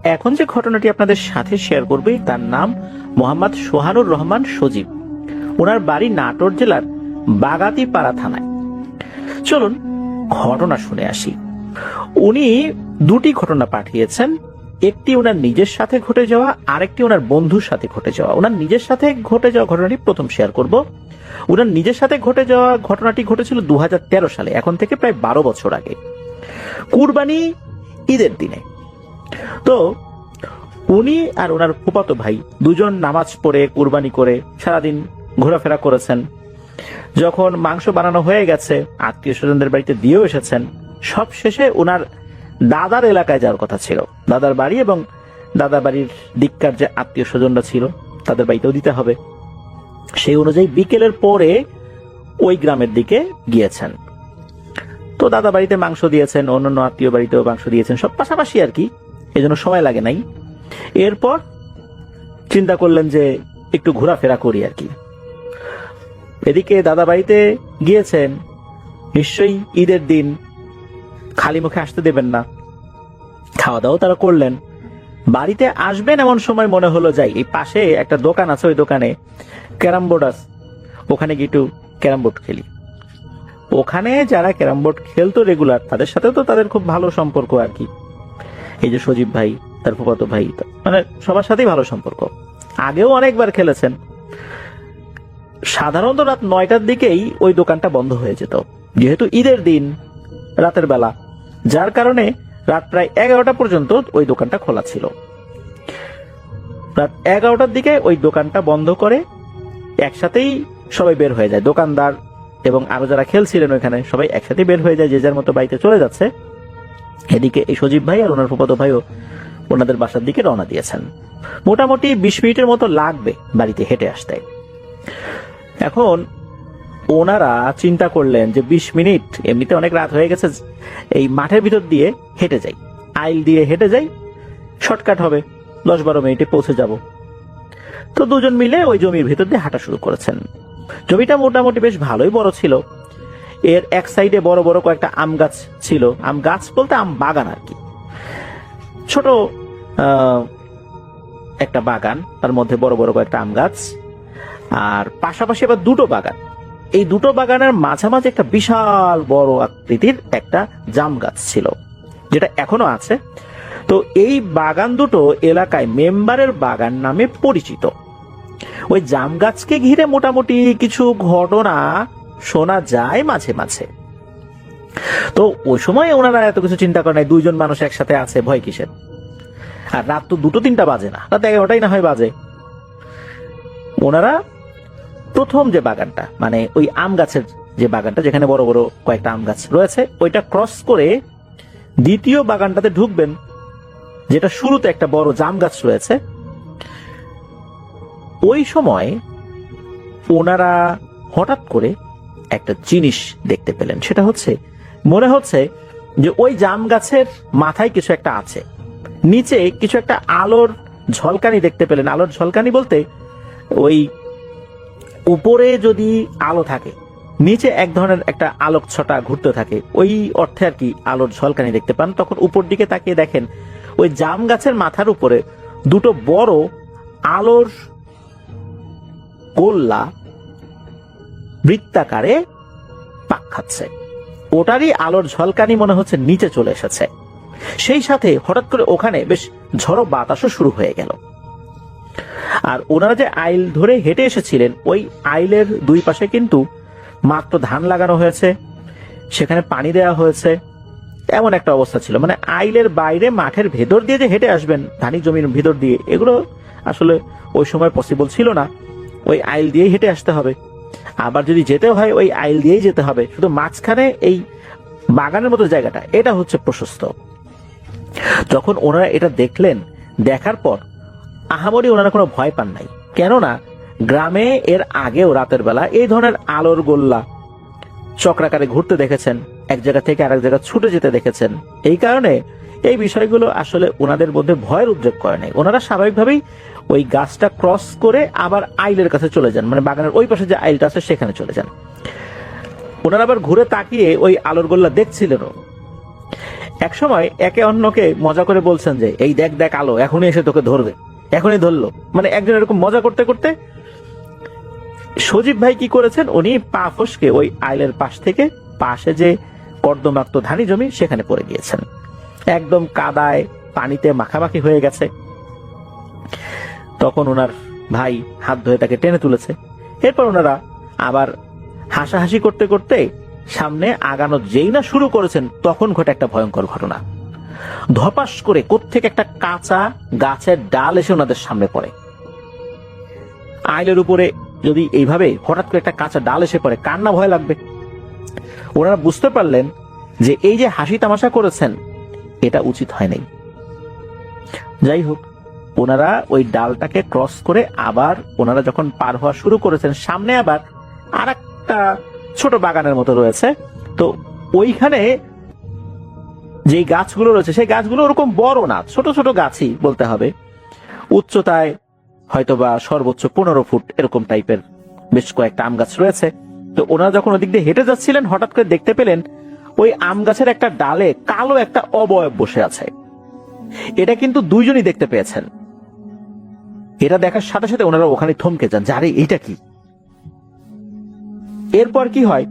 এখন যে ঘটনাটি আপনাদের সাথে শেয়ার করবে তার নাম মোহাম্মদ সোহানুর রহমান সজীব। ওনার বাড়ি নাটোর জেলার বাগাতিপাড়া থানায়। চলুন ঘটনা শুনে আসি। উনি দুটি ঘটনা পাঠিয়েছেন, একটি ওনার নিজের সাথে ঘটে যাওয়া, আরেকটি ওনার বন্ধুর সাথে ঘটে যাওয়া। ওনার নিজের সাথে ঘটে যাওয়া ঘটনাটি প্রথম শেয়ার করব। ওনার নিজের সাথে ঘটে যাওয়া ঘটনাটি ঘটেছিল 2013 সালে, এখন থেকে প্রায় 12 বছর আগে, কুরবানি ঈদের দিনে। তো উনি আর ওনার ফুফাতো ভাই দুজন নামাজ পড়ে কুরবানি করে সারাদিন ঘোরাফেরা করেছেন। যখন মাংস বানানো হয়ে গেছে, আত্মীয় স্বজনদের বাড়িতে দিয়েও এসেছেন। সব শেষে ওনার দাদার এলাকায় যাওয়ার কথা ছিল, দাদার বাড়ি এবং দাদা বাড়ির দিককার যে আত্মীয় স্বজনরা ছিল তাদের বাড়িতেও দিতে হবে। সেই অনুযায়ী বিকেলের পরে ওই গ্রামের দিকে গিয়েছেন। তো দাদা বাড়িতে মাংস দিয়েছেন, অন্যান্য আত্মীয় বাড়িতেও মাংস দিয়েছেন, সব পাশাপাশি আর কি, এজন্য সময় লাগে নাই। এরপর চিন্তা করলেন যে একটু ঘোরাফেরা করি আর কি। এদিকে দাদা বাড়িতে গিয়েছেন, নিশ্চয়ই ঈদের দিন খালি মুখে আসতে দেবেন না, খাওয়া দাওয়া তারা করলেন। বাড়িতে আসবেন এমন সময় মনে হলো যাই, এই পাশে একটা দোকান আছে, ওই দোকানে ক্যারাম বোর্ড আছে, ওখানে গিয়ে একটু ক্যারাম বোর্ড খেলি। ওখানে যারা ক্যারাম বোর্ড খেলতো রেগুলার, তাদের সাথে তো তাদের খুব ভালো সম্পর্ক আর কি। এই যে সজীব ভাই, তার ফুফাতো ভাই, মানে সবার সাথেই ভালো সম্পর্ক। আগেও অনেকবার খেলেছেন। সাধারণত রাত 9টার দিকেই ওই দোকানটা বন্ধ হয়ে যেত, যেহেতু ঈদের দিন রাতের বেলা, যার কারণে রাত প্রায় 11টা পর্যন্ত ওই দোকানটা খোলা ছিল। রাত 11টার দিকে ওই দোকানটা বন্ধ করে একসাথেই সবাই বের হয়ে যায়, দোকানদার এবং আরো যারা খেলছিলেন ওইখানে সবাই একসাথে বের হয়ে যায়, যে যার মতো বাড়িতে চলে যাচ্ছে। এদিকে এই সজীব ভাই আর ওনার ফুফাতো ভাইও ওনাদের বাসার দিকে রওনা দিয়েছেন। মোটামুটি 20 মিনিটের মতো লাগবে বাড়িতে হেঁটে আসতে। এখন ওনারা চিন্তা করলেন যে 20 মিনিট, এমনিতে অনেক রাত হয়ে গেছে, এই মাঠের ভিতর দিয়ে হেঁটে যাই, আইল দিয়ে হেঁটে যাই, শর্টকাট হবে, 10-12 মিনিটে পৌঁছে যাব। তো দুজন মিলে ওই জমির ভিতর দিয়ে হাঁটা শুরু করেছেন। জমিটা মোটামুটি বেশ ভালোই বড় ছিল। এর এক সাইডে বড় বড় কয়েকটা আম গাছ ছিল, আম গাছ বলতে আম বাগান আর কি, ছোট একটা বাগান, তার মধ্যে বড় বড় কয়েকটা আম গাছ, আর পাশাপাশি আবার দুটো বাগান। এই দুটো বাগানের মাঝামাঝি একটা বিশাল বড় আকৃতির একটা জাম গাছ ছিল, যেটা এখনো আছে। তো এই বাগান দুটো এলাকায় মেম্বারের বাগান নামে পরিচিত। ওই জাম গাছকে ঘিরে মোটামুটি কিছু ঘটনা শোনা যায় মাঝে মাঝে। তো ওই সময় ওনারা এত কিছু চিন্তা করে নাই, দুইজন মানুষ একসাথে আছে, ভয় কিসের। আর রাত তো 2-3টা বাজে না, রাত 11টাই না হয় বাজে। ওনারা প্রথম যে বাগানটা, মানে ওই আম গাছের যে বাগানটা, যেখানে বড় বড় কয়েকটা আম গাছ রয়েছে, ওইটা ক্রস করে দ্বিতীয় বাগানটাতে ঢুকবেন, যেটা শুরুতে একটা বড় জাম গাছ রয়েছে। ওই সময় ওনারা হঠাৎ করে একটা জিনিস দেখতে পেলেন। সেটা হচ্ছে, মনে হচ্ছে যে ওই জাম গাছের মাথায় কিছু একটা আছে, নিচে কিছু একটা আলোর ঝলকানি দেখতে পেলেন। আলোর ঝলকানি বলতে ওই উপরে যদি আলো থাকে, নিচে এক ধরনের একটা আলোক ছটা ঘুরতে থাকে, ওই অর্থে আর কি আলোর ঝলকানি দেখতে পান। তখন উপর দিকে তাকিয়ে দেখেন ওই জাম গাছের মাথার উপরে দুটো বড় আলোর গোল্লা বৃত্তাকারে পাক খাচ্ছে। ওটারই আলোর ঝলকানি মনে হচ্ছে নিচে চলে এসেছে। সেই সাথে হঠাৎ করে ওখানে বেশ ঝড়ো বাতাসও শুরু হয়ে গেল। আর ওনারা যে আইল ধরে হেঁটে এসেছিলেন, ওই আইলের দুই পাশে কিন্তু মাত্র ধান লাগানো হয়েছে, সেখানে পানি দেওয়া হয়েছে, এমন একটা অবস্থা ছিল। মানে আইলের বাইরে মাঠের ভেতর দিয়ে যে হেঁটে আসবেন, ধানি জমির ভিতর দিয়ে, এগুলো আসলে ওই সময় পসিবল ছিল না। ওই আইল দিয়েই হেঁটে আসতে হবে। আবার যদি যেতে হয় ওই আইল দিয়েই যেতে হবে। শুধু মাঝখানে এই বাগানের মতো জায়গাটা, এটা হচ্ছে প্রশস্ত। যখন ওনারা এটা দেখলেন, দেখার পর আহামরি ওনারা কোনো ভয় পান নাই, কেননা গ্রামে এর আগেও রাতের বেলা এই ধরনের আলোর গোল্লা চক্রাকারে ঘুরতে দেখেছেন, এক জায়গা থেকে আরেক জায়গা ছুটে যেতে দেখেছেন। এই কারণে এই বিষয়গুলো আসলে ওনাদের মধ্যে ভয়ের উদ্রেক করে নাই। ওনারা স্বাভাবিকভাবেই ওই গাছটা ক্রস করে আবার আইলের কাছে চলে যান, মানে বাগানের ওই পাশে যে আইলটা আছে সেখানে চলে যান। ওনারা আবার ঘুরে তাকিয়ে ওই আলোর গোল্লা দেখছিলেন। এক সময় একে অন্যকে মজা করে বলছেন যে এই দেখ দেখ আলো এখনই এসে তোকে ধরবে, এখনই ধরলো। মানে একজন এরকম মজা করতে করতে সজীব ভাই কি করেছেন, উনি পা ফসকে ওই আইলের পাশ থেকে পাশে যে কর্দমাক্ত ধানি জমি সেখানে পড়ে গিয়েছেন। একদম কাদায় পানিতে মাখামাখি হয়ে গেছে। তখন ওনার ভাই হাত ধরে তাকে টেনে তুলেছে। এরপর ওনারা আবার হাসাহাসি করতে করতে সামনে আগানো যেই না শুরু করেছেন, তখন ঘটে একটা ভয়ঙ্কর ঘটনা। ধপাস করে কোত্থেকে একটা কাঁচা গাছের ডাল এসে ওনাদের সামনে পড়ে। আইলের উপরে যদি এইভাবে হঠাৎ করে একটা কাঁচা ডাল এসে পড়ে, কার না ভয় লাগবে। ওনারা বুঝতে পারলেন যে এই যে হাসি তামাশা করেছেন এটা উচিত হয় নাই। যাই হোক, ওনারা ওই ডালটাকে ক্রস করে আবার ওনারা যখন পার হওয়া শুরু করেছেন, সামনে আবার আর একটা ছোট বাগানের মতো রয়েছে। তো ওইখানে যে গাছগুলো রয়েছে সেই গাছগুলো ওরকম বড় না, ছোট ছোট গাছই বলতে হবে। উচ্চতায় হয়তোবা সর্বোচ্চ 15 ফুট এরকম টাইপের বেশ কয়েকটা আম গাছ রয়েছে। তো ওনারা যখন ওদিক দিয়ে হেঁটে যাচ্ছিলেন, হঠাৎ করে দেখতে পেলেন ওই আম গাছের একটা ডালে কালো একটা অবয়ব বসে আছে। এটা কিন্তু দুইজনই দেখতে পেয়েছেন। এটা দেখার সাথে সাথে ওনারা ওখানে থমকে যান যে আরে এইটা কি। এরপর কি হয়,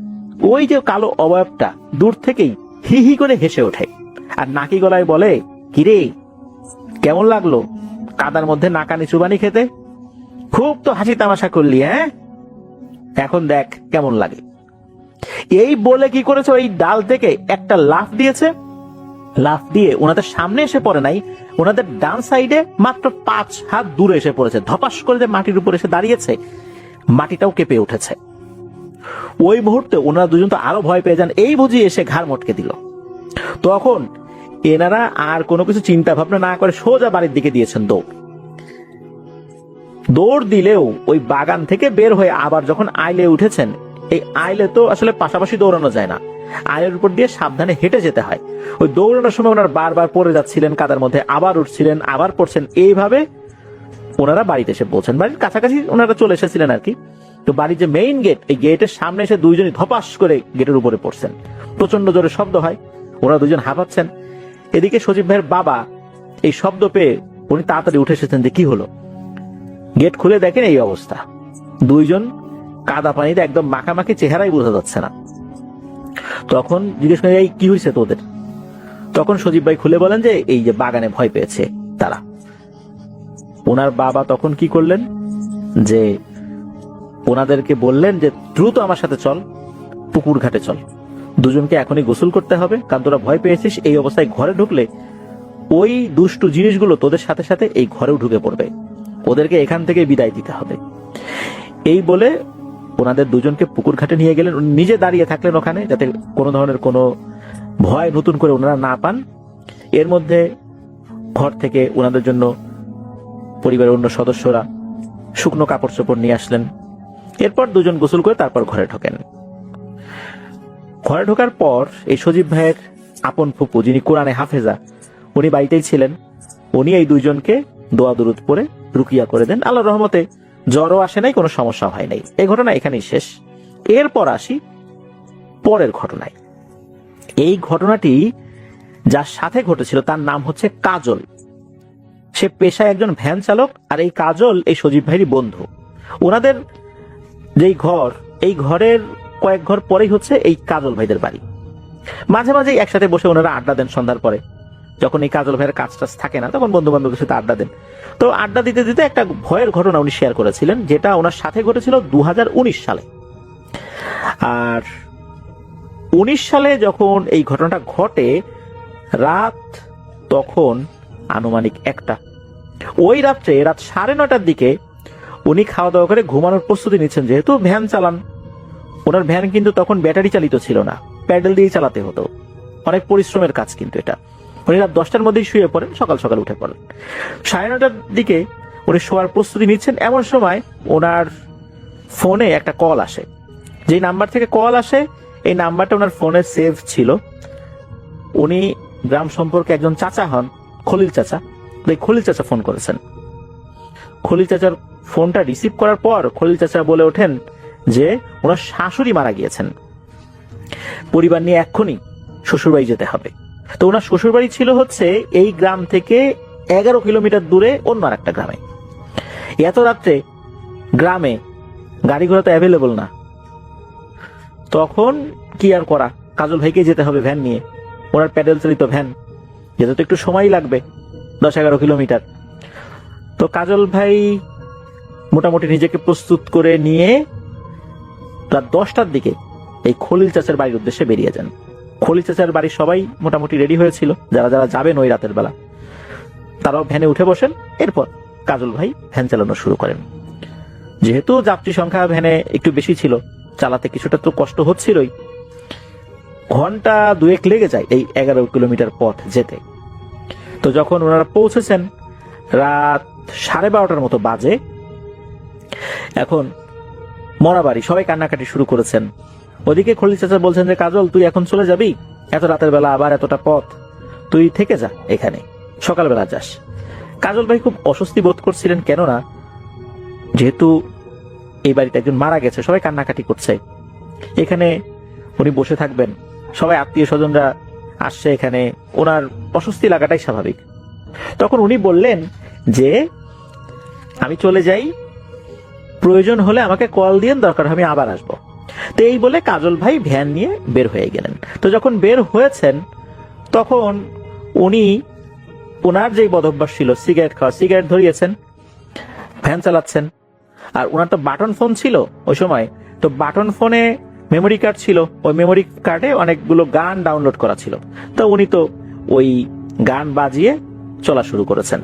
ওই যে কালো অবয়বটা দূর থেকেই হি হি করে হেসে ওঠে আর নাকি গলায় বলে, কিরে কেমন লাগলো কাদার মধ্যে নাকানি চুবানি খেতে? খুব তো হাসি তামাশা করলি, হ্যাঁ? এখন দেখ কেমন লাগে। এই বলে কি করেছে, ওই ডাল থেকে একটা লাফ দিয়েছে। লাফ দিয়ে ওনাদের সামনে এসে পড়ে নাই, ওনাদের ডান সাইডে মাত্র 5 হাত দূরে এসে পড়েছে। ধপাস করে যে মাটির উপর এসে দাঁড়িয়েছে, মাটিটাও কেঁপে উঠেছে। ওই মুহূর্তে ওনারা দুজন তো আরো ভয় পেয়ে যান। এই বুঝি এসে ঘাড় মটকে দিল। তখন এনারা আর কোনো কিছু চিন্তা ভাবনা না করে সোজা বাড়ির দিকে দিয়েছেন দৌড়। দৌড় দিলেও ওই বাগান থেকে বের হয়ে আবার যখন আইলে উঠেছেন, এই আইলে তো আসলে পাশাপাশি দৌড়ানো যায় না, আইলের উপর দিয়ে সাবধানে হেঁটে যেতে হয়। ওই দৌড়ানোর সময় ওনারা বারবার পড়ে যাচ্ছিলেন কাদার মধ্যে, আবার উঠছিলেন আবার পড়ছেন। এইভাবে ওনারা বাড়িতে এসে পৌঁছেন। বাড়ির কাছাকাছি ওনারা চলে এসেছিলেন আর কি। তো বাড়ির যে মেইন গেট, এই গেটের সামনে এসে দুইজনই ধপাস করে গেটের উপরে পড়ছেন। প্রচন্ড জোরে শব্দ হয়, ওরা দুজন হাঁপাচ্ছেন। এদিকে সজীব ভাইয়ের বাবা এই শব্দ পেয়ে উনি তাড়াতাড়ি উঠে এসেছেন যে কি হলো। গেট খুলে দেখেন এই অবস্থা, দুইজন কাদা পানিতে একদম মাখামাখি, চেহারাই বোঝা যাচ্ছে না। তখন জিজ্ঞেস করেন এই কি হয়েছে তোদের? তখন সজীব ভাই খুলে বলেন যে এই যে বাগানে ভয় পেয়েছে তারা। ওনার বাবা তখন কি করলেন যে ওনাদেরকে বললেন যে দ্রুত আমার সাথে চল, পুকুর ঘাটে চল, দুজনকে এখনই গোসল করতে হবে, কারণ তোরা ভয় পেয়েছিস। এই অবস্থায় ঘরে ঢুকলে ওই দুষ্টু জিনিসগুলো তোদের সাথে সাথে এই ঘরেও ঢুকে পড়বে, ওদেরকে এখান থেকে বিদায় দিতে হবে। এই বলে ওনাদের দুজনকে পুকুর ঘাটে নিয়ে গেলেন। নিজে দাঁড়িয়ে থাকলেন ওখানে, যাতে কোনো ধরনের কোনো ভয় নতুন করে ওনারা না পান। এর মধ্যে ঘর থেকে ওনাদের জন্য পরিবারের অন্য সদস্যরা শুকনো কাপড় চোপড় নিয়ে আসলেন। এরপর দুজন গোসল করে তারপর ঘরে ঢোকেন। ঘরে ঢোকার পর এই সজীব ভাইয়ের আপন ফুপু, যিনি কোরআনে হাফেজা, উনি বাড়িতেই ছিলেন। উনি এই দুইজনকে দোয়া দুরুদ পড়ে রুকিয়া করে দেন। আল্লাহর রহমতে জ্বরও আসে নাই, কোনো সমস্যা হয় নাই। এই ঘটনা এখানেই শেষ। এরপর আসি পরের ঘটনায়। এই ঘটনাটি যার সাথে ঘটেছিল তার নাম হচ্ছে কাজল। সে পেশায় একজন ভ্যান চালক, আর এই কাজল এই সজীব ভাইয়েরই বন্ধু। ওনাদের যেই ঘর, এই ঘরের কয়েক ঘর পরেই হচ্ছে এই কাজল ভাইদের বাড়ি। মাঝে মাঝে একসাথে বসে ওনারা আড্ডা দেন সন্ধ্যার পরে, যখন এই কাজল ভাইয়ের কাজ টাজ থাকে না তখন বন্ধু বান্ধবের সাথে আড্ডা দেন। তো আড্ডা দিতে দিতে একটা ভয়ের ঘটনা উনি শেয়ার করেছিলেন, যেটা ওনার সাথে ঘটেছিল 2019 সালে। আর 19 সালে যখন এই ঘটনাটা ঘটে, রাত তখন আনুমানিক 1টা। ওই রাত্রে রাত 9:30টার দিকে উনি খাওয়া দাওয়া করে ঘুমানোর প্রস্তুতি নিচ্ছেন। যেহেতু ভ্যান চালান, ওনার ভ্যান কিন্তু তখন ব্যাটারি চালিত ছিল না, প্যাডেল দিয়ে চালাতে হতো। অনেক পরিশ্রমের কাজ কিন্তু এটা। উনি রাত 10টার মধ্যেই শুয়ে পড়েন, সকাল সকাল উঠে পড়েন। 9:30টার দিকে উনি শোয়ার প্রস্তুতি নিচ্ছেন, এমন সময় ওনার ফোনে একটা কল আসে। যে নাম্বার থেকে কল আসে, এই নাম্বারটা ওনার ফোনে সেভ ছিল। উনি গ্রাম সম্পর্কে একজন চাচা হন, খলিল চাচা। খলিল চাচা ফোন করেছেন। খলিল চাচার ফোনটা রিসিভ করার পর খলিল চাচা বলে ওঠেন যে ওনার শাশুড়ি মারা গিয়েছেন, পরিবার নিয়ে এক্ষুনি শ্বশুরবাড়ি যেতে হবে। তো ওনার শ্বশুর বাড়ি ছিল হচ্ছে এই গ্রাম থেকে 11 কিলোমিটার দূরে অন্য আর একটা গ্রামে। এত রাত্রে গ্রামে গাড়ি ঘোড়া তো অ্যাভেলেবল না, তখন কি আর করা, কাজল ভাইকে যেতে হবে ভ্যান নিয়ে। ওনার প্যাডেল চালিত ভ্যান, যেতে তো একটু সময় লাগবে, 10-11 কিলোমিটার। তো কাজল ভাই মোটামুটি নিজেকে প্রস্তুত করে নিয়ে রাত 10টার দিকে এই খলিল চাচার বাড়ির উদ্দেশ্যে বেরিয়ে যান। খলিল চাচার বাড়ির সবাই মোটামুটি রেডি হয়েছিল, যারা যারা যাবেন ওই রাতের বেলা তারাও ভ্যানে উঠে বসেন। এরপর কাজল ভাই ভ্যান চালানো শুরু করেন। যেহেতু যাত্রী সংখ্যা ভ্যানে একটু বেশি ছিল, চালাতে কিছুটা তো কষ্ট হচ্ছিলই। ঘন্টা 2 লেগে যায় এই 11 কিলোমিটার পথ যেতে। তো যখন ওনারা পৌঁছেছেন রাত 12:30টার মতো বাজে, এখন মরাবাড়ি সবাই কান্নাকাটি শুরু করেছেন। ওদিকে খলিল চাচা বলছেন যে কাজল তুই এখন চলে যাবি, এত রাতের বেলা আবার এতটা পথ, তুই থেকে যা এখানে, সকালবেলা যাস। কাজল ভাই খুব অস্বস্তি বোধ করছিলেন, কেননা যেহেতু এই বাড়িতে একজন মারা গেছে, সবাই কান্নাকাটি করছে, এখানে উনি বসে থাকবেন, সবাই আত্মীয় স্বজনরা আসছে এখানে, ওনার অস্বস্তি লাগাটাই স্বাভাবিক। তখন উনি বললেন যে আমি চলে যাই, প্রয়োজন হলে আমাকে কল দিন, দরকার আমি আবার আসবো। তো এই বলে কাজল ভাই ভ্যান নিয়ে বের হয়ে গেলেন। তো যখন বের হয়েছেন তখন উনি ওনার যেই বদভ্যাস ছিল সিগারেট খাওয়া, সিগারেট ধরিয়েছেন, ভ্যান চালাচ্ছেন। আর ওনার তো বাটন ফোন ছিল ওই সময়, তো বাটন ফোনে মেমোরি কার্ড ছিল, ওই মেমোরি কার্ডে অনেকগুলো গান ডাউনলোড করা ছিল। তো উনি তো ওই গান বাজিয়ে চলা শুরু করেছেন।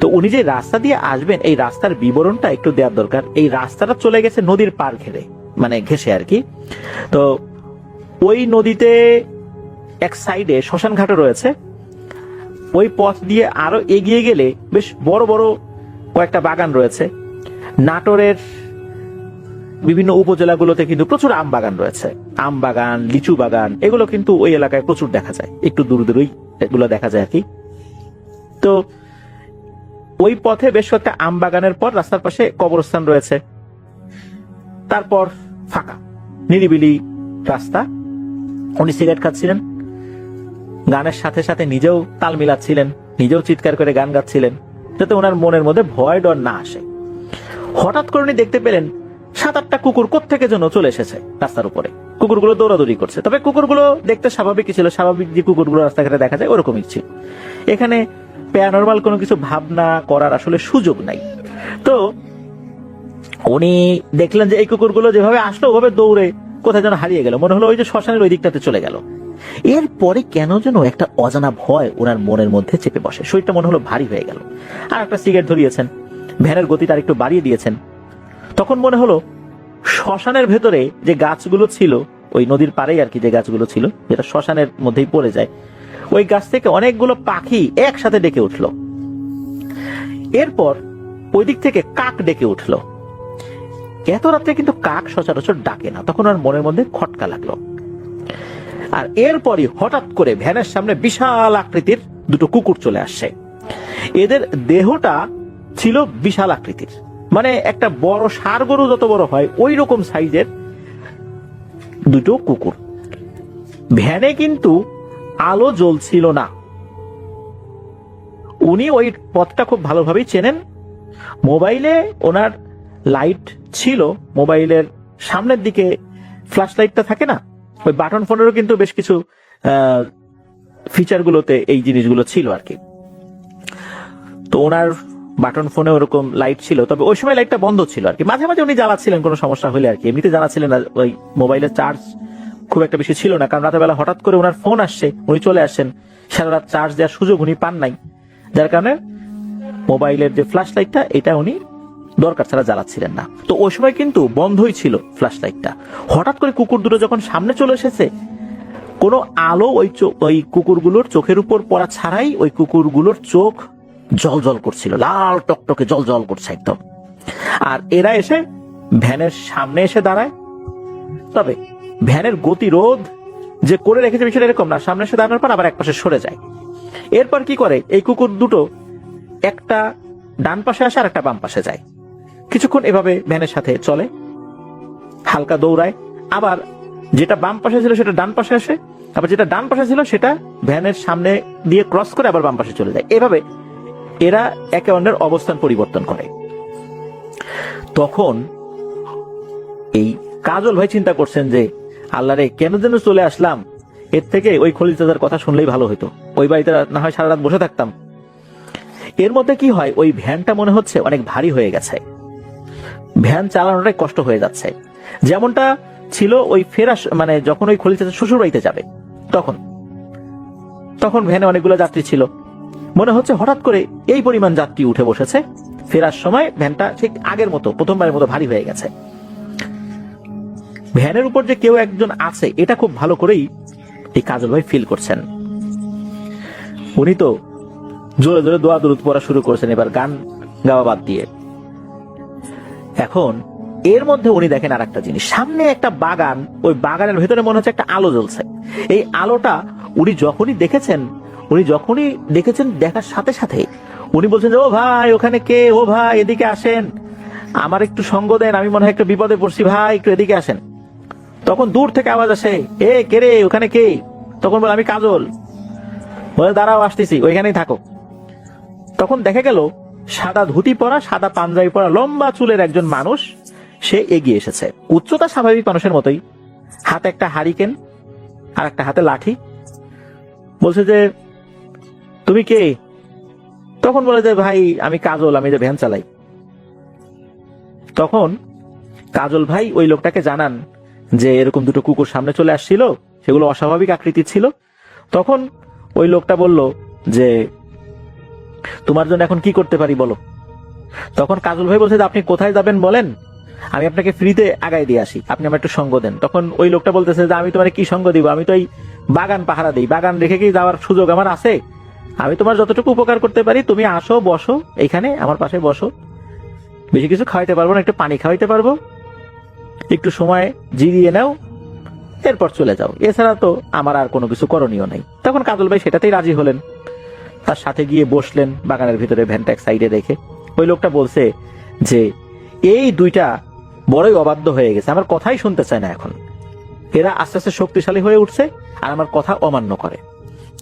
তো উনি যে রাস্তা দিয়ে আসবেন এই রাস্তার বিবরণটা একটু দেওয়ার দরকার। এই রাস্তাটা চলে গেছে নদীর পার ঘেরে, মানে ঘেঁষে আর কি। তো ওই নদীতে এক সাইডে শ্মশান ঘাটও রয়েছে। ওই পথ দিয়ে আরো এগিয়ে গেলে বেশ বড় বড় কয়েকটা বাগান রয়েছে। নাটোরের বিভিন্ন উপজেলাগুলোতে কিন্তু প্রচুর আম বাগান রয়েছে, আম বাগান, লিচু বাগান, এগুলো কিন্তু ওই এলাকায় প্রচুর দেখা যায়, একটু দূর দূরই এগুলো দেখা যায় আর কি। তো ওই পথে বেশ কয়েকটা আম বাগানের পর রাস্তার পাশে কবরস্থান রয়েছে, তারপর ফাঁকা নিরিবিলি রাস্তা। উনি সিগারেট খাচ্ছিলেন, গানের সাথে সাথে নিজেও তাল মিলাচ্ছিলেন, নিজেও চিৎকার করে গান গাচ্ছিলেন, যাতে ওনার মনের মধ্যে ভয় ডর না আসে। হঠাৎ করে উনি দেখতে পেলেন 7-8টা কুকুর কোত্থেকে যেন চলে এসেছে রাস্তার উপরে। কুকুরগুলো দৌড়াদৌড়ি করছে, তবে কুকুরগুলো দেখতে স্বাভাবিকই ছিল, স্বাভাবিক যে কুকুরগুলো রাস্তাঘাটে দেখা যায় ওরকমই ছিল। এখানে প্যারানরমাল কোনো কিছু ভাবনা করার আসলে সুযোগ নাই। তো উনি দেখলেন যে এই কুকুরগুলো যেভাবে আসলো ওভাবে দৌড়ে কোথায় যেন হারিয়ে গেল, মনে হলো ওই যে শ্মশানের ওই দিকটাতে চলে গেল। এরপরে কেন যেন একটা অজানা ভয় ওনার মনের মধ্যে চেপে বসে, শরীরটা মনে হলো ভারী হয়ে গেল। আর একটা সিগারেট ধরিয়েছেন, ভ্যানের গতিটা একটু বাড়িয়ে দিয়েছেন। তখন মনে হলো শ্মশানের ভেতরে যে গাছগুলো ছিল, ওই নদীর পাড়েই আর কি যে গাছগুলো ছিল, যেটা শ্মশানের মধ্যেই পড়ে যায়, ওই গাছ থেকে অনেকগুলো পাখি একসাথে ডেকে উঠলো। এরপর ওই দিক থেকে কাক ডেকে উঠলো। এত রাত্রে কিন্তু কাক সচরাচর ডাকে না, তখন আর মনের মধ্যে খটকা লাগলো। আর এরপরই হঠাৎ করে ভ্যানের সামনে বিশাল আকৃতির দুটো কুকুর চলে আসছে। এদের দেহটা ছিল বিশাল আকৃতির, মানে একটা বড় ষাঁড় গরু যত বড় হয় ওই রকম সাইজের দুটো কুকুর। ভ্যানে কিন্তু আলো জ্বলছিল না। উনি ওই পথটা খুব ভালোভাবেই চেনেন। মোবাইলে ওনার লাইট ছিল, মোবাইলের সামনের দিকে ফ্ল্যাশ লাইটটা থাকে না, ওই বাটন ফোনেরও কিন্তু বেশ কিছু ফিচারগুলোতে এই জিনিসগুলো ছিল আর কি। তো ওনার বাটন ফোনে ওরকম লাইট ছিল, তবে ওই সময় লাইটটা বন্ধ ছিল আর কি। মাঝে মাঝে উনি জ্বালাচ্ছিলেন কোনো সমস্যা হলে আর কি, এমনিতে জ্বালাচ্ছিলেন না। ওই মোবাইলের চার্জ খুব একটা বেশি ছিল না, কারণ রাতের বেলা হঠাৎ করে ওনার ফোন আসছে, উনি চলে আসছেন, সারা রাত চার্জ দেওয়ার সুযোগ উনি পান নাই, যার কারণে মোবাইলের যে ফ্ল্যাশ লাইটটা এটা উনি দরকার ছাড়া জ্বালাচ্ছিলেন না। তো ওই সময় কিন্তু বন্ধই ছিল ফ্ল্যাশ লাইটটা। হঠাৎ করে কুকুর দুটো যখন সামনে চলে এসেছে, কোনো আলো ওই কুকুরগুলোর চোখের উপর পড়া ছাড়াই ওই কুকুরগুলোর চোখ জল জল করছিল, লাল টকটকে জল জল করছে একদম। আর এরা এসে ভ্যানের সামনে এসে দাঁড়ায়, তবে ভ্যানের গতিরোধ যে করে রেখেছে বিষয়টা এরকম না, সামনে এসে দাঁড়ানোর পর আবার একপাশে সরে যায়। এরপর কি করে, এই কুকুর দুটো একটা ডান পাশে আসে আর একটা বাম পাশে যায়, কিছুক্ষণ এভাবে ভ্যানের সাথে চলে, হালকা দৌড়ায়, আবার যেটা বাম পাশে ছিল সেটা ডান পাশে আসে, আবার যেটা ডান পাশে ছিল সেটা ভ্যানের সামনে দিয়ে ক্রস করে আবার বাম পাশে চলে যায়। এভাবে এরা একে অন্যের অবস্থান পরিবর্তন করে। তখন এই কাজল ভাই চিন্তা করছেন যে আল্লাহ রে, কেন যেন চলে আসলাম, এর থেকে ওই খলিল চাচার কথা শুনলেই ভালো হতো, ওই বাড়িতে না হয় সারা রাত বসে থাকতাম। এর মধ্যে কি হয়, ওই ভ্যানটা মনে হচ্ছে অনেক ভারী হয়ে গেছে, ভ্যান চালানোটাই কষ্ট হয়ে যাচ্ছে। যেমনটা ছিল ওই ফেরাস, মানে যখন ওই খলিল চাচা শ্বশুর বাড়িতে যাবে তখন ভ্যানে অনেকগুলো যাত্রী ছিল, মনে হচ্ছে হঠাৎ করে এই পরিমাণ যাত্রী উঠে বসেছে, ফেরার সময় ভ্যানটা ঠিক আগের মতো প্রথমবারের মতো ভারী হয়ে গেছে। ভ্যানের উপর যে কেউ একজন আছে এটা খুব ভালো করেই এই কাজল ভাই ফিল করছেন। উনি তো জোরে জোরে দোয়া দুরুদ পড়া শুরু করছেন, এবার গান গাওয়া বাদ দিয়ে। এখন এর মধ্যে উনি দেখেন আর একটা জিনিস, সামনে একটা বাগান, ওই বাগানের ভেতরে মনে হচ্ছে একটা আলো জ্বলছে। এই আলোটা উনি যখনই দেখেছেন দেখার সাথে সাথে উনি বলছেন যে, ও ভাই ওখানে কে, ও ভাই এদিকে আসেন, আমার একটু সঙ্গ দেন, আমি মনে হয় একটা বিপদে পড়ছি, ভাই একটু এদিকে আসেন। তখন দূর থেকে আওয়াজ আসে, এ কে রে, ওখানে কে? তখন বলে, আমি কাজল। বলে, দাঁড়াও আসতেছি, ওইখানেই থাকো। তখন দেখা গেল সাদা ধুতি পরা, সাদা পাঞ্জাবি পরা, লম্বা চুলের একজন মানুষ সে এগিয়ে এসেছে। উচ্চতা স্বাভাবিক মানুষের মতোই, হাতে একটা হারিকেন আর একটা হাতে লাঠি। বলছে যে, তুমি কে? তখন বলে যে, ভাই আমি কাজল, আমি যে ভ্যান চালাই। তখন কাজল ভাই ওই লোকটাকে জানান যে এরকম দুটো কুকুর সামনে চলে আসছিল, সেগুলো অস্বাভাবিক আকৃতির ছিল। তখন ওই লোকটা বলল যে, তোমার জন্য এখন কি করতে পারি বলো। তখন কাজল ভাই বলছে যে, আপনি কোথায় যাবেন বলেন, আমি আপনাকে ফ্রিতে আগায় দিয়ে আসি, আপনি আমার একটু সঙ্গ দেন। তখন ওই লোকটা বলতেছে যে, আমি তোমার কি সঙ্গ দিব, আমি তো এই বাগান পাহারা দিই, বাগান রেখে কি যাওয়ার সুযোগ আমার আছে? আমি তোমার যতটুকু উপকার করতে পারি, তুমি আসো, বসো এইখানে আমার পাশে বসো, বেশি কিছু খাওয়াইতে পারবো না, একটু পানি খাওয়াইতে পারবো, একটু সময় জিরিয়ে নাও, এরপর চলে যাও, এছাড়া তো আমার আর কোনো কিছু করণীয় নেই। তখন কাজল ভাই সেটাতেই রাজি হলেন, তার সাথে গিয়ে বসলেন বাগানের ভিতরে ভ্যানটা এক সাইডে রেখে। ওই লোকটা বলছে যে, এই দুইটা বড়ই অবাধ্য হয়ে গেছে, আমার কথাই শুনতে চায় না, এখন এরা আস্তে আস্তে শক্তিশালী হয়ে উঠছে আর আমার কথা অমান্য করে।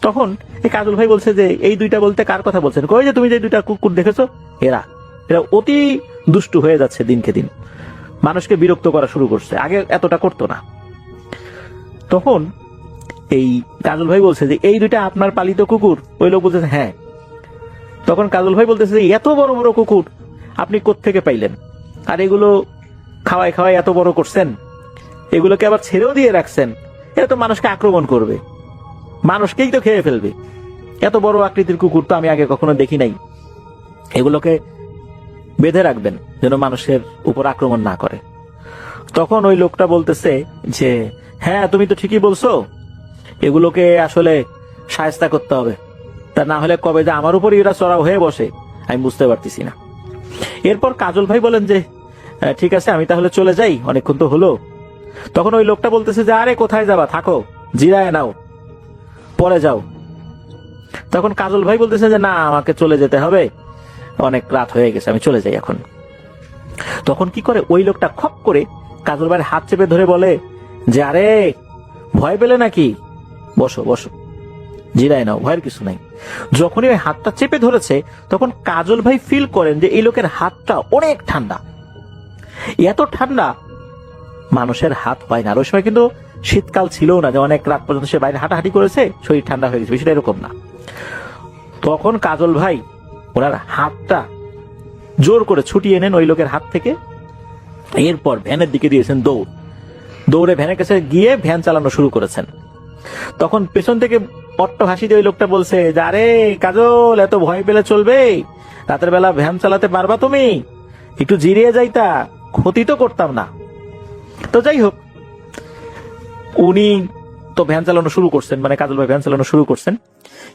তখন এই কাজল ভাই বলছে যে, এই দুইটা বলতে কার কথা বলছেন? কই যে তুমি যে দুইটা কুকুর দেখেছো, এরা অতি দুষ্টু হয়ে যাচ্ছে দিনকে দিন, মানুষকে বিরক্ত করা শুরু করছে, আগে এতটা করতো না। তখন এই কাজল ভাই বলছে যে, এই দুইটা আপনার পালিত কুকুর? ওই লোক বলতেছে, হ্যাঁ। তখন কাজল ভাই বলতেছে যে, এত বড় বড় কুকুর আপনি কোত্থেকে পাইলেন? আর এগুলো খাওয়াই খাওয়াই এত বড় করছেন, এগুলোকে আবার ছেড়েও দিয়ে রাখছেন, এরা তো মানুষকে আক্রমণ করবে, মানুষকেই তো খেয়ে ফেলবে, এত বড় আকৃতির কুকুর তো আমি আগে কখনো দেখি নাই, এগুলোকে বেঁধে রাখবেন যেন মানুষের উপর আক্রমণ না করে। তখন ওই লোকটা বলতেছে যে, হ্যাঁ তুমি তো ঠিকই বলছো, এগুলোকে আসলে শায়েস্তা করতে হবে, তা না হলে কবে যে আমার উপরই এরা চড়াও হয়ে বসে আমি বুঝতে পারতেছি না। এরপর কাজল ভাই বলেন যে, ঠিক আছে আমি তাহলে চলে যাই, অনেকক্ষণ তো হলো। তখন ওই লোকটা বলতেছে যে, আরে কোথায় যাবা, থাকো, জিরায় নাও, পরে যাও। তখন কাজল ভাই বলতেছে যে, না আমাকে চলে যেতে হবে, অনেক রাত হয়ে গেছে, আমি চলে যাই এখন। তখন কি করে, ওই লোকটা খপ করে কাজল ভাইয়ের হাত চেপে ধরে বলে যে, আরে ভয় পেলে নাকি, বসো বসো, জিরায় নাও, ভয়ের কিছু নাই। যখনই ওই হাতটা চেপে ধরেছে তখন কাজল ভাই ফিল করেন যে এই লোকের হাতটা অনেক ঠান্ডা, এত ঠান্ডা মানুষের হাত হয় না। আর ওই সময় কিন্তু শীতকাল ছিল না যে অনেক রাত পর্যন্ত সে বাইরে হাঁটাহাঁটি করেছে, শরীর ঠান্ডা হয়ে গেছে, বিষয়টা এরকম না। তখন কাজল ভাই ওনার হাতটা জোর করে ছুটিয়ে নেন ওই লোকের হাত থেকে, এরপর ভ্যানের দিকে দিয়েছেন দৌড়ে ভ্যানের কাছে গিয়ে ভ্যান চালানো শুরু করেছেন। তখন পেছন থেকে পট্ট হাসি দিয়ে ওই লোকটা বলছে যে, আরে কাজল এত ভয় পেলে চলবে, রাতের বেলা ভ্যান চালাতে পারবা তুমি, একটু জিরিয়ে যাইতা, ক্ষতি তো করতাম না। তো যাই হোক, উনি তো ভ্যান চালানো শুরু করছেন, মানে কাজল ভাই ভ্যান চালানো শুরু করছেন।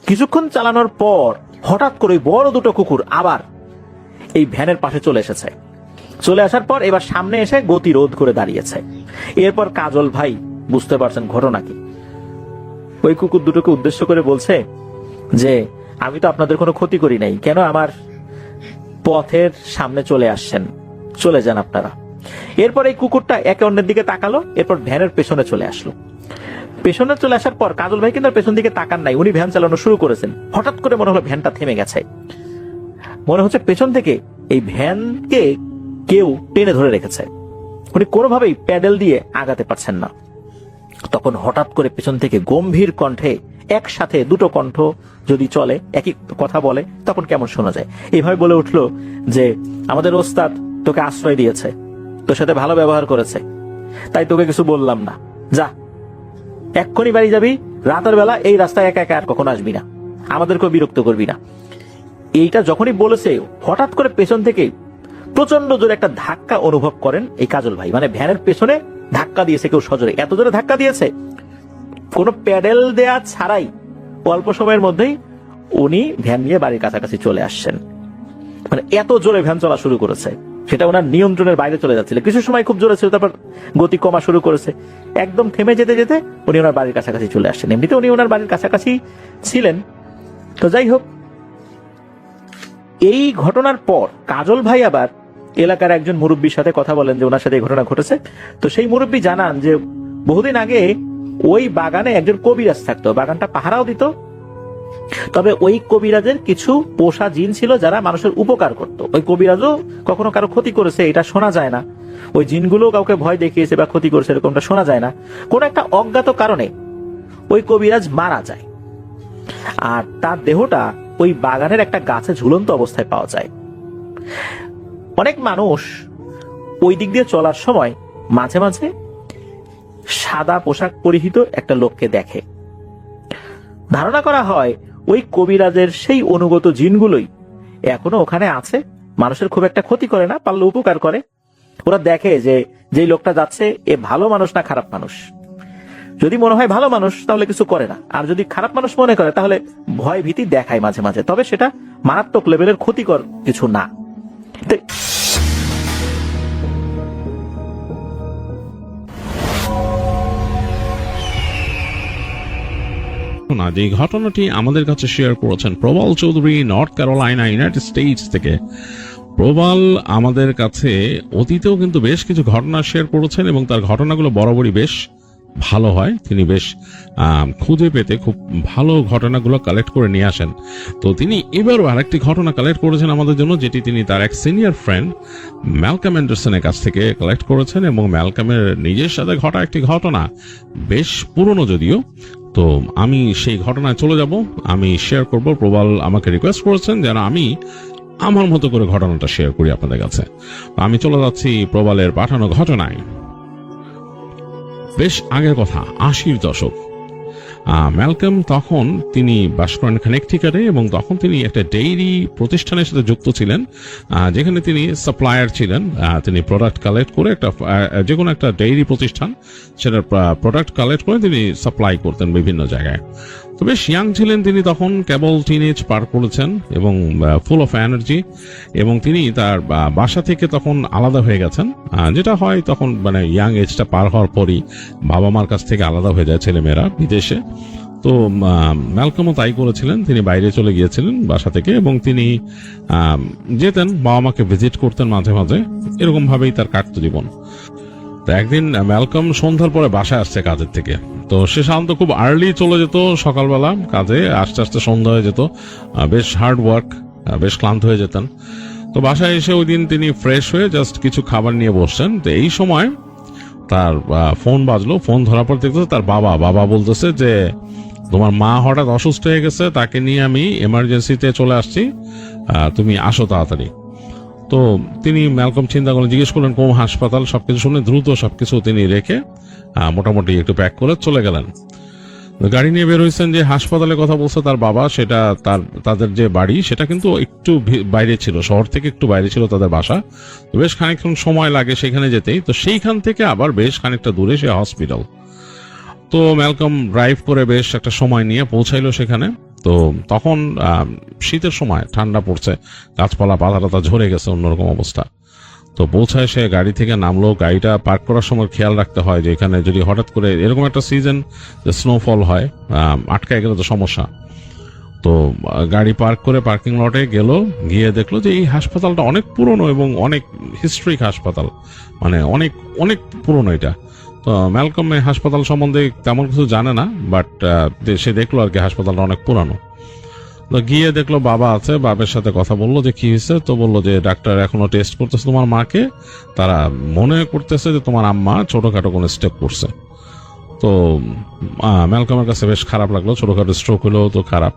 কিছুক্ষণ চালানোর পর হঠাৎ করে বড় দুটো কুকুর আবার এই ভ্যানের পাশে চলে এসেছে। চলে আসার পর এবার সামনে এসে গতিরোধ করে দাঁড়িয়েছে। এরপর কাজল ভাই বুঝতে পারছেন ঘটনা কি। ওই কুকুর দুটোকে উদ্দেশ্য করে বলছে যে, আমি তো আপনাদের কোনো ক্ষতি করি নাই, কেন আমার পথের সামনে চলে আসছেন, চলে যান আপনারা। এরপর এই কুকুরটা একে অন্যের দিকে তাকালো, এরপর ভ্যানের পেছনে চলে আসলো। পেছনে চলে আসার পর কাজল ভাই কিন্তু পেছন দিকে তাকান নাই, উনি ভ্যান চালানো শুরু করেছেন। হঠাৎ করে মনে হলো ভ্যানটা থেমে গেছে, মনে হচ্ছে পেছন থেকে এই ভ্যানকে কেউ টেনে ধরে রেখেছে, উনি কোনোভাবেই প্যাডেল দিয়ে আগাতে পারছেন না। তখন হঠাৎ করে পেছন থেকে গম্ভীর কণ্ঠে, একসাথে দুটো কণ্ঠ যদি চলে একই কথা বলে তখন কেমন শোনা যায়, এইভাবে বলে উঠলো যে আমাদের ওস্তাদ তোকে আশ্রয় দিয়েছে, তোর সাথে ভালো ব্যবহার করেছে, তাই তোকে কিছু বললাম না, যা এক্ষুনি বাড়ি যাবি, রাতের বেলা এই রাস্তায় একা একা আর কখনো আসবি না, আমাদেরকেও বিরক্ত করবি না। এইটা যখনই বলেছে হঠাৎ করে পেছন থেকে প্রচন্ড জোরে একটা ধাক্কা অনুভব করেন এই কাজল ভাই, মানে ভ্যানের পেছনে ধাক্কা দিয়েছে কেউ সজোরে, এত জোরে ধাক্কা দিয়েছে কোনো প্যাডেল দেয়া ছাড়াই অল্প সময়ের মধ্যেই উনি ভ্যান নিয়ে বাড়ির কাছাকাছি চলে আসছেন। মানে এত জোরে ভ্যান চলা শুরু করেছে, সেটা ওনার নিয়ন্ত্রণের বাইরে চলে যাচ্ছিল। কিছু সময় খুব জোরে ছিল, তারপর গতি কমা শুরু করেছে, একদম থেমে যেতে যেতে উনি ওনার বাড়ির কাছাকাছি চলে আসছেন। এমনিতে উনি ওনার বাড়ির কাছাকাছি ছিলেন। তো যাই হোক, এই ঘটনার পর কাজল ভাই আবার এলাকার একজন মুরব্বীর সাথে কথা বলেন যে ওনার সাথে এই ঘটনা ঘটেছে। তো সেই মুরব্বী জানান যে বহুদিন আগে ওই বাগানে একজন কবিরাজ থাকতো, বাগানটা পাহারাও দিত। তবে ওই কবিরাজের কিছু পোষা জিন ছিল যারা মানুষের উপকার করত। ওই কবিরাজও কখনো কারো ক্ষতি করেছে এটা শোনা যায় না, ওই জিনগুলো কাউকে ভয় দেখিয়েছে বা ক্ষতি করেছে এরকমটা শোনা যায় না। কোন একটা অজ্ঞাত কারণে ওই কবিরাজ মারা যায়, আর তার দেহটা ওই বাগানের একটা গাছে ঝুলন্ত অবস্থায় পাওয়া যায়। অনেক মানুষ ওই দিক দিয়ে চলার সময় মাঝে মাঝে সাদা পোশাক পরিহিত একটা লোককে দেখে। ধারণা করা হয় ওই কবিরাজের সেই অনুগত জিনগুলোই এখনো ওখানে আছে, মানুষের খুব একটা ক্ষতি করে না, পারলে উপকার করে। ওরা দেখে যে যেই লোকটা যাচ্ছে এ ভালো মানুষ না খারাপ মানুষ। যদি মনে হয় ভালো মানুষ তাহলে কিছু করে না, আর যদি খারাপ মানুষ মনে করে তাহলে ভয় ভীতি দেখায় মাঝে মাঝে, তবে সেটা মারাত্মক লেভেলের ক্ষতিকর কিছু না। যে ঘটনাটি আমাদের কাছে শেয়ার করেছেন Prabal Chowdhury, North Carolina, United States থেকে। প্রবাল আমাদের কাছে অতীতেও কিন্তু বেশ কিছু ঘটনা শেয়ার করেছেন এবং তার ঘটনাগুলো বরাবরই বেশ ভালো হয়। তিনি বেশ খুঁজে পেতে খুব ভালো ঘটনাগুলো কালেক্ট করে নিয়ে আসেন। তো তিনি এবারও আরেকটি ঘটনা কালেক্ট করেছেন আমাদের জন্য, যেটি তিনি তার এক সিনিয়র ফ্রেন্ড ম্যালকম অ্যান্ডারসনের কাছ থেকে কালেক্ট করেছেন, এবং ম্যালকমের নিজের সাথে ঘটা একটি ঘটনা, বেশ পুরনো যদিও। তো আমি সেই ঘটনায় চলে যাব, আমি শেয়ার করব। প্রবাল আমাকে রিকোয়েস্ট করেছেন যেন আমি আমার মতো করে ঘটনাটা শেয়ার করি আপনাদের কাছে। আমি চলে যাচ্ছি প্রবালের পাঠানো ঘটনায়। বেশ আগের কথা, 80-র দশক। ম্যালকম তখন তিনি বাস করেন কানেকটিকাটে, এবং তখন তিনি একটা ডেইরি প্রতিষ্ঠানের সাথে যুক্ত ছিলেন, যেখানে তিনি সাপ্লায়ার ছিলেন। তিনি প্রোডাক্ট কালেক্ট করে যে কোনো একটা ডেইরি প্রতিষ্ঠান সেটার প্রোডাক্ট কালেক্ট করে তিনি সাপ্লাই করতেন বিভিন্ন জায়গায়। তো বেশ ইয়াং ছিলেন তিনি তখন, কেবল টিনেজ পার করেছেন এবং ফুল অফ এনার্জি, এবং তিনি তার বাসা থেকে তখন আলাদা হয়ে গেছেন, যেটা হয় তখন মানে ইয়াং এজটা পার হওয়ার পরই বাবা মার কাছ থেকে আলাদা হয়ে যায় ছেলেমেয়েরা বিদেশে। তো ম্যালকমও তাই করেছিলেন, তিনি বাইরে চলে গিয়েছিলেন বাসা থেকে, এবং তিনি যেতেন বাবা মাকে ভিজিট করতেন মাঝে মাঝে, এরকম ভাবেই তার কাটতো জীবন। তো একদিন ম্যালকম সন্ধ্যার পরে বাসায় আসছে কাজের থেকে। তো সে সাধারণত খুব আর্লি চলে যেত সকালবেলা কাজে, আস্তে আস্তে সন্ধ্যা হয়ে যেত, বেশ হার্ড ওয়ার্ক, বেশ ক্লান্ত হয়ে যেতেন। তো বাসায় এসে ওই দিন তিনি ফ্রেশ হয়ে জাস্ট কিছু খাবার নিয়ে বসছেন। তো এই সময় তার ফোন বাজলো, ফোন ধরার পর দেখতেছে তার বাবা বলতেছে যে তোমার মা হঠাৎ অসুস্থ হয়ে গেছে, তাকে নিয়ে আমি এমার্জেন্সিতে চলে আসছি, তুমি আসো তাড়াতাড়ি। তো তিনি ম্যালকম চিন্তা করলেন, জিজ্ঞেস করলেন কোন হাসপাতাল, সবকিছু শুনে দ্রুত সবকিছু তিনি রেখে মোটামুটি একটু প্যাক করে চলে গেলেন। গাড়ি নিয়ে বের হয়েছেন, যে হাসপাতালের কথা বলছে তার বাবা, সেটা তাদের যে বাড়ি সেটা কিন্তু একটু বাইরে ছিল, শহর থেকে একটু বাইরে ছিল তাদের বাসা। তো বেশ খানিকক্ষণ সময় লাগে সেখানে যেতেই। তো সেইখান থেকে আবার বেশ খানিকটা দূরে সে হসপিটাল। তো ম্যালকম ড্রাইভ করে বেশ একটা সময় নিয়ে পৌঁছাইলো সেখানে। তো তখন শীতের সময়, ঠান্ডা পড়ছে, গাছপালা পাতা টাতা ঝরে গেছে, অন্যরকম অবস্থা। তো পৌঁছায় সে গাড়ি থেকে নামলো। গাড়িটা পার্ক করার সময় খেয়াল রাখতে হয় যে এখানে যদি হঠাৎ করে এরকম একটা সিজন যে স্নোফল হয়, আটকায় গেলে তো সমস্যা। তো গাড়ি পার্ক করে পার্কিং লটে গেল, গিয়ে দেখলো যে এই হাসপাতালটা অনেক পুরনো এবং অনেক হিস্ট্রিক হাসপাতাল, মানে অনেক অনেক পুরনো এটা। তো ম্যালকম এই হাসপাতাল সম্বন্ধে তেমন কিছু জানে না, বাট সে দেখলো আর কি হাসপাতালটা অনেক পুরানো। তো গিয়ে দেখলো বাবা আছে, বাবার সাথে কথা বললো যে কি হয়েছে। তো বললো যে ডাক্তার এখনো টেস্ট করতেছে তোমার মাকে, তারা মনে করতেছে যে তোমার আম্মা ছোটখাটো কোনো স্টেপ করছে। তো ম্যালকমের কাছে বেশ খারাপ লাগলো, ছোটখাটো স্ট্রোক হলেও তো খারাপ।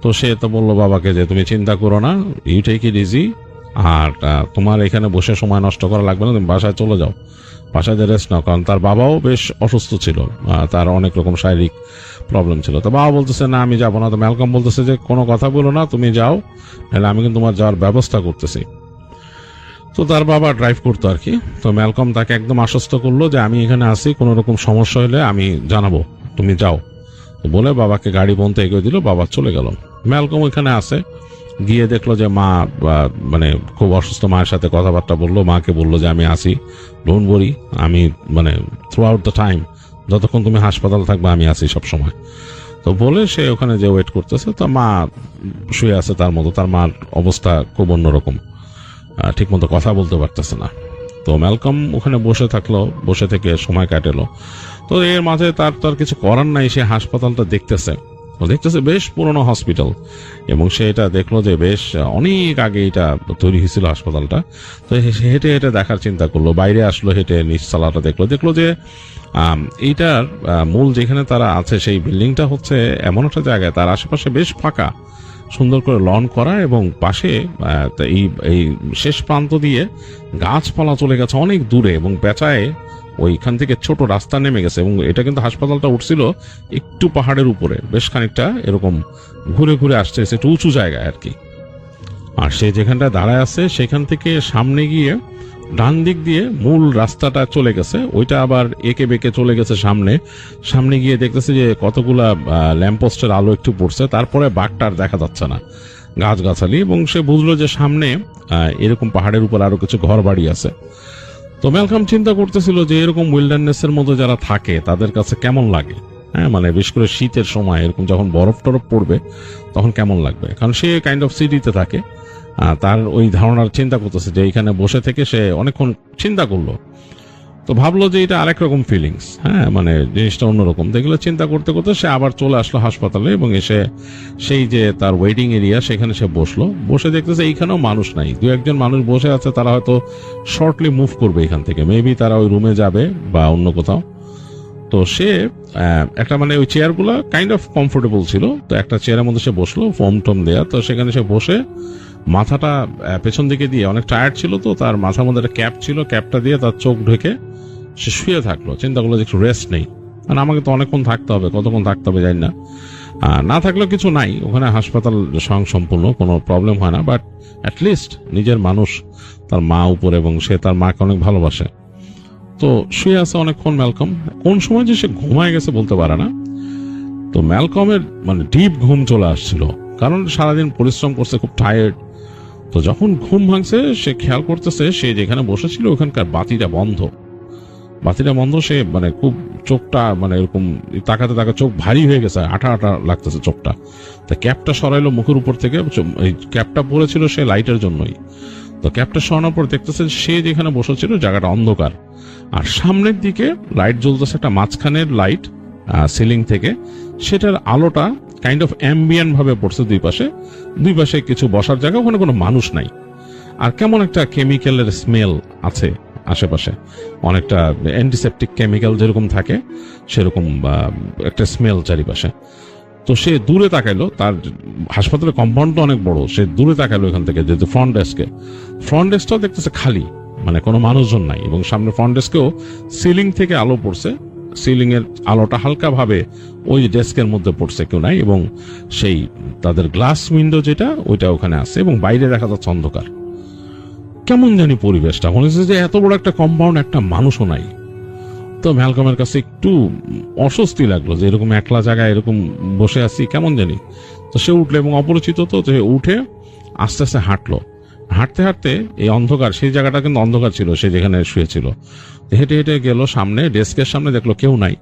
তো সে তো বললো বাবাকে যে তুমি চিন্তা করো না, ইউ টেক ইট ইজি, আর তোমার এখানে বসে সময় নষ্ট করা লাগবে না, তুমি বাসায় চলে যাও, বাসায় রেস্ট নাও। কারণ তার বাবাও বেশ অসুস্থ ছিল, তার অনেক রকম শারীরিক প্রবলেম ছিল। তো বাবা বলতেছে না আমি যাবো না। তো ম্যালকম বলতেছে যে কোনো কথা বলো না, তুমি যাও, নাহলে আমি কিন্তু তোমার যাওয়ার ব্যবস্থা করতেছি। তো তার বাবা ড্রাইভ করতো আর কি। তো ম্যালকম তাকে একদম আশ্বস্ত করলো যে আমি এখানে আসি, কোনো রকম সমস্যা হলে আমি জানাবো, তুমি যাও। তো বলে বাবাকে গাড়ি পর্যন্ত এগিয়ে দিল, বাবা চলে গেল। ম্যালকম ওইখানে আসে, গিয়ে দেখলো যে মা মানে খুব অসুস্থ, মায়ের সাথে কথাবার্তা বললো, মাকে বললো যে আমি আসি, ডোন্ট ওয়ারি, আমি মানে থ্রু আউট দ্য টাইম, যতক্ষণ তুমি হাসপাতাল থাকবে আমি আসি সব সময়। তো বলে সে ওখানে যে ওয়েট করতেছে। তো মা শুয়ে আছে তার মতো, তার মার অবস্থা খুব অন্যরকম, ঠিক মতো কথা বলতে পারতেছে না। তো ম্যালকম ওখানে বসে থাকলো, বসে থেকে সময় কাটেলো। তো এর মাঝে তার কিছু করার নাই, সে হাসপাতালটা দেখতেছে বেশ পুরনো হসপিটাল, এবং সে এটা দেখলো যে বেশ অনেক আগে এটা তৈরি হয়েছিল হাসপাতালটা। তো হেঁটে হেঁটে দেখার চিন্তা করলো, বাইরে আসলো, হেঁটে নিচতলাটা দেখলো যে এইটার মূল যেখানে তারা আছে সেই বিল্ডিংটা হচ্ছে এমন একটা জায়গায়, তার আশেপাশে বেশ ফাঁকা, সুন্দর করে লন করা, এবং পাশে এই শেষ প্রান্ত দিয়ে গাছপালা চলে গেছে অনেক দূরে, এবং পেঁচায় ওইখান থেকে ছোট রাস্তা নেমে গেছে। এবং এটা কিন্তু হাসপাতালটা উঠছিল একটু পাহাড়ের উপরে, বেশ খানিকটা এরকম ঘুরে ঘুরে আসছে, একটু উঁচু জায়গায় আর কি। আর সে যেখানটা দাঁড়ায় আছে সেখান থেকে সামনে গিয়ে ডান দিক দিয়ে মূল রাস্তাটা চলে গেছে, ওইটা আবার এঁকে বেঁকে চলে গেছে সামনে গিয়ে দেখতেছে যে কতগুলা ল্যাম্পপোস্টের আলো একটু পড়ছে, তারপরে বাঘটার দেখা যাচ্ছে না, গাছগাছালি। এবং সে বুঝলো যে সামনে এরকম পাহাড়ের উপর আরো কিছু ঘর বাড়ি আছে। তো ম্যালকম চিন্তা করতেছিল যে এরকম উইল্ডারনেসের মধ্যে যারা থাকে তাদের কাছে কেমন লাগে, হ্যাঁ, মানে বিশেষ করে শীতের সময় এরকম যখন বরফ টরফ পড়বে তখন কেমন লাগবে। কারণ সে কাইন্ড অফ সিটিতে থাকে, তার ওই ধারণার চিন্তা করতেছে যে এইখানে বসে থেকে সে অনেকক্ষণ চিন্তা করলো। তো ভাবলো যে এটা আরেক রকম ফিলিংস, হ্যাঁ, মানে জিনিসটা অন্যরকম। দেখলো চিন্তা করতে করতে সে আবার চলে আসলো হাসপাতালে, এবং এসে সেই যে তার ওয়েটিং এরিয়া সেখানে সে বসলো। বসে দেখতেছে এইখানেও মানুষ নাই, দু একজন মানুষ বসে আছে, তারা হয়তো শর্টলি মুভ করবে এখান থেকে, মেবি তারা ওই রুমে যাবে বা অন্য কোথাও। তো সে একটা মানে ওই চেয়ারগুলো কাইন্ড অফ কমফোর্টেবল ছিল, তো একটা চেয়ারের মধ্যে সে বসলো, ফোম টোম দেয়া। তো সেখানে সে বসে মাথাটা পেছন দিকে দিয়ে, অনেক টায়ার্ড ছিল তো, তার মাথার মধ্যে একটা ক্যাপ ছিল, ক্যাপটা দিয়ে তার চোখ ঢেকে সে শুয়ে থাকলো। চিন্তা করলো যে একটু রেস্ট নেই, কারণ আমাকে তো অনেকক্ষণ থাকতে হবে, কতক্ষণ থাকতে হবে জানি না। না থাকলেও কিছু নাই, ওখানে হাসপাতাল স্বয়ংসম্পূর্ণ, কোনো প্রবলেম হয় না, বাট অ্যাটলিস্ট নিজের মানুষ, তার মা উপর, এবং সে তার মাকে অনেক ভালোবাসে। তো শুয়ে আছে অনেকক্ষণ ম্যালকম, কোন সময় যে সে ঘুমায় গেছে বলতে পারে না। তো ম্যালকমের মানে ডিপ ঘুম চলে আসছিল, কারণ সারাদিন পরিশ্রম করছে, খুব টায়ার্ড। তো যখন ঘুম ভাঙছে সে খেয়াল করতেছে সে যেখানে বসেছিল ওখানকার বাতিটা বন্ধ। সে মানে খুব চোখটা মানে এরকম তাকাতে তাকাতে চোখ ভারী হয়ে গেছে, আঠা আঠা লাগতেছে চোখটা। তা ক্যাপটা সরাইলো মুখের উপর থেকে, এই ক্যাপটা পরেছিল সে লাইটের জন্যই। তো ক্যাপটা সরানোর পর দেখতেছে সে যেখানে বসেছিল জায়গাটা অন্ধকার, আর সামনের দিকে লাইট জ্বলতেছে, একটা মাঝখানের লাইট সিলিং থেকে, সেটার আলোটা কাইন্ড অফ অ্যাম্বিয়েন্ট ভাবে পড়ছে দুই পাশে কিছু বসার জায়গা, ওখানে কোনো মানুষ নাই। আর কেমন একটা কেমিক্যালের স্মেল আছে আশেপাশে, অনেকটা অ্যান্টিসেপটিক কেমিক্যাল যেরকম থাকে সেরকম একটা স্মেল চারিপাশে। তো সে দূরে তাকাইলো, তার হাসপাতালের কম্পাউন্ডটা অনেক বড়, সে দূরে তাকাইলো এখান থেকে, যেহেতু ফ্রন্ট ডেস্কটাও দেখতেছে খালি, মানে কোনো মানুষজন নাই। এবং সামনে ফ্রন্ট ডেস্কেও সিলিং থেকে আলো পড়ছে, সিলিং এর আলোটা হালকা ভাবে ওই ডেস্কের মধ্যে পড়ছে, কেউ নাই। এবং সেই তাদের গ্লাস উইন্ডো যেটা ওইটা ওখানে আছে, এবং বাইরে দেখা যাচ্ছে অন্ধকার। কেমন জানি পরিবেশটা মনে হচ্ছে যে এত বড় একটা কম্পাউন্ড, একটা মানুষও নাই। তো ম্যালকমের কাছে একটু অস্বস্তি লাগলো যে এরকম একলা জায়গায় এরকম বসে আছি, কেমন জানি। তো সে উঠলো, এবং অপরিচিত তো উঠে আস্তে আস্তে হাঁটতে হাঁটতে এই অন্ধকার, সেই জায়গাটা কিন্তু অন্ধকার ছিল, সে যেখানে শুয়েছিল। হেঁটে হেঁটে গেল সামনে, ডেস্কের সামনে দেখলো কেউ নাই।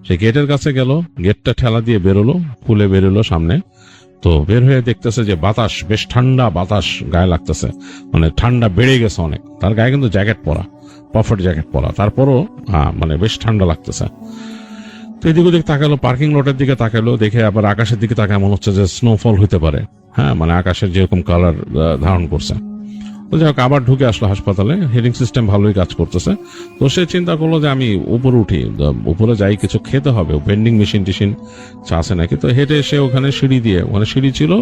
সে গেটের কাছে গেল, গেটটা ঠেলা দিয়ে বেরোলো, খুলে বেরোলো সামনে। তো বের হয়ে দেখতেছে যে বাতাস, বেশ ঠান্ডা বাতাস গায়ে লাগতেছে, মানে ঠান্ডা বেড়ে গেছে অনেক। তার গায়ে কিন্তু জ্যাকেট পরা, পাফার জ্যাকেট পরা, তারপরও মানে বেশ ঠান্ডা লাগতেছে। তো এদিক ওদিক তাকালো, পার্কিং লটের দিকে তাকালো, দেখে আবার আকাশের দিকে তাকায়, মনে হচ্ছে যে স্নোফল হতে পারে, হ্যাঁ মানে আকাশের যেরকম কালার ধারণ করছে। তো যাই হোক, আবার ঢুকে আসলো হাসপাতালে, হিটিং সিস্টেম ভালোই কাজ করতেছে। তো সে চিন্তা করলো যে আমি উপরে উঠি, উপরে যাই, কিছু খেতে হবে, ভেন্ডিং মেশিন টিশিন আছে নাকি। তো হেঁটে এসে ওখানে সিঁড়ি দিয়ে, ওখানে সিঁড়ি ছিল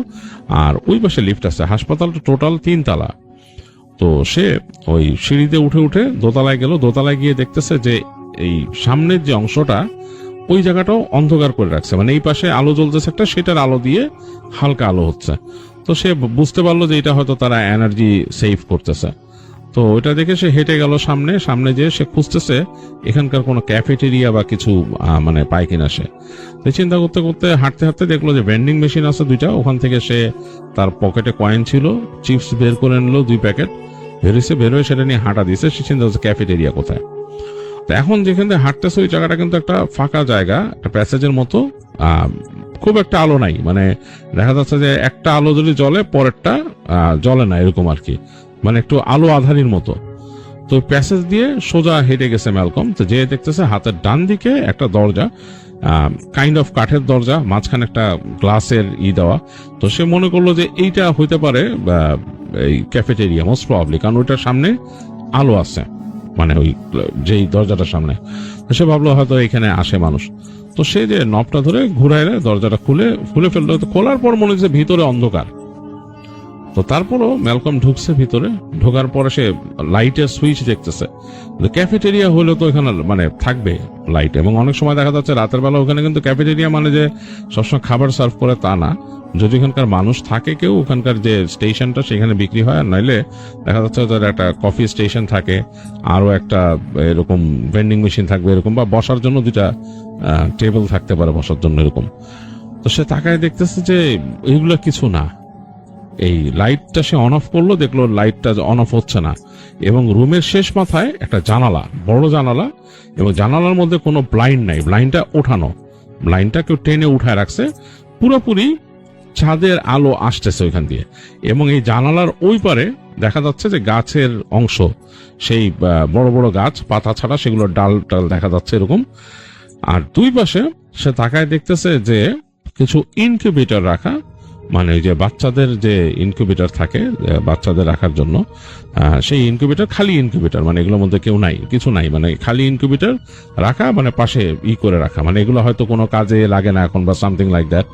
আর ওই পাশে লিফট আছে। হাসপাতালটা টোটাল 3 তলা। তো সে ওই সিঁড়িতে উঠে উঠে দোতলায় গেল। দোতলায় গিয়ে দেখতেছে যে এই সামনের যে অংশটা, ওই জায়গাটাও অন্ধকার করে রাখছে, মানে এই পাশে আলো জ্বলতেছে একটা, সেটার আলো দিয়ে হালকা আলো হচ্ছে। তো সে বুঝতে পারলো যে এটা হয়তো তারা এনার্জি সেভ করতেছে। তো ওইটা দেখে সে হেঁটে গেল সামনে। সামনে যেয়ে সে খুঁজতেছে এখানকার কোনো ক্যাফেটেরিয়া বা কিছু মানে পায় কিনা। সে চিন্তা করতে করতে হাঁটতে হাঁটতে দেখলো যে ভেন্ডিং মেশিন আছে 2টা। ওখান থেকে সে, তার পকেটে কয়েন ছিল, চিপস বের করে নিলো 2 প্যাকেট, বেরোয় সেটা নিয়ে হাঁটা দিয়েছে। সে চিন্তা করছে ক্যাফেটেরিয়া কোথায়। তো এখন যেখানে হাঁটতেছে ওই জায়গাটা কিন্তু একটা ফাঁকা জায়গা, একটা প্যাসেজের মতো, খুব একটা আলো নাই, মানে দেখা যাচ্ছে যে একটা আলো যদি জ্বলে পরেরটা জ্বলে না, এরকম আর কি, মানে একটু আলো আধারির মতো। তো প্যাসেজ দিয়ে সোজা হেঁটে গেছে ম্যালকম। তো যে দেখতেছে হাতের ডান দিকে একটা দরজা, কাইন্ড অফ কাঠের দরজা, মাঝখানে একটা গ্লাসের দেওয়া। তো সে মনে করলো যে এইটা হইতে পারে এই ক্যাফেটেরিয়া, মোস্ট প্রবাবলি, কারণ ওইটার সামনে আলো আছে, মানে ওই যেই দরজাটার সামনে। সে ভাবলো হয়তো এখানে আসে মানুষ। তো সে যে নবটা ধরে ঘুরাইলে দরজাটা খুলে ফেললো। খোলার পর মনে হচ্ছে ভিতরে অন্ধকার। তো তারপরও ম্যালকম ঢুকছে ভিতরে। ঢোকার পরে সে লাইটের সুইচ দেখতেছে। ক্যাফেটেরিয়া হলে তো এখানে মানে থাকবে লাইট, এবং অনেক সময় দেখা যাচ্ছে রাতের বেলা ওখানে কিন্তু ক্যাফেটেরিয়া মানে যে সবসময় খাবার সার্ভ করে তা না। যদি ওখানকার মানুষ থাকে কেউ, ওখানকার যে স্টেশনটা সেখানে বিক্রি হয়, আর নইলে দেখা যাচ্ছে ওদের একটা কফি স্টেশন থাকে, আরো একটা এরকম ভেন্ডিং মেশিন থাকবে এরকম, বা বসার জন্য 2টা টেবিল থাকতে পারে বসার জন্য এরকম। তো সে তাকায় দেখতেছে যে এইগুলো কিছু না। এই লাইটটা সে অন অফ করলো, দেখলো লাইটটা অন অফ হচ্ছে না, এবং রুমের শেষ মাথায় একটা জানালা, বড় জানালা, এবং জানালার মধ্যে কোনো ব্লাইন্ড নাই, ব্লাইন্ডটা ওঠানো, ব্লাইন্ডটা কেউ টেনে উঠায় রাখছে। পুরোপুরি ছাদের আলো আসতেছে ওইখান দিয়ে, এবং এই জানালার ওই পারে দেখা যাচ্ছে যে গাছের অংশ, সেই বড় বড় গাছ, পাতা ছাড়া সেগুলোর ডাল টাল দেখা যাচ্ছে এরকম। আর 2 পাশে সে তাকায় দেখতেছে যে কিছু ইনকিউবেটর রাখা, মানে ওই যে বাচ্চাদের যে ইনকিউবেটর থাকে বাচ্চাদের রাখার জন্য, সেই ইনকিউবেটর, খালি ইনকিউবেটর, মানে এগুলোর মধ্যে কেউ নাই, কিছু নাই, মানে খালি ইনকিউবেটর রাখা, মানে পাশে করে রাখা, মানে এগুলো হয়তো কোনো কাজে লাগে না এখন, বা সামথিং লাইক দ্যাট,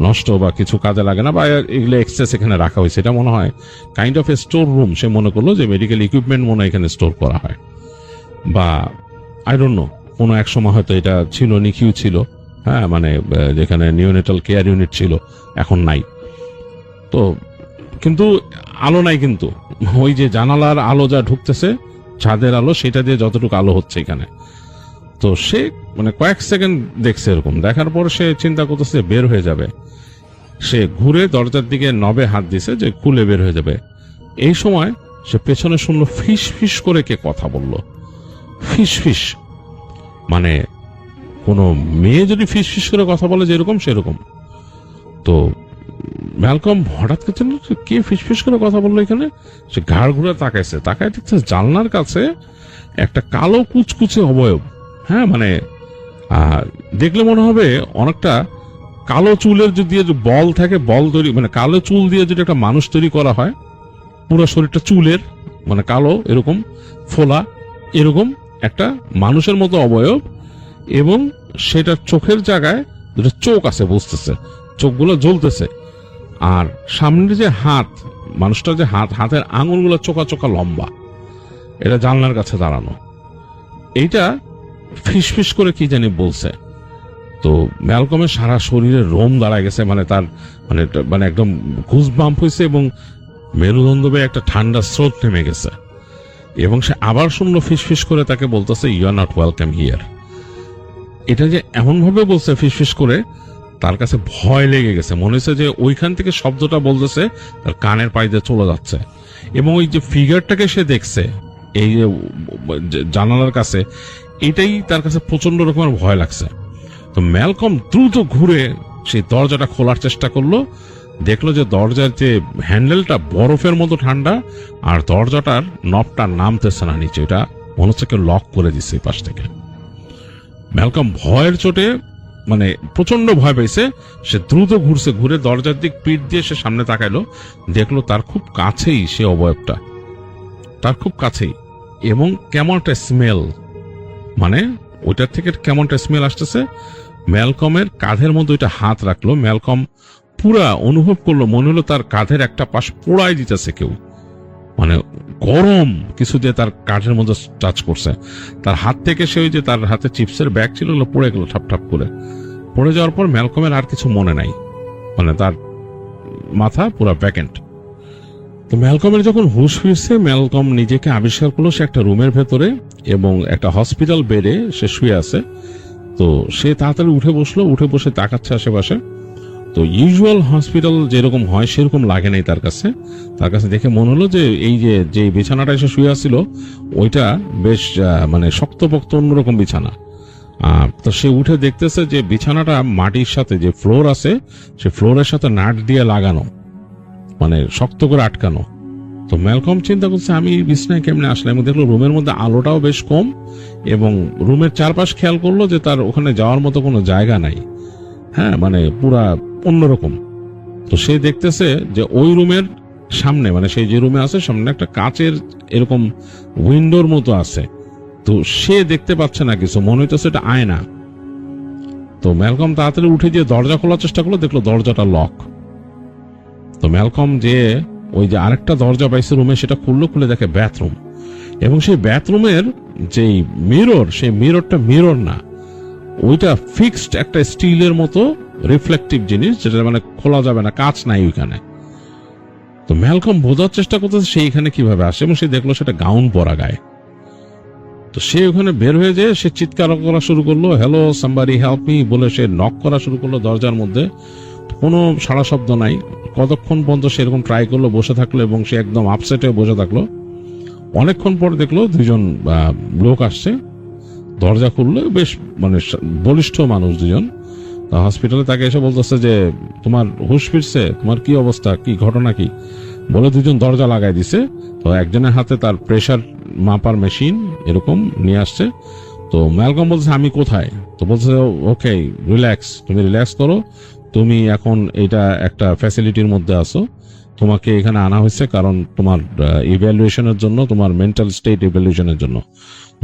নষ্ট বা কিছু কাজে লাগে না, বা এগুলো এক্সেস এখানে রাখা হয়েছে। এটা মনে হয় kind of a store room. সে মনে করলো যে মেডিকেল ইকুইপমেন্ট মনে হয় এখানে স্টোর করা হয়, বা আই ডোন্ট নো, কোনো এক সময় হয়তো এটা ছিল, নিকিউ ছিল, হ্যাঁ, মানে যেখানে নিওনেটাল কেয়ার ইউনিট ছিল, এখন নাই। তো কিন্তু আলো নাই, কিন্তু ওই যে জানালার আলো যা ঢুকতেছে, ছাদের আলো, সেটা দিয়ে যতটুকু আলো হচ্ছে এখানে। তো সে মানে কয়েক সেকেন্ড দেখছে এরকম, দেখার পর সে চিন্তা করতেছে বের হয়ে যাবে। সে ঘুরে দরজার দিকে নবে হাত দিছে যে খুলে বের হয়ে যাবে। এই সময় সে পেছনে শুনলো ফিস ফিস করে কে কথা বলল। ফিস ফিস মানে কোনো মেয়ে যদি ফিস ফিস করে কথা বলে যেরকম, সেরকম। তো ম্যালকম হঠাৎ কে ফিস ফিস করে কথা বললো এখানে। সে ঘাড় ঘুরে তাকাইছে, তাকায় দেখছে জানলার কাছে একটা কালো কুচকুচে অবয়ব, হ্যাঁ, মানে দেখলে মনে হবে অনেকটা কালো চুলের যদি বল থাকে, বল তৈরি, মানে কালো চুল দিয়ে যদি একটা মানুষ তৈরি করা হয়, পুরো শরীরটা চুলের, মানে কালো এরকম ফোলা, এরকম একটা মানুষের মতো অবয়ব, এবং সেটা চোখের জায়গায় 2টা চোখ আছে, বুঝতেছে, চোখগুলো জ্বলতেছে। আর সামনে যে হাত, মানুষটার যে হাতের আঙুলগুলো চোখা চোখা লম্বা, এটা জানলার কাছে দাঁড়ানো। এইটা ফিসফিস করে কি জানি বলছে। তো ম্যালকমের সারা শরীরে রোম দাঁড়ায় গেছে, মানে তার মানে একদম ঘুসবাম্প হয়েছে, এবং মেরুদণ্ড বেয়ে একটা ঠান্ডা স্রোত নেমে গেছে। এবং সে আবার শুনলো ফিসফিস করে তাকে বলতেছে, you are not welcome here. এটা যে এমন ভাবে বলছে ফিসফিস করে, তার কাছে ভয় লেগে গেছে। মনে হচ্ছে যে ওইখান থেকে শব্দটা বলতেছে তার কানের পাইতে চলে যাচ্ছে, এবং ওই যে ফিগারটাকে সে দেখছে এই যে জানালার কাছে, এটাই তার কাছে প্রচন্ড রকমের ভয় লাগছে। তো ম্যালকম দ্রুত ঘুরে সেই দরজাটা খোলার চেষ্টা করলো। দেখলো যে দরজার যে হ্যান্ডেলটা বরফের মতো ঠান্ডা, আর দরজাটার নবটা নামতেছে না নিচে। এটা মনে হচ্ছে কেউ লক করে দিচ্ছে এই পাশ থেকে। ম্যালকম ভয়ের চোটে মানে প্রচন্ড ভয় পাইছে, সে দ্রুত ঘুরছে, ঘুরে দরজার দিক পিঠ দিয়ে সে সামনে তাকাইলো, দেখলো তার খুব কাছেই সে অবয়বটা, তার খুব কাছেই, এবং কেমন একটা স্মেল, মানে ওইটার থেকে কেমন একটা স্মেল আসতেছে। ম্যালকমের কাঁধের মধ্যে ওইটা হাত রাখলো, ম্যালকম পুরা অনুভব করলো, মনে হলো তার কাঁধের একটা পাশ পোড়াই দিতেছে কেউ, মানে গরম কিছু দিয়ে তার কাঁধের মধ্যে টাচ করছে। তার হাত থেকে সে ওই যে তার হাতে চিপসের ব্যাগ ছিল ওগুলো পড়ে গেল ঠাপ ঠাপ করে। পড়ে যাওয়ার পর ম্যালকমের আর কিছু মনে নাই, মানে তার মাথা পুরা ভ্যাকেন্ট। তো ম্যালকমের যখন হুঁশ ফিরছে, ম্যালকম নিজেকে আবিষ্কার করলো সে একটা রুমের ভেতরে এবং একটা হসপিটাল বেডে সে শুয়ে আছে। তো সে তাড়াতাড়ি উঠে বসলো, উঠে বসে তাকাচ্ছে আশেপাশে। তো ইউজুয়াল হসপিটাল যেরকম হয় সেরকম লাগে নাই তার কাছে। তার কাছে দেখে মনে হলো যে এই যে বিছানাটা এসে শুয়ে আসছিল ওইটা বেশ মানে শক্তপোক্ত অন্যরকম বিছানা। তো সে উঠে দেখতেছে যে বিছানাটা মাটির সাথে যে ফ্লোর আছে সে ফ্লোরের সাথে নাট দিয়ে লাগানো, মানে শক্ত করে আটকানো। তো ম্যালকম চিন্তা করছে আমি বিছানায় কেমনে আসলাম, এবং দেখলো রুমের মধ্যে আলোটাও বেশ কম, এবং রুমের চারপাশ খেয়াল করলো যে তার ওখানে যাওয়ার মতো কোনো জায়গা নাই, হ্যাঁ মানে পুরা অন্যরকম। তো সে দেখতেছে যে ওই রুমের সামনে, মানে সেই যে রুমে আছে সামনে একটা কাচের এরকম উইন্ডোর মতো আছে। তো সে দেখতে পাচ্ছে না কিছু, মনে হইতেছে এটা আয়না। তো ম্যালকম তাড়াতাড়ি উঠে গিয়ে দরজা খোলার চেষ্টা করলো, দেখলো দরজাটা লক। তো ম্যালকম যে ওই যে আরেকটা দরজা পাইছে রুমে সেটা খুললো, খুলে দেখে বাথরুম, এবং সেই বাথরুমের যেই মিরর, সেই মিররটা মিরর না, ওইটা ফিক্সড একটা স্টিলের মতো রিফ্লেকটিভ জিনিস, যেটা মানে খোলা যাবে না, কাঁচ নাই ওইখানে। তো ম্যালকম বোঝার চেষ্টা করতেছে সেইখানে কিভাবে আসে, এবং সে দেখলো সেটা গাউন পরা গায়ে। তো সে ওখানে বের হয়ে যায়, সে চিৎকার করা শুরু করলো, হ্যালো সামবাডি হেল্প মি বলে সে নক করা শুরু করলো দরজার মধ্যে। কোনো সাড়া শব্দ নাই। কতক্ষণ পর্যন্ত সেরকম ট্রাই করলো, বসে থাকলো, এবং সে একদম আপসেটে বসে থাকলো। অনেকক্ষণ পর দেখলো দুজন লোক আসছে, দরজা খুললো, বেশ মানে বলিষ্ঠ মানুষ দুজন। হসপিটালে তাকে এসে বলতেছে যে তোমার হুঁশ ফিরছে, তোমার কি অবস্থা, কি ঘটনা কি, বলে দুজন দরজা লাগাই দিছে। তো একজনের হাতে তার প্রেসার মাপার মেশিন এরকম নিয়ে আসছে। তো ম্যালকম বলছে আমি কোথায়, তো বলছে ওকে রিল্যাক্স, তুমি রিল্যাক্স করো, তুমি এখন এটা একটা ফ্যাসিলিটির মধ্যে আছো, তোমাকে এখানে আনা হয়েছে কারণ তোমার ইভ্যালুয়েশনের জন্য, তোমার মেন্টাল স্টেট ইভ্যালুয়েশনের জন্য।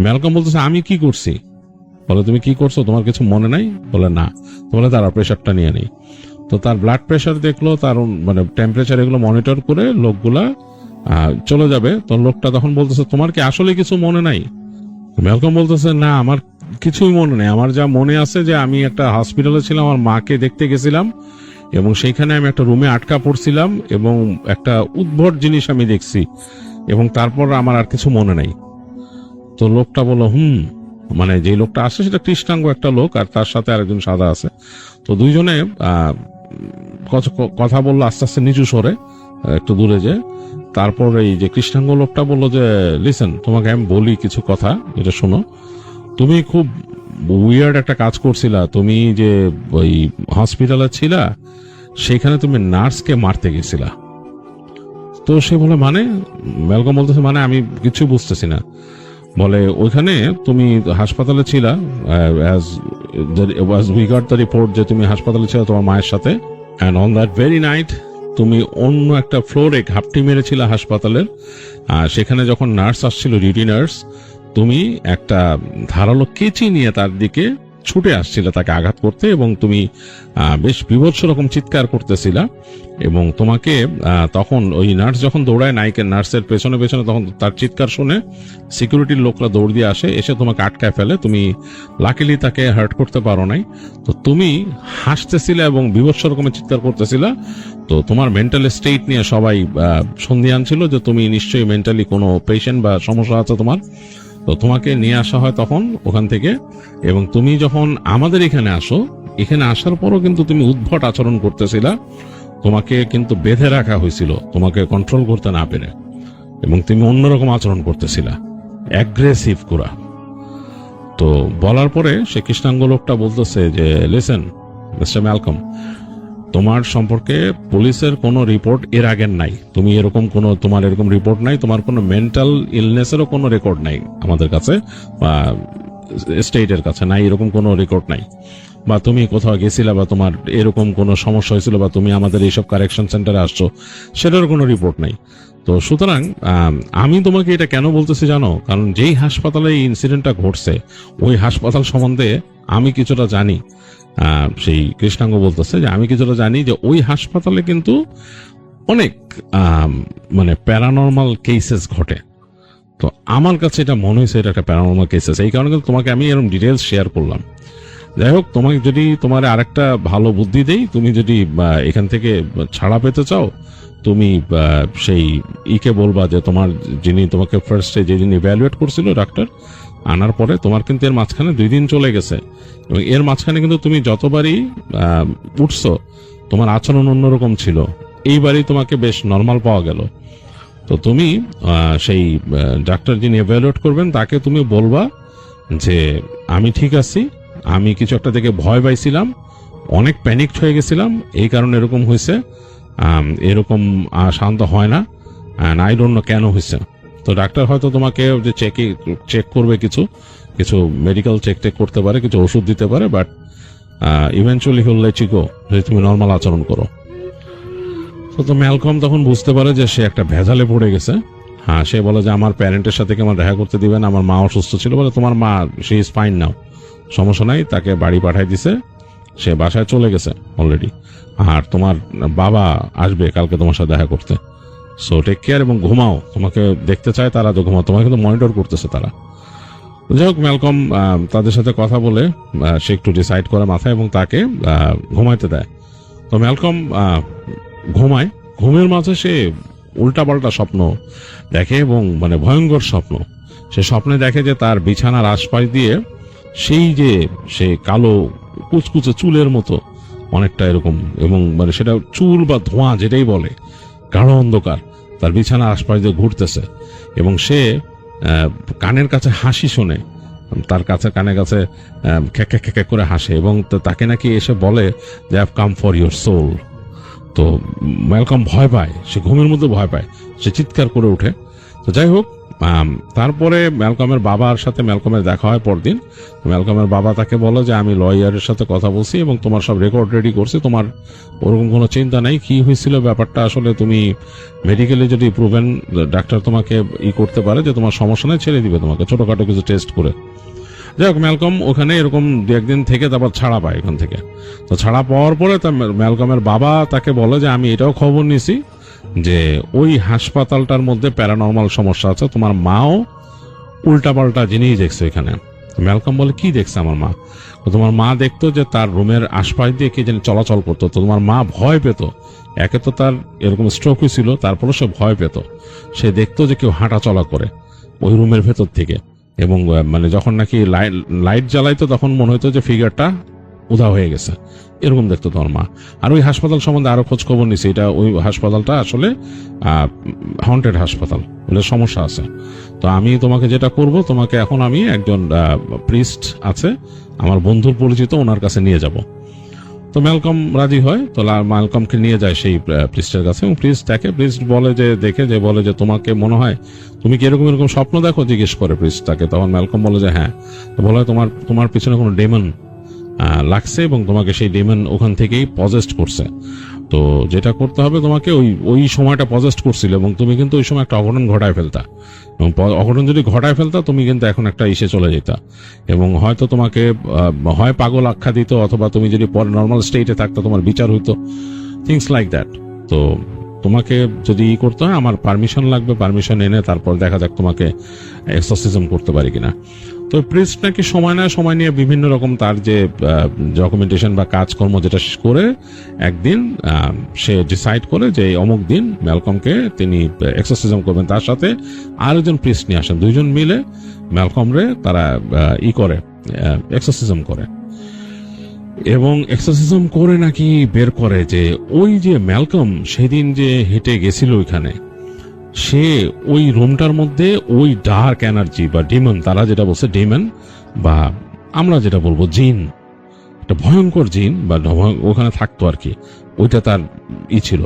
ম্যালকম বলতেছে আমি কি করছি, বলে তুমি কি করছো, তোমার কিছু মনে নাই, বলে না, বলে তারা প্রেশারটা নিয়ে নেই। তো তার ব্লাড প্রেশার দেখলো, তার মানে টেম্পারেচার এগুলো মনিটর করে লোকগুলা চলে যাবে। তো লোকটা তখন বলতেছে তোমার কি আসলে কিছু মনে নাই? ম্যালকম বলতেছে না আমার কিছুই মনে নেই, আমার যা মনে আছে যে আমি একটা হসপিটালে ছিলাম, আমার মাকে দেখতে গেছিলাম, এবং সেইখানে আমি একটা রুমে আটকা পড়ছিলাম, এবং একটা উদ্ভট জিনিস আমি দেখছি, এবং তারপর আমার আর কিছু মনে নাই। তো লোকটা বলল মানে যে লোকটা আসে সেটা কৃষ্ণাঙ্গ একটা লোক, আর তার সাথে আরেকজন সাদা আছে। তো দুইজনে কথা বললো আস্তে আস্তে নিচু স্বরে, একটু দূরে যে। তারপর এই যে কৃষ্ণাঙ্গ লোকটা বললো যে লিসেন, তোমাকে আমি বলি কিছু কথা, এটা শোনো। তুমি খুব উইয়ার্ড একটা কাজ করছিলা, তুমি যে ওই হসপিটালে ছিলা সেখানে তুমি নার্সকে মারতে গেছিলা। তো সে বলে মানে, ম্যালকম বলতেছে মানে আমি কিছু বুঝতেছি না। বলে ওইখানে তুমি হাসপাতালে ছিলা, উই গট দ্য রিপোর্ট যে তুমি হাসপাতালে ছিল তোমার মায়ের সাথে, and on that very night তুমি অন্য একটা ফ্লোরে ঘাপটি মেরেছিল হাসপাতালের। সেখানে যখন নার্স আসছিল, ডিউটি নার্স, তুমি একটা ধারালো কেচি নিয়ে তার দিকে ছুটে আসছিল তাকে আঘাত করতে, এবং তুমি বেশ বিভৎস রকম চিৎকার করতেছিলা, এবং তোমাকে তখন ওই নার্স যখন দৌড়ায় নায়িকের নার্সের পেছনে পেছনে, তখন তার চিৎকার শুনে সিকিউরিটির লোকরা দৌড় দিয়ে আসে, এসে তোমাকে আটকায় ফেলে। তুমি লাকিলি তাকে হার্ট করতে পারো নাই। তো তুমি হাসতেছিলে এবং বিভৎস রকমের চিৎকার করতেছিলা। তো তোমার মেন্টাল স্টেট নিয়ে সবাই সন্ধিয়ান ছিল যে তুমি নিশ্চয়ই মেন্টালি কোনো পেশেন্ট বা সমস্যা আছে তোমার। তো তোমাকে নিয়ে আসা হয় তখন ওখান থেকে, এবং তুমি যখন আমাদের এখানে আসো, এখানে আসার পরও কিন্তু তুমি উদ্ভট আচরণ করতেছিলা, তোমাকে কিন্তু বেঁধে রাখা হয়েছিল তোমাকে কন্ট্রোল করতে না পেরে, এবং তুমি অন্যরকম আচরণ করতেছিলা, অ্যাগ্রেসিভ করা। তো বলার পরে সে কৃষ্ণাঙ্গ লোকটা বলতেছে যে লিসেন মিস্টার ম্যালকম, তোমার সম্পর্কে পুলিশের কোনো রিপোর্ট এর আগের নাই, তুমি এরকম কোনো, তোমার এরকম রিপোর্ট নাই, তোমার কোনো মেন্টাল ইলনেসেরও কোনো রেকর্ড নাই আমাদের কাছে বা স্টেটের কাছে নাই, এরকম কোনো রেকর্ড নাই। বা তুমি কোথাও গেছিলা বা তোমার এরকম কোনো সমস্যা হয়েছিল বা তুমি আমাদের এইসব কারেকশন সেন্টারে আসছো, সেটারও কোনো রিপোর্ট নাই। তো সুতরাং আমি তোমাকে এটা কেন বলতেছি জানো, কারণ যেই হাসপাতালে এই ইনসিডেন্টটা ঘটছে ওই হাসপাতাল সম্বন্ধে আমি কিছুটা জানি। সেই কৃষ্ণাঙ্গ বলতেছে যে আমি কিছুটা জানি যে ওই হাসপাতালে কিন্তু অনেক মানে প্যারানর্মাল কেসেস ঘটে। তো আমার কাছে এটা মনে হয়েছে এটা একটা প্যারানর্মাল কেসেস, এই কারণে কিন্তু তোমাকে আমি এরকম ডিটেলস শেয়ার করলাম। যাই হোক, তোমাকে যদি তোমার আরেকটা ভালো বুদ্ধি দেই, তুমি যদি এখান থেকে ছাড়া পেতে চাও, তুমি সেই ইকে বলবা যে তোমার যিনি তোমাকে ফার্স্টে যেদিন ইভ্যালুয়েট করছিল ডাক্তার, আনার পরে তোমার কিন্তু এর মাঝখানে 2 দিন চলে গেছে এবং এর মাঝখানে কিন্তু তুমি যতবারই উঠছো তোমার আচরণ অন্যরকম ছিল, এইবারই তোমাকে বেশ নর্মাল পাওয়া গেল। তো তুমি সেই ডাক্তার যিনি ইভ্যালুয়েট করবেন তাকে তুমি বলবা যে আমি ঠিক আছি, আমি কিছু একটা থেকে ভয় পাইছিলাম, অনেক প্যানিকড হয়ে গেছিলাম, এই কারণে এরকম হয়েছে, এরকম শান্ত হয় না, আই ডোন্ট নো কেন হয়েছে। তো ডাক্তার হয়তো তোমাকে যে চেক করবে, কিছু কিছু মেডিকেল চেক করতে পারে, কিছু ওষুধ দিতে পারে, but eventually he'll let you go, যদি তুমি নর্মাল আচরণ করো। তো ম্যালকম তখন বুঝতে পারে যে সে একটা ভেজালে পড়ে গেছে। হ্যাঁ, সে বলে যে আমার প্যারেন্টের সাথে কি আমার দেখা করতে দিবেন, আমার মা অসুস্থ ছিল। বলে তোমার মা, সে ইজ ফাইন নাও, সমস্যা নাই। তাকে বাড়ি পাঠাই দিছে, সে বাসায় চলে গেছে অলরেডি। আর তোমার বাবা আসবে কালকে তোমার সাথে দেখা করতে। সো টেক কেয়ার এবং ঘুমাও, তোমাকে দেখতে চায় তারা, তো ঘুমাও, তোমাকে কিন্তু মনিটর করতেছে তারা। যাই হোক, ম্যালকম তাদের সাথে কথা বলে সে একটু ডিসাইড করে মাথায় এবং তাকে ঘুমাইতে দেয়। তো ম্যালকম ঘুমায়, ঘুমের মাঝে সে উল্টাপাল্টা স্বপ্ন দেখে এবং মানে ভয়ঙ্কর স্বপ্ন। সে স্বপ্নে দেখে যে তার বিছানার আশপাশ দিয়ে সেই যে সে কালো কুচকুচে চুলের মতো অনেকটা এরকম, এবং মানে সেটা চুল বা ধোঁয়া যেটাই বলে, গাঢ় অন্ধকার তার বিছানার আশপাশ দিয়ে ঘুরতেছে এবং সে কানের কাছে হাসি শোনে, তার কাছে কানে কাছে খ্যাক খ্যাক খ্যাক করে হাসে এবং তাকে নাকি এসে বলে যে have come for your soul. তো ম্যালকম ভয় পায়, সে ঘুমের মধ্যে ভয় পায়, সে চিৎকার করে ওঠে। তো যাই হোক, তারপরে ম্যালকমের বাবার সাথে ম্যালকমের দেখা হয় পরদিন। ম্যালকমের বাবা তাকে বলে যে আমি লয়ারের সাথে কথা বলছি এবং তোমার সব রেকর্ড রেডি করছি, তোমার ওরকম কোনো চিন্তা নেই। কি হয়েছিল ব্যাপারটা আসলে তুমি মেডিকেলি যদি প্রুভেন, ডাক্তার তোমাকে করতে পারে যে তোমার সমস্যা নেই, ছেড়ে দিবে তোমাকে ছোটখাটো কিছু টেস্ট করে। যাই হোক, ম্যালকম ওখানে এরকম 2-1 দিন থেকে তারপর ছাড়া পায় এখান থেকে। তো ছাড়া পাওয়ার পরে ম্যালকমের বাবা তাকে বলে যে আমি এটাও খবর নিছি যে ওই হাসপাতালটার মধ্যে প্যারানর্মাল সমস্যা আছে, তোমার মাও উল্টাপাল্টা জিনিস দেখছে এখানে। ম্যালকম বলে কি দেখছে আমার মা? তোমার মা দেখতো যে তার রুমের আশপাশ দিয়ে কে যেন চলাচল করতো। তো তোমার মা ভয় পেত, একে তো তার এরকম স্ট্রোক হয়েছিল, তারপরে সে ভয় পেত, সে দেখতো যে কেউ হাঁটা চলা করে ওই রুমের ভেতর থেকে, এবং মানে যখন নাকি লাইট জ্বালাইতো তখন মনে হতো যে ফিগারটা উধাও হয়ে গেছে, এরকম দেখতো তোমার মা। আর ওই হাসপাতাল সম্বন্ধে আরো খোঁজ খবর নিছি, এটা ওই হাসপাতালটা আসলে হন্টেড হাসপাতাল, বলে সমস্যা আছে। তো আমি তোমাকে যেটা করব, তোমাকে এখন আমি একজন প্রিস্ট আছে আমার বন্ধুর পরিচিত, ওনার কাছে নিয়ে যাব। তো ম্যালকম রাজি হয়, তো ম্যালকমকে নিয়ে যায় সেই প্রিস্টের কাছে এবং প্রিস্ট দেখে, প্রিস্ট বলে যে দেখে যে বলে যে তোমাকে মনে হয় তুমি কি এরকম এরকম স্বপ্ন দেখো, জিজ্ঞেস করে প্রিস্ট তাকে। তখন ম্যালকম বলে যে হ্যাঁ। তো বলে তোমার পিছনে কোনো ডেমন লাগছে এবং তোমাকে সেই ডেমন ওখান থেকেই পজেস্ট করছে। তো যেটা করতে হবে, তোমাকে ওই সময়টা পজেস্ট করছিল এবং তুমি কিন্তু ওই সময় একটা অঘটন ঘটায় ফেলতা, এবং অঘটন যদি ঘটায় ফেলতা তুমি কিন্তু এখন একটা ইসে চলে যেতা এবং হয়তো তোমাকে হয় পাগল আখ্যা দিত, অথবা তুমি যদি পরে নর্মাল স্টেটে থাকতো তোমার বিচার হইতো, থিংস লাইক দ্যাট। তো তোমাকে যদি করতে হয় আমার পারমিশন লাগবে, পারমিশন এনে তারপর দেখা যাক তোমাকে এক্সরসিজম করতে পারি কিনা। তো প্রিস্ট নাকি সময় নিয়ে বিভিন্ন রকম তার যে ডকুমেন্টেশন বা কাজকর্ম যেটা শেষ করে একদিন সে ডিসাইড করে যে অমুক দিন ম্যালকমকে তিনি এক্সরসিজম করবেন। তার সাথে আরেকজন প্রিস্ট নিয়ে আসেন, 2 জন মিলে ম্যালকমরে তারা করে এক্সরসিজম করে এবং এক্সরসিজম করে নাকি বের করে যে ওই যে ম্যালকম সেদিন যে হেঁটে গেছিল ওইখানে, সে ওই রুমটার মধ্যে ওই ডার্ক এনার্জি বা ডিমন, তারা যেটা বলছে ডিমন বা আমরা যেটা বলবো জিন, একটা ভয়ঙ্কর জিন বা ওখানে থাকতো আর কি, ওইটা তার ছিল।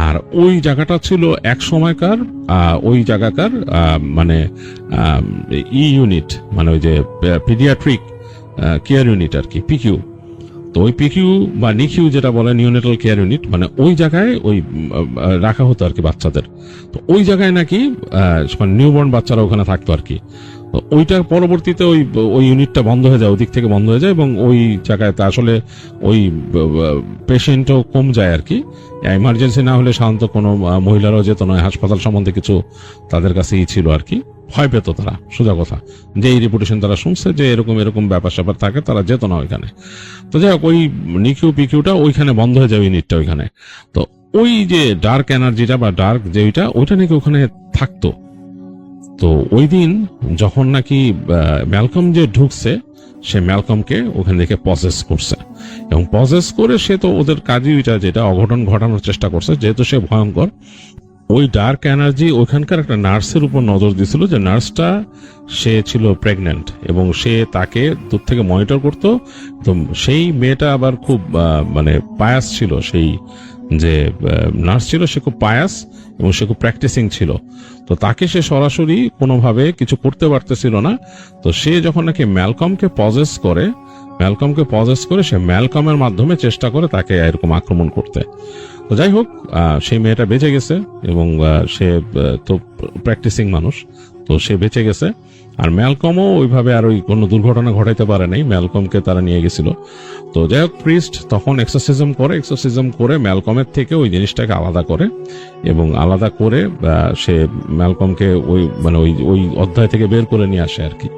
আর ওই জায়গাটা ছিল এক সময়কার ওই জায়গাকার মানে ইউনিট, মানে ওই যে পিডিয়াট্রিক কেয়ার ইউনিট আর কি, পিকিউ। তো ওই পিকিউ বা নিকিউ যেটা বলে, নিউনেটাল কেয়ার ইউনিট, মানে ওই জায়গায় ওই রাখা হতো আর কি বাচ্চাদের। তো ওই জায়গায় নাকি নিউবর্ন বাচ্চারা ওখানে থাকতো আর কি। তো ওইটার পরবর্তীতে ওই ইউনিটটা বন্ধ হয়ে যায়, ওদিক থেকে বন্ধ হয়ে যায়, এবং ওই জায়গায় আসলে ওই পেশেন্টও কম যায় আর কি। ইমার্জেন্সি না হলে সাধারণত কোনো মহিলারাও যেত না, হাসপাতাল সম্বন্ধে কিছু তাদের কাছেই ছিল আর কি, ভয় পেত তারা, সোজা কথা। যে এই রিপুটেশন তারা শুনছে যে এরকম এরকম ব্যাপার স্যাপার থাকে, তারা যেত না ওইখানে। তো যাই হোক, ওই নিকিউ পিকিউটা ওইখানে বন্ধ হয়ে যায়, ইউনিটটা ওইখানে। তো ওই যে ডার্ক এনার্জিটা বা ডার্ক যে ওইটা নাকি ওখানে থাকতো। তো ওই দিন যখন নাকি ম্যালকম যে ঢুকছে, সে ম্যালকমকে ওখান থেকে পজেস করছে, এবং পজেস করে সে তো ওদের কাজই ওইটা, যেটা অঘটন ঘটানোর চেষ্টা করছে, যেহেতু সে ভয়ঙ্কর। ওই ডার্ক এনার্জি ওইখানকার একটা নার্সের উপর নজর দিছিল, যে নার্সটা সে ছিল প্রেগন্যান্ট, এবং সে তাকে দূর থেকে মনিটর করতো। তো সেই মেয়েটা আবার খুব মানে পায়াস ছিল, সেই যে নার্স ছিল সে খুব পায়াস এবং সে খুব প্র্যাকটিসিং ছিল। তো তাকে সে সরাসরি কোনোভাবে কিছু করতে পারতেছিল না। তো সে যখন নাকি ম্যালকমকে পজেস করে সে ম্যালকমের মাধ্যমে চেষ্টা করে তাকে এরকম আক্রমণ করতে। তো যাই হোক, সেই মেয়েটা বেঁচে গেছে, এবং সে তো প্র্যাকটিসিং মানুষ, তো সে বেঁচে গেছে। আর ম্যালকমও ওইভাবে আর ওই কোনো দুর্ঘটনা ঘটাইতে পারে নাই, ম্যালকমকে তারা নিয়ে গেছিল। তো যাই হোক, প্রিস্ট তখন এক্সোসিজম করে ম্যালকমের থেকে ওই জিনিসটাকে আলাদা করে, এবং আলাদা করে সে ম্যালকমকে ওই মানে ওই অধ্যায় থেকে বের করে নিয়ে আসে আর কি।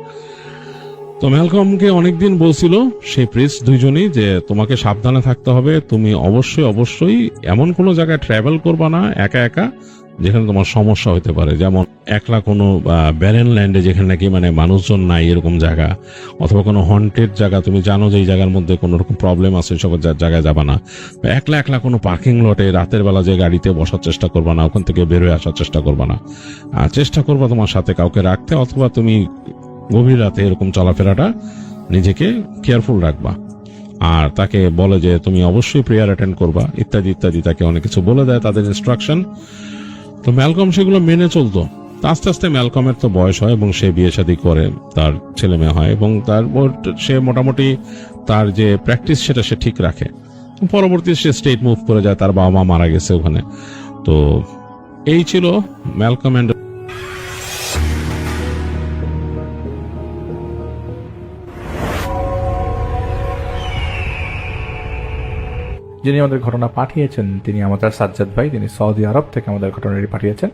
তো ম্যালকমকে অনেকদিন বলছিল সেই প্রিস্ট দুইজনই যে তোমাকে সাবধানে থাকতে হবে, তুমি অবশ্যই এমন কোনো জায়গায় ট্রাভেল করবা না একা একা যেখানে তোমার সমস্যা হতে পারে, যেমন একলা কোনো ব্যারেন ল্যান্ডে যেখানে নাকি মানে মানুষজন নাই এরকম জায়গা, অথবা কোনো হন্টেড জায়গা, তুমি জানো যে এই জায়গার মধ্যে কোনো রকম প্রবলেম আছে, সব জায়গায় যাবা না। একলা কোনো পার্কিং লটে রাতের বেলা যে গাড়িতে বসার চেষ্টা করবা না, ওখান থেকে বের হয়ে আসার চেষ্টা করবা না। চেষ্টা করবা তোমার সাথে কাউকে রাখতে, অথবা তুমি গভীর রাতে এরকম চলাফেরাটা নিজেকে কেয়ারফুল রাখবা। আর তাকে বলে যে তুমি অবশ্যই প্রেয়ার অ্যাটেন্ড করবা, ইত্যাদি ইত্যাদি, তাকে অনেক কিছু বলে দেয়, তাদের ইনস্ট্রাকশন। তো ম্যালকম সেগুলো মেনে চলতো। আস্তে আস্তে ম্যালকমের তো বয়স হয়, এবং সে বিয়ে শাদী করে, তার ছেলে মেয়ে হয়, এবং সে মোটামুটি তার যে প্র্যাকটিস সেটা সে ঠিক রাখে। পরবর্তী সে স্টেট মুভ করে যায়, তার বাবা মা মারা গেছে ওখানে। তো এই ছিল ম্যালকম এন্ড যিনি আমাদের ঘটনা পাঠিয়েছেন তিনি আমাদের সাজ্জাদ ভাই, তিনি সৌদি আরব থেকে আমাদের ঘটনাটি পাঠিয়েছেন।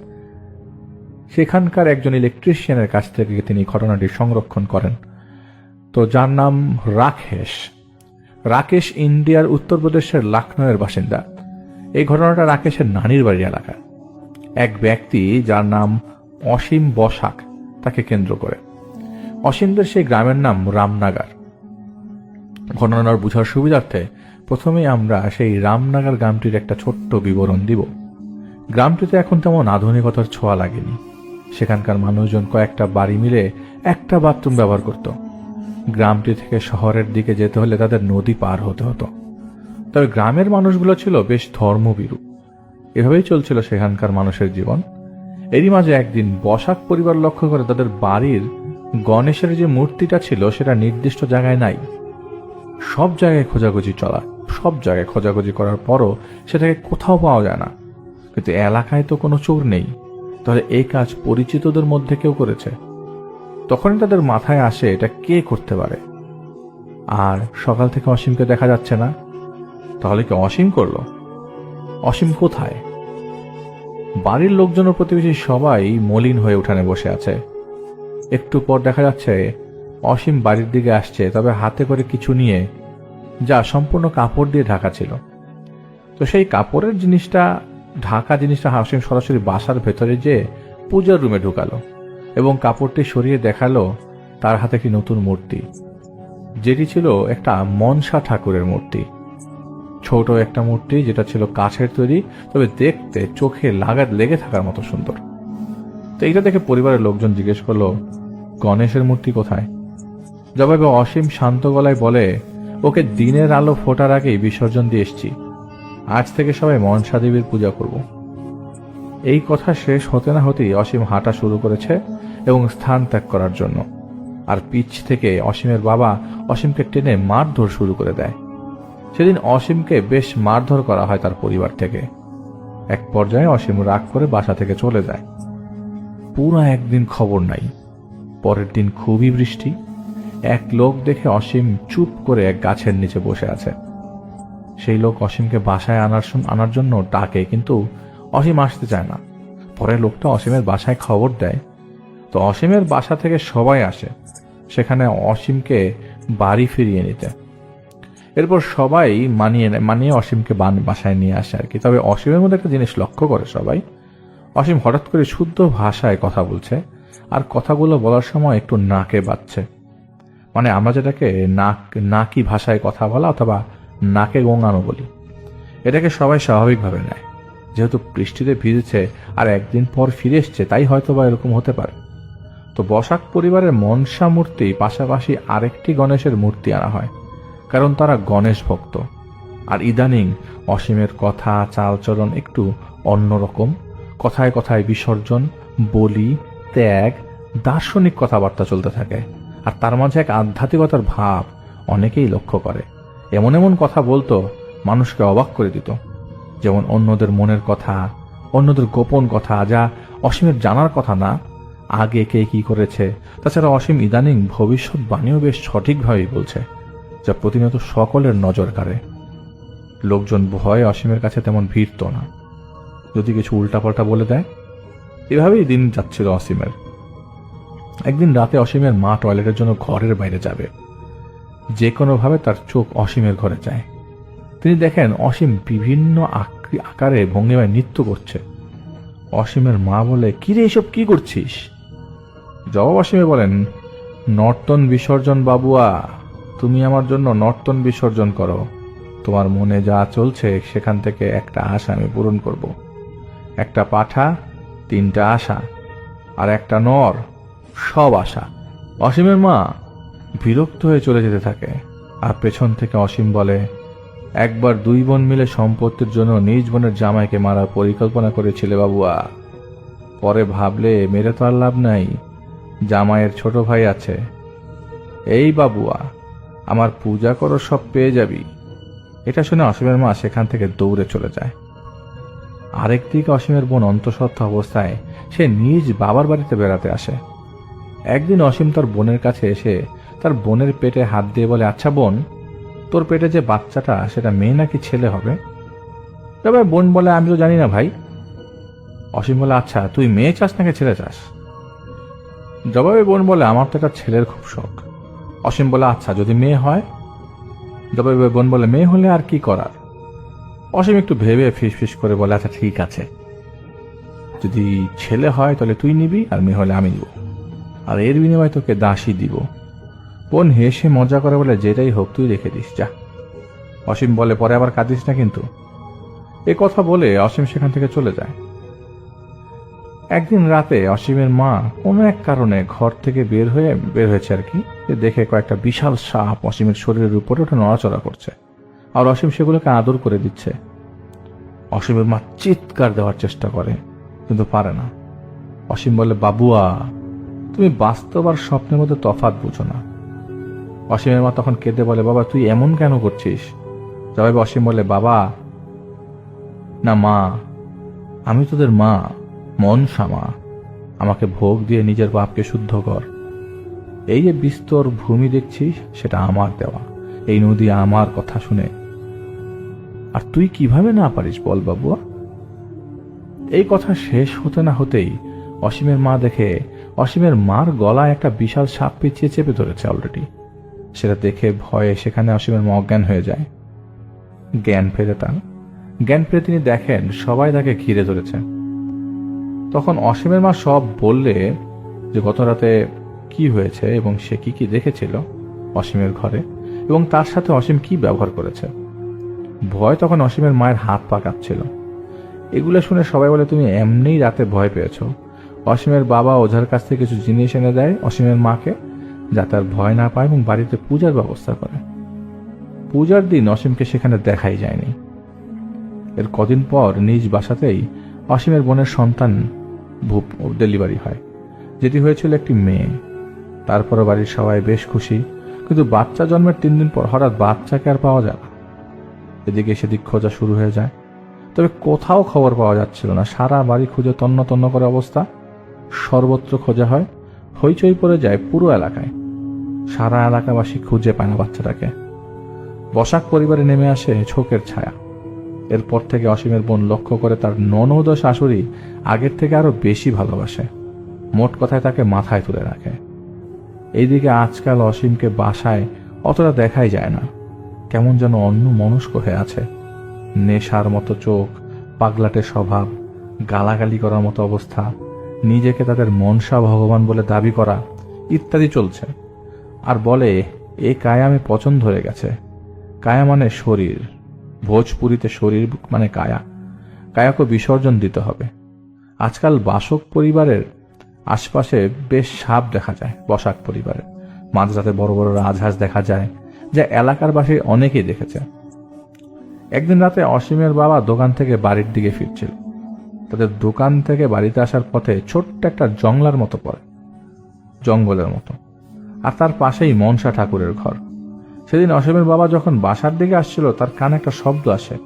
সেখানকার একজন ইলেকট্রিশিয়ানের কাছ থেকে তিনি ঘটনাটি সংরক্ষণ করেন। তো যার নাম রাকেশ ইন্ডিয়ার উত্তরপ্রদেশের লখনউয়ের বাসিন্দা। এই ঘটনাটা রাকেশের নানির বাড়ির এলাকা। এক ব্যক্তি যার নাম অসীম বসাক, তাকে কেন্দ্র করে। অসীমদের সেই গ্রামের নাম রামনাগার। ঘটনার বুঝার সুবিধার্থে প্রথমেই আমরা সেই রামনাগার গ্রামটির একটা ছোট্ট বিবরণ দিব। গ্রামটিতে এখন তেমন আধুনিকতার ছোঁয়া লাগেনি। সেখানকার মানুষজন কয়েকটা বাড়ি মিলে একটা বাথরুম ব্যবহার করত। গ্রামটি থেকে শহরের দিকে যেতে হলে তাদের নদী পার হতে হতো। তবে গ্রামের মানুষগুলো ছিল বেশ ধর্মভীরু। এভাবেই চলছিল সেখানকার মানুষের জীবন। এরই মাঝে একদিন বসাক পরিবার লক্ষ্য করে তাদের বাড়ির গণেশের যে মূর্তিটা ছিল সেটা নির্দিষ্ট জায়গায় নাই। সব জায়গায় খোঁজাখুঁজি করার পরও সেটাকে কোথাও পাওয়া যায় না। কিন্তু এলাকায় তো কোনো চোর নেই, তাহলে এই কাজ পরিচিতদের মধ্যে কেউ করেছে। তখনই তাদের মাথায় আসে এটা কে করতে পারে। আর সকাল থেকে অসীমকে দেখা যাচ্ছে না, তাহলে কি অসীম করলো? অসীম কোথায়? বাড়ির লোকজন ও প্রতিবেশী সবাই মলিন হয়ে উঠানে বসে আছে। একটু পর দেখা যাচ্ছে অসীম বাড়ির দিকে আসছে, তবে হাতে করে কিছু নিয়ে, যা সম্পূর্ণ কাপড় দিয়ে ঢাকা ছিল। তো সেই কাপড়ের ঢাকা জিনিসটা অসীম সরাসরি বাসার ভেতরে যে পূজার রুমে ঢুকালো, এবং কাপড়টি সরিয়ে দেখালো তার হাতে কি নতুন মূর্তি, যেটি ছিল একটা মনসা ঠাকুরের মূর্তি। ছোট একটা মূর্তি, যেটা ছিল কাঠের তৈরি, তবে দেখতে চোখে লেগে থাকার মতো সুন্দর। তো এইটা দেখে পরিবারের লোকজন জিজ্ঞেস করলো, গণেশের মূর্তি কোথায়? জবাবে অসীম শান্ত গলায় বলে, ওকে দিনের আলো ফোটার আগেই বিসর্জন দিয়ে এসছি। আজ থেকে সবাই মনসা দেবীর পূজা করব। এই কথা শেষ হতে না হতেই অসীম হাঁটা শুরু করেছে এবং স্থান ত্যাগ করার জন্য। আর পিছ থেকে অসীমের বাবা অসীমকে টেনে মারধর শুরু করে দেয়। সেদিন অসীমকে বেশ মারধর করা হয় তার পরিবার থেকে। এক পর্যায়ে অসীম রাগ করে বাসা থেকে চলে যায়। পুরো একদিন খবর নাই। পরের দিন খুবই বৃষ্টি। এক লোক দেখে অসীম চুপ করে এক গাছের নিচে বসে আছে। সেই লোক অসীমকে বাসায় আনার জন্য ডাকে, কিন্তু অসীম আসতে চায় না। পরে লোকটা অসীমের বাসায় খবর দেয়। তো অসীমের বাসা থেকে সবাই আসে সেখানে অসীমকে বাড়ি ফিরিয়ে নিতে। এরপর সবাই মানিয়ে অসীমকে বাসায় নিয়ে আসে আর কি। তবে অসীমের মধ্যে একটা জিনিস লক্ষ্য করে সবাই, অসীম হঠাৎ করে শুদ্ধ ভাষায় কথা বলছে, আর কথাগুলো বলার সময় একটু নাকে বাজছে। মানে আমরা যেটাকে নাকি ভাষায় কথা বলা অথবা নাকে গোঙানো বলি, এটাকে সবাই স্বাভাবিকভাবে নেয়। যেহেতু বৃষ্টিতে ভিজেছে আর একদিন পর ফিরে এসছে, তাই হয়তো বা এরকম হতে পারে। তো বসাক পরিবারের মনসা মূর্তি পাশাপাশি আরেকটি গণেশের মূর্তি আনা হয়, কারণ তারা গণেশ ভক্ত। আর ইদানিং অসীমের কথা চালচরণ একটু অন্যরকম। কথায় কথায় বিসর্জন, বলি, ত্যাগ, দার্শনিক কথাবার্তা চলতে থাকে। আর তার মাঝে এক আধ্যাত্মিকতার ভাব অনেকেই লক্ষ্য করে। এমন এমন কথা বলতো মানুষকে অবাক করে দিত, যেমন অন্যদের মনের কথা, অন্যদের গোপন কথা, যা অসীমের জানার কথা না। আগে কে কি করেছে, তাছাড়া অসীম ইদানিং ভবিষ্যৎবাণীও বেশ সঠিকভাবেই বলছে, যা প্রতিনিয়ত সকলের নজর কাড়ে। লোকজন ভয়ে অসীমের কাছে তেমন ভিড়ত না, যদি কিছু উল্টাপাল্টা বলে দেয়। এভাবেই দিন যাচ্ছিল অসীমের। একদিন রাতে অসীমের মা টয়লেটের জন্য ঘরের বাইরে যাবে। যে কোনোভাবে তার চোখ অসীমের ঘরে যায়। তিনি দেখেন অসীম বিভিন্ন আকারে ভঙ্গিমায় নৃত্য করছে। অসীমের মা বলে, কিরে এসব কি করছিস? জবাব অসীমে বলেন, নর্তন বিসর্জন বাবুয়া, তুমি আমার জন্য নর্তন বিসর্জন করো। তোমার মনে যা চলছে সেখান থেকে একটা আশা আমি পূরণ করব। একটা পাঠা, 3টা আশা, আর একটা নর, সব আশা। অসীমের মা বিরক্ত হয়ে চলে যেতে থাকে। আর পেছন থেকে অসীম বলে, একবার 2 বোন মিলে সম্পত্তির জন্য নিজ বোনের জামাইকে মারার পরিকল্পনা করেছিলে বাবুয়া। পরে ভাবলে মেরে তো আর লাভ নাই, জামাইয়ের ছোট ভাই আছে। এই বাবুয়া, আমার পূজা করো, সব পেয়ে যাবি। এটা শুনে অসীমের মা সেখান থেকে দৌড়ে চলে যায়। আরেকদিকে অসীমের বোন অন্তঃসত্ত্বা অবস্থায় সে নিজ বাবার বাড়িতে বেড়াতে আসে। একদিন অসীম তার বোনের কাছে এসে তার বোনের পেটে হাত দিয়ে বলে, আচ্ছা বোন, তোর পেটে যে বাচ্চাটা সেটা মেয়ে নাকি ছেলে হবে? তবে বোন বলে, আমি তো জানি না ভাই। অসীম বলে, আচ্ছা তুই মেয়ে চাস নাকি ছেলে চাস? জবাবে বোন বলে, আমার তো একটা ছেলের খুব শখ। অসীম বলে, আচ্ছা যদি মেয়ে হয়? জবাবে বোন বলে, মেয়ে হলে আর কি করার? অসীম একটু ভেবে ফিস করে বলে, আচ্ছা ঠিক আছে, যদি ছেলে হয় তাহলে তুই নিবি, আর মেয়ে হলে আমি নিব, আর এর বিনিময়ে তোকে দাসী দিব। বোন হেসে মজা করে বলে, যেটাই হোক তুই রেখে দিস যা। অসীম বলে, পরে আবার কাঁদিস না কিন্তু। এ কথা বলে অসীম সেখান থেকে চলে যায়। একদিন রাতে অসীমের মা কোনো এক কারণে ঘর থেকে বের হয়েছে আর কি, দেখে কয়েকটা বিশাল সাপ অসীমের শরীরের উপরে ওটা নড়াচড়া করছে, আর অসীম সেগুলোকে আদর করে দিচ্ছে। অসীমের মা চিৎকার দেওয়ার চেষ্টা করে, কিন্তু পারে না। অসীম বলে, বাবুয়া, তুমি বাস্তব আর স্বপ্নের মধ্যে তফাৎ বুঝো না। অসীমের মা তখন কেঁদে বলে, বাবা তুই এমন কেন করছিস? জবাবে অসীম বলে, বাবা না মা, আমি তোদের মা, মনসা মা। আমাকে ভোগ দিয়ে নিজের পাপকে শুদ্ধ কর। এই যে বিস্তর ভূমি দেখছিস সেটা আমার দেওয়া, এই নদী আমার কথা শুনে। আর তুই কিভাবে না পারিস বল বাবুয়া? এই কথা শেষ হতে না হতেই অসীমের মা দেখে অসীমের মার গলায় একটা বিশাল সাপ পেঁচিয়ে চেপে ধরেছে অলরেডি। সেটা দেখে ভয়ে সেখানে অসীমের মা অজ্ঞান হয়ে যায়। জ্ঞান ফেরে তিনি দেখেন সবাই তাকে ঘিরে ধরেছে। তখন অসীমের মা সব বললে যে গত রাতে কি হয়েছে এবং সে কি কি দেখেছিল অসীমের ঘরে, এবং তার সাথে অসীম কি ব্যবহার করেছে। ভয় তখন অসীমের মায়ের হাত পা কাঁপছিল। এগুলো শুনে সবাই বলে, তুমি এমনিই রাতে ভয় পেয়েছ। অসীমের বাবা ওঝার কাছ থেকে কিছু জিনিস এনে দেয় অসীমের মাকে, যাতে আর ভয় না পায়, এবং বাড়িতে পূজার ব্যবস্থা করে। পূজার দিন অসীমকে সেখানে দেখাই যায়নি। এর কদিন পর নিজ বাসাতেই অসীমের বোনের সন্তান ডেলিভারি হয়, যেটি হয়েছিল একটি মেয়ে। তারপরে বাড়ির সবাই বেশ খুশি, কিন্তু বাচ্চা জন্মের 3 দিন পর হঠাৎ বাচ্চাকে আর পাওয়া যায় না। এদিকে সেদিক খোঁজা শুরু হয়ে যায়, তবে কোথাও খবর পাওয়া যাচ্ছিল না। সারা বাড়ি খুঁজে তন্ন তন্ন করে অবস্থা, সর্বত্র খোঁজা হয়, হইচই পড়ে যায় পুরো এলাকায়। সারা এলাকাবাসী খুঁজে পায় না বাচ্চাটাকে। বসাক পরিবারে নেমে আসে শোকের ছায়া। এরপর থেকে অসীমের বোন লক্ষ্য করে তার ননদ ও শাশুড়ি আগের থেকে আরো বেশি ভালোবাসে, মোট কথায় তাকে মাথায় তুলে রাখে। এইদিকে আজকাল অসীমকে বাসায় অতটা দেখাই যায় না, কেমন যেন অন্য মনস্ক হয়ে আছে। নেশার মতো চোখ, পাগলাটে স্বভাব, গালাগালি করার মতো অবস্থা, নিজেকে তাদের মনসা ভগবান বলে দাবি করা ইত্যাদি চলছে। আর বলে এ কায়ামে পচন ধরে গেছে। কায়া মানে শরীর, ভোজপুরিতে শরীর মানে কায়া, কায়াকে বিসর্জন দিতে হবে। আজকাল বাসক পরিবারের আশপাশে বেশ সাপ দেখা যায়। বসাক পরিবারের মাঝরাতে বড় বড় রাজহাঁস দেখা যায়, যা এলাকার বাসী অনেকেই দেখেছে। একদিন রাতে অসীমের বাবা দোকান থেকে বাড়ির দিকে ফিরছিল। তাদের দোকান থেকে বাড়িতে আসার পথে ছোট্ট একটা জঙ্গলের মতো পড়ে, জঙ্গলের মতো, আর তার পাশেই মনসা ঠাকুরের ঘর। সেদিন অসীমের বাবা যখন বাসার দিকে আসছিল, তার কানে একটা শব্দ আসে।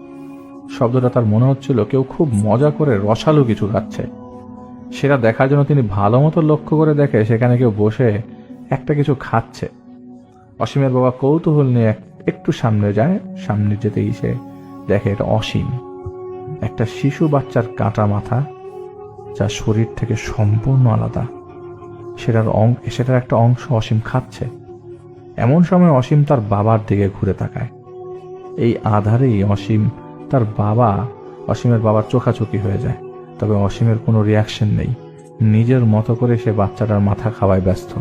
শব্দটা তার মনে হচ্ছিল কেউ খুব মজা করে রসালো কিছু খাচ্ছে। সেটা দেখার জন্য তিনি ভালো মতো লক্ষ্য করে দেখে সেখানে কেউ বসে একটা কিছু খাচ্ছে। অসীমের বাবা কৌতূহল নিয়ে একটু সামনে যায়। সামনে যেতেই সে দেখে এটা অসীম, একটা শিশু বাচ্চার কাটা মাথা, যা শরীর থেকে সম্পূর্ণ আলাদা। সেটার একটা অংশ অসীম খাচ্ছে। এমন সময় অসীম তার বাবার দিকে ঘুরে তাকায়। এই আধারেই অসীমের বাবার চোখাচোখি হয়ে যায়, তবে অসীমের কোনো রিয়াকশন নেই। নিজের মতো করে সে বাচ্চাটার মাথা খাওয়ায় ব্যস্ত।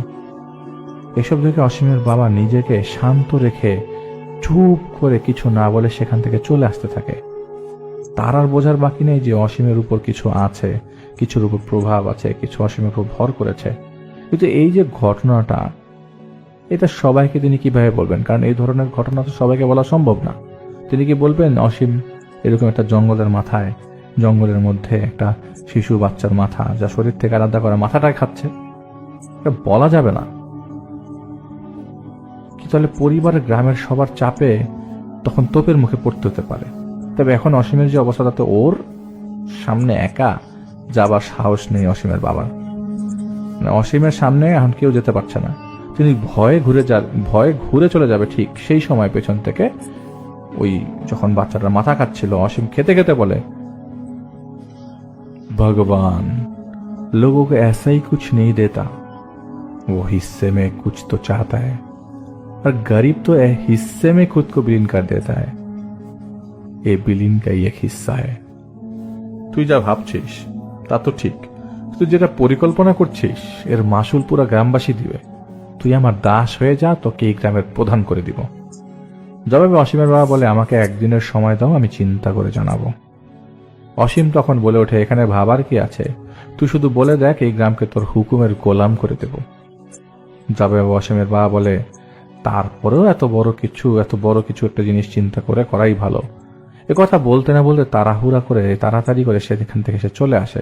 এসব দেখে অসীমের বাবা নিজেকে শান্ত রেখে চুপ করে কিছু না বলে সেখান থেকে চলে আসতে থাকে। তার আর বোঝার বাকি নেই যে অসীমের উপর কিছু আছে, কিছুর উপর প্রভাব আছে, কিছু অসীমের উপর ভর করেছে। কিন্তু এই যে ঘটনাটা, এটা সবাইকে তিনি কিভাবে বলবেন? কারণ এই ধরনের ঘটনা তো সবাইকে বলা সম্ভব না। তিনি কি বলবেন অসীম এরকম একটা জঙ্গলের মধ্যে একটা শিশু বাচ্চার মাথা, যা শরীর থেকে আলাদা করা, মাথাটাই খাচ্ছে? এটা বলা যাবে না। কি তাহলে পরিবারের, গ্রামের সবার চাপে তখন তোপের মুখে পড়তে হতে পারে। তবে এখন অসীমের যে অবস্থা, তাতে ওর সামনে একা যাবার সাহস নেই অসীমের বাবার। অসীমের সামনে এখন কেউ যেতে পারছে না। তিনি ভয়ে ঘুরে চলে যাবে। ঠিক সেই সময় পেছন থেকে ওই যখন বাচ্চাটার মাথা খাচ্ছিল, অসীম খেতে খেতে বলে, भगवान लोगों को ऐसा ही कुछ नहीं देता, वो हिस्से में कुछ तो चाहता है, और गरीब तो हिस्से में खुद को विलीन कर देता है। ये विलीन का एक हिस्सा है। তুই যা ভাবছিস তা তো ঠিক, তুই যেটা পরিকল্পনা করছিস এর মাসুল পুরো গ্রামবাসী দিবে। তুই আমার দাস হয়ে যা, তোকে এই গ্রামের প্রধান করে দিব। জবাবে অসীমের বাবা বলে, আমাকে একদিনের সময় দাও, আমি চিন্তা করে জানাবো। অসীম তখন বলে ওঠে, এখানে ভাবার কি আছে? তুই শুধু বলে দেখ, এই গ্রামকে তোর হুকুমের গোলাম করে দেব। জবাবে অসীমের বাবা বলে, তারপরেও এত বড় কিছু একটা জিনিস চিন্তা করাই ভালো। কথা বলতে না বলতে তাড়াতাড়ি করে সেখান থেকে সে চলে আসে।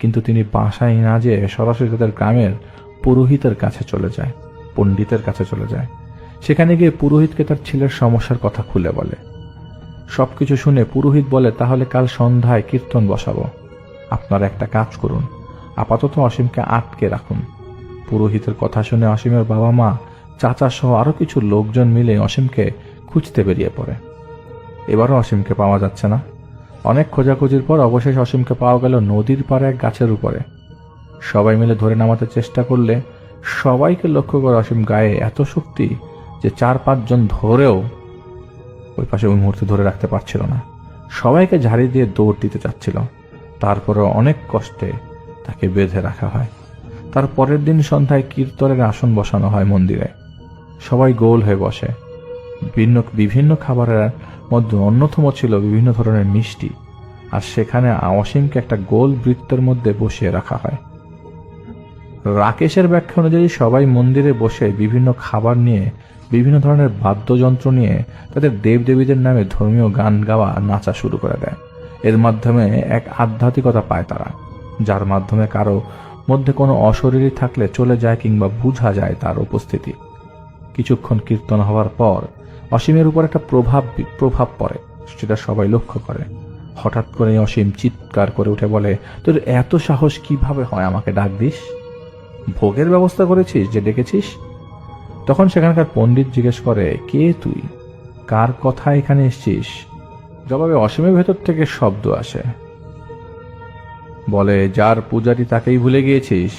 কিন্তু তিনি বাসায় না যেয়ে সরাসরি তাদের গ্রামের পুরোহিতের কাছে চলে যায়, পণ্ডিতের কাছে চলে যায়। সেখানে গিয়ে পুরোহিতকে তার ছেলের সমস্যার কথা খুলে বলে। সবকিছু শুনে পুরোহিত বলে, তাহলে কাল সন্ধ্যায় কীর্তন বসাবো। আপনারা একটা কাজ করুন, আপাতত অসীমকে আটকে রাখুন। পুরোহিতের কথা শুনে অসীমের বাবা মা, চাচা সহ আরো কিছু লোকজন মিলে অসীমকে খুঁজতে বেরিয়ে পড়ে। এবারও অসীমকে পাওয়া যাচ্ছে না। অনেক খোঁজাখুঁজির পর অবশেষে অসীমকে পাওয়া গেল নদীর পাড়ে এক গাছের উপরে। সবাই মিলে ধরে নামাতে চেষ্টা করলে সবাইকে লক্ষ্য করে অসীম গায়ে এত শক্তি যে 4-5 জন ধরেও ওই পাশে ওই মুহূর্তে ধরে রাখতে পারছিল না। সবাইকে ঝাড়ি দিয়ে দৌড় দিতে চাচ্ছিল। তারপরে অনেক কষ্টে তাকে বেঁধে রাখা হয়। তার পরের দিন সন্ধ্যায় কীর্তনের আসন বসানো হয় মন্দিরে। সবাই গোল হয়ে বসে। বিভিন্ন খাবারের মধ্যে অন্যতম ছিল বিভিন্ন ধরনের মিষ্টি, আর সেখানে অসীমকে একটা গোল বৃত্তের মধ্যে বসিয়ে রাখা হয়। রাকেশের ব্যাখ্যা অনুযায়ী সবাই মন্দিরে বসে বিভিন্ন খাবার নিয়ে বিভিন্ন ধরনের বাদ্যযন্ত্র নিয়ে তাদের দেবদেবীদের নামে ধর্মীয় গান গাওয়া, নাচা শুরু করে দেয়। এর মাধ্যমে এক আধ্যাত্মিকতা পায় তারা, যার মাধ্যমে কারো মধ্যে কোনো অশরীরী থাকলে চলে যায় কিংবা বোঝা যায় তার উপস্থিতি। কিছুক্ষণ কীর্তন হওয়ার পর অসীমের উপর একটা প্রভাব পড়ে, সেটা সবাই লক্ষ্য করে। হঠাৎ করে অসীম চিৎকার করে উঠে বলে, তোর এত সাহস কিভাবে হয় আমাকে ডাক দিস? ভোগের ব্যবস্থা করেছিস যে ডেকেছিস? তখন সেখানকার পণ্ডিত জিজ্ঞেস করে, কে তুই, কার কথা এখানে এসছিস? জবাবে অসীমের ভেতর থেকে শব্দ আসে, বলে, যার পূজারি তাকেই ভুলে গিয়েছিস?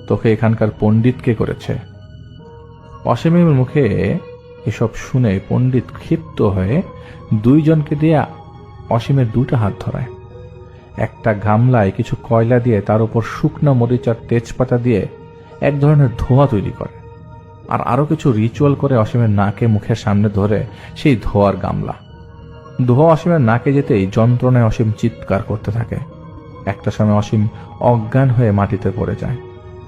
তোকে এখানকার পণ্ডিত কে করেছে? অসীমের মুখে এসব শুনে পণ্ডিত ক্ষিপ্ত হয়ে দুইজনকে দিয়ে অসীমের দুটো হাত ধরায়। একটা গামলায় কিছু কয়লা দিয়ে তার উপর শুকনো মরিচ আর তেজপাতা দিয়ে এক ধরনের ধোঁয়া তৈরি করে, আর আরো কিছু রিচুয়াল করে অসীমের নাকে মুখের সামনে ধরে সেই ধোঁয়ার গামলা। ধোঁয়া অসীমের নাকে যেতেই যন্ত্রণায় অসীম চিৎকার করতে থাকে। একটা সময় অসীম অজ্ঞান হয়ে মাটিতে পড়ে যায়।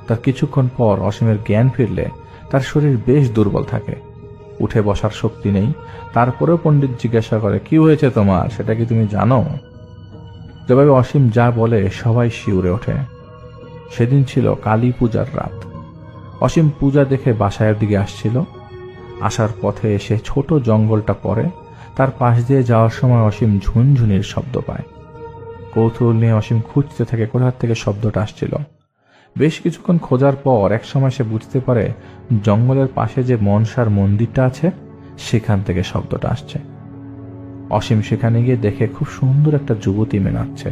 তার কিছুক্ষণ পর অসীমের জ্ঞান ফিরলে তার শরীর বেশ দুর্বল থাকে, উঠে বসার শক্তি নেই। তারপরেও পণ্ডিত জিজ্ঞাসা করে, কি হয়েছে তোমার, সেটা কি তুমি জানো? জবাবে অসীম যা বলে সবাই শিউরে ওঠে। সেদিন ছিল কালী পূজার রাত। অসীম পূজা দেখে বাসায়ের দিকে আসছিল। আসার পথে এসে ছোট জঙ্গলটা পড়ে, তার পাশ দিয়ে যাওয়ার সময় অসীম ঝুনঝুনির শব্দ পায়। কৌতূহল নিয়ে অসীম খুঁজতে থাকে কোথা থেকে শব্দটা আসছিল। বেশ কিছুক্ষণ খোঁজার পর এক সময় সে বুঝতে পারে জঙ্গলের পাশে যে মনসার মন্দিরটা আছে সেখান থেকে শব্দটা আসছে। অসীম সেখানে গিয়ে দেখে খুব সুন্দর একটা যুবতী মেয়ে নাচছে।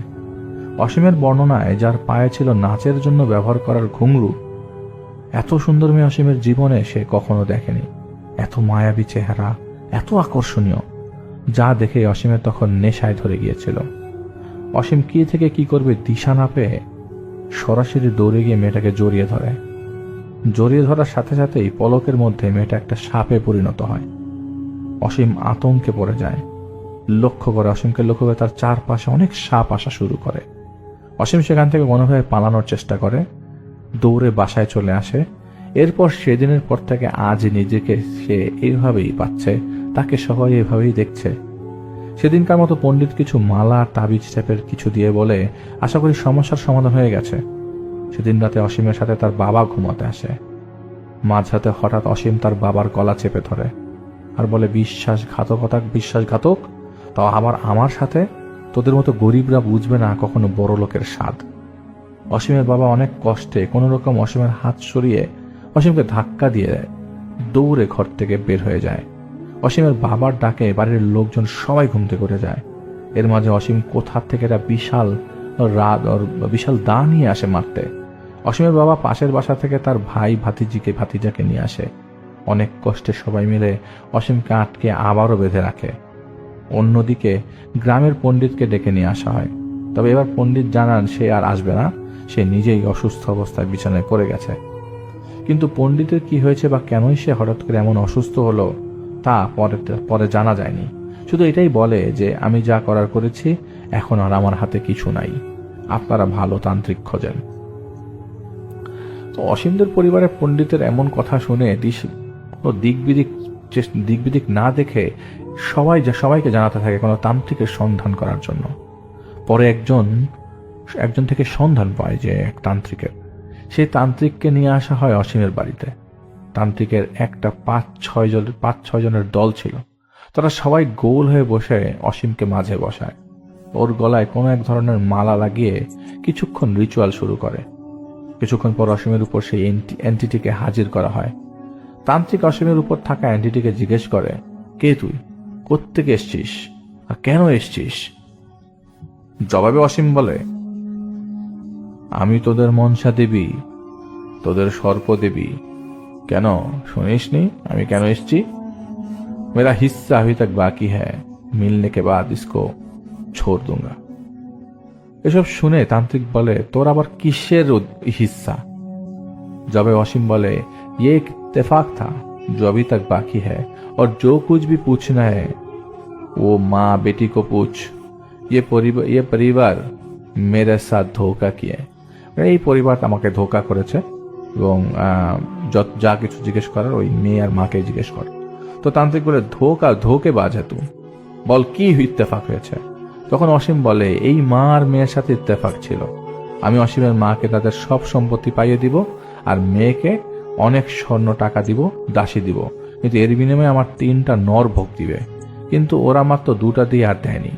অসীমের বর্ণনায় যার পায়ে ছিল নাচের জন্য ব্যবহার করার ঘুঙরু, এত সুন্দর মেয়ে অসীমের জীবনে সে কখনো দেখেনি। এত মায়াবী চেহারা, এত আকর্ষণীয়, যা দেখে অসীমের তখন নেশায় ধরে গিয়েছিল। অসীম কি থেকে কি করবে দিশা না পেয়ে সরাসরি দৌড়ে গিয়ে মেয়েটাকে জড়িয়ে ধরে। জড়িয়ে ধরার সাথে সাথেই পলকের মধ্যে মেয়েটা একটা সাপে পরিণত হয়। অসীম আতঙ্কে পড়ে যায়। অসীমকে লক্ষ্য করে তার চারপাশে অনেক সাপ আসা শুরু করে। অসীম সেখান থেকে কোনোভাবে পালানোর চেষ্টা করে, দৌড়ে বাসায় চলে আসে। এরপর সেদিনের পর থেকে আজ নিজেকে সে এইভাবেই পাচ্ছে, তাকে সবাই এভাবেই দেখছে। সেদিনকার মতো পণ্ডিত কিছু মালা তাবিজ টাইপের কিছু দিয়ে বলে, আশা করি সমস্যার সমাধান হয়ে গেছে। সেদিন রাতে অসীমের সাথে তার বাবা ঘুমাতে আসে। মাঝরাতে হঠাৎ অসীম তার বাবার গলা চেপে ধরে আর বলে, বিশ্বাসঘাতক, তাও আবার আমার সাথে? তোদের মতো গরিবরা বুঝবে না কখনো বড় লোকের স্বাদ। অসীমের বাবা অনেক কষ্টে কোন রকম অসীমের হাত সরিয়ে অসীমকে ধাক্কা দিয়ে দৌড়ে ঘর থেকে বের হয়ে যায়। অসীমের বাবার ডাকে বাড়ির লোকজন সবাই ঘুম থেকে উঠে যায়। এর মাঝে অসীম কোথা থেকে একটা বিশাল দা নিয়ে আসে মারতে। অসীমের বাবা পাশের বাসা থেকে তার ভাই ভাতিজাকে নিয়ে আসে। অনেক কষ্টে সবাই মিলে অসীমকে আটকে আবারও বেঁধে রাখে। অন্যদিকে গ্রামের পণ্ডিতকে ডেকে নিয়ে আসা হয়। তবে এবার পণ্ডিত জানান সে আর আসবে না, সে নিজেই অসুস্থ অবস্থায় বিছানায় পড়ে গেছে। কিন্তু পণ্ডিতের কি হয়েছে বা কেনই সে হঠাৎ করে এমন অসুস্থ হলো তা পরে জানা যায়নি। শুধু এটাই বলে যে, আমি যা করার করেছি, এখন আর আমার হাতে কিছু নাই, আপনারা ভালো তান্ত্রিক খোঁজেন। তো অসীমদের পরিবারের পণ্ডিতের এমন কথা শুনে দিক বিদিক না দেখে সবাইকে জানাতে থাকে কোনো তান্ত্রিকের সন্ধান করার জন্য। পরে একজন থেকে সন্ধান পায় যে এক তান্ত্রিকের। সেই তান্ত্রিককে নিয়ে আসা হয় অসীমের বাড়িতে। তান্ত্রিকের একটা 5-6 জনের দল ছিল। তারা সবাই গোল হয়ে বসে অসীমকে মাঝে বসায়। ওর গলায় কোনো এক ধরনের মালা লাগিয়ে কিছুক্ষণ রিচুয়াল শুরু করে। কিছুক্ষণ পর অসীমের উপর সেই এন্টিটিকে হাজির করা হয়। তান্ত্রিক অসীমের উপর থাকা এন্টিটিকে জিজ্ঞেস করে, কে তুই, কোত্থেকে এসছিস আর কেন এসছিস? জবাবে অসীম বলে, আমি তোদের মনসা দেবী, তোদের সর্প দেবী। কেন শুনিসনি আমি কেন এসছি? मेरा हिस्सा अभी तक बाकी है, मिलने के बाद इसको छोड़ दूंगा। এসব শুনে তান্ত্রিক বলে, তোর আবার কিসের হিস্সা? जब অসীম বলে, ये एक इत्तेफाक था जो अभी तक बाकी है, और जो कुछ भी पूछना है वो माँ बेटी को पूछ। ये परिवार मेरे साथ धोखा किए। এই পরিবার আমাকে ধোঁকা করেছে এবং যা কিছু জিজ্ঞেস করার ওই মেয়ে আর মাকে জিজ্ঞেস কর। তো তান্ত্রিক বলে ধোকে বাজে তু, বল কি ইত্তেফাক হয়েছে। তখন অসীম বলে এই মা আর মেয়ের সাথে ইত্তেফাক ছিল। আমি অসীমের মাকে তাদের সব সম্পত্তি পাইয়ে দিব আর মেয়েকে অনেক স্বর্ণ টাকা দিব, দাসী দিব, কিন্তু এর বিনিময়ে আমার 3টা নর ভোগ দিবে। কিন্তু ওরা মাত্র 2টা দিয়ে আর দেয়নি,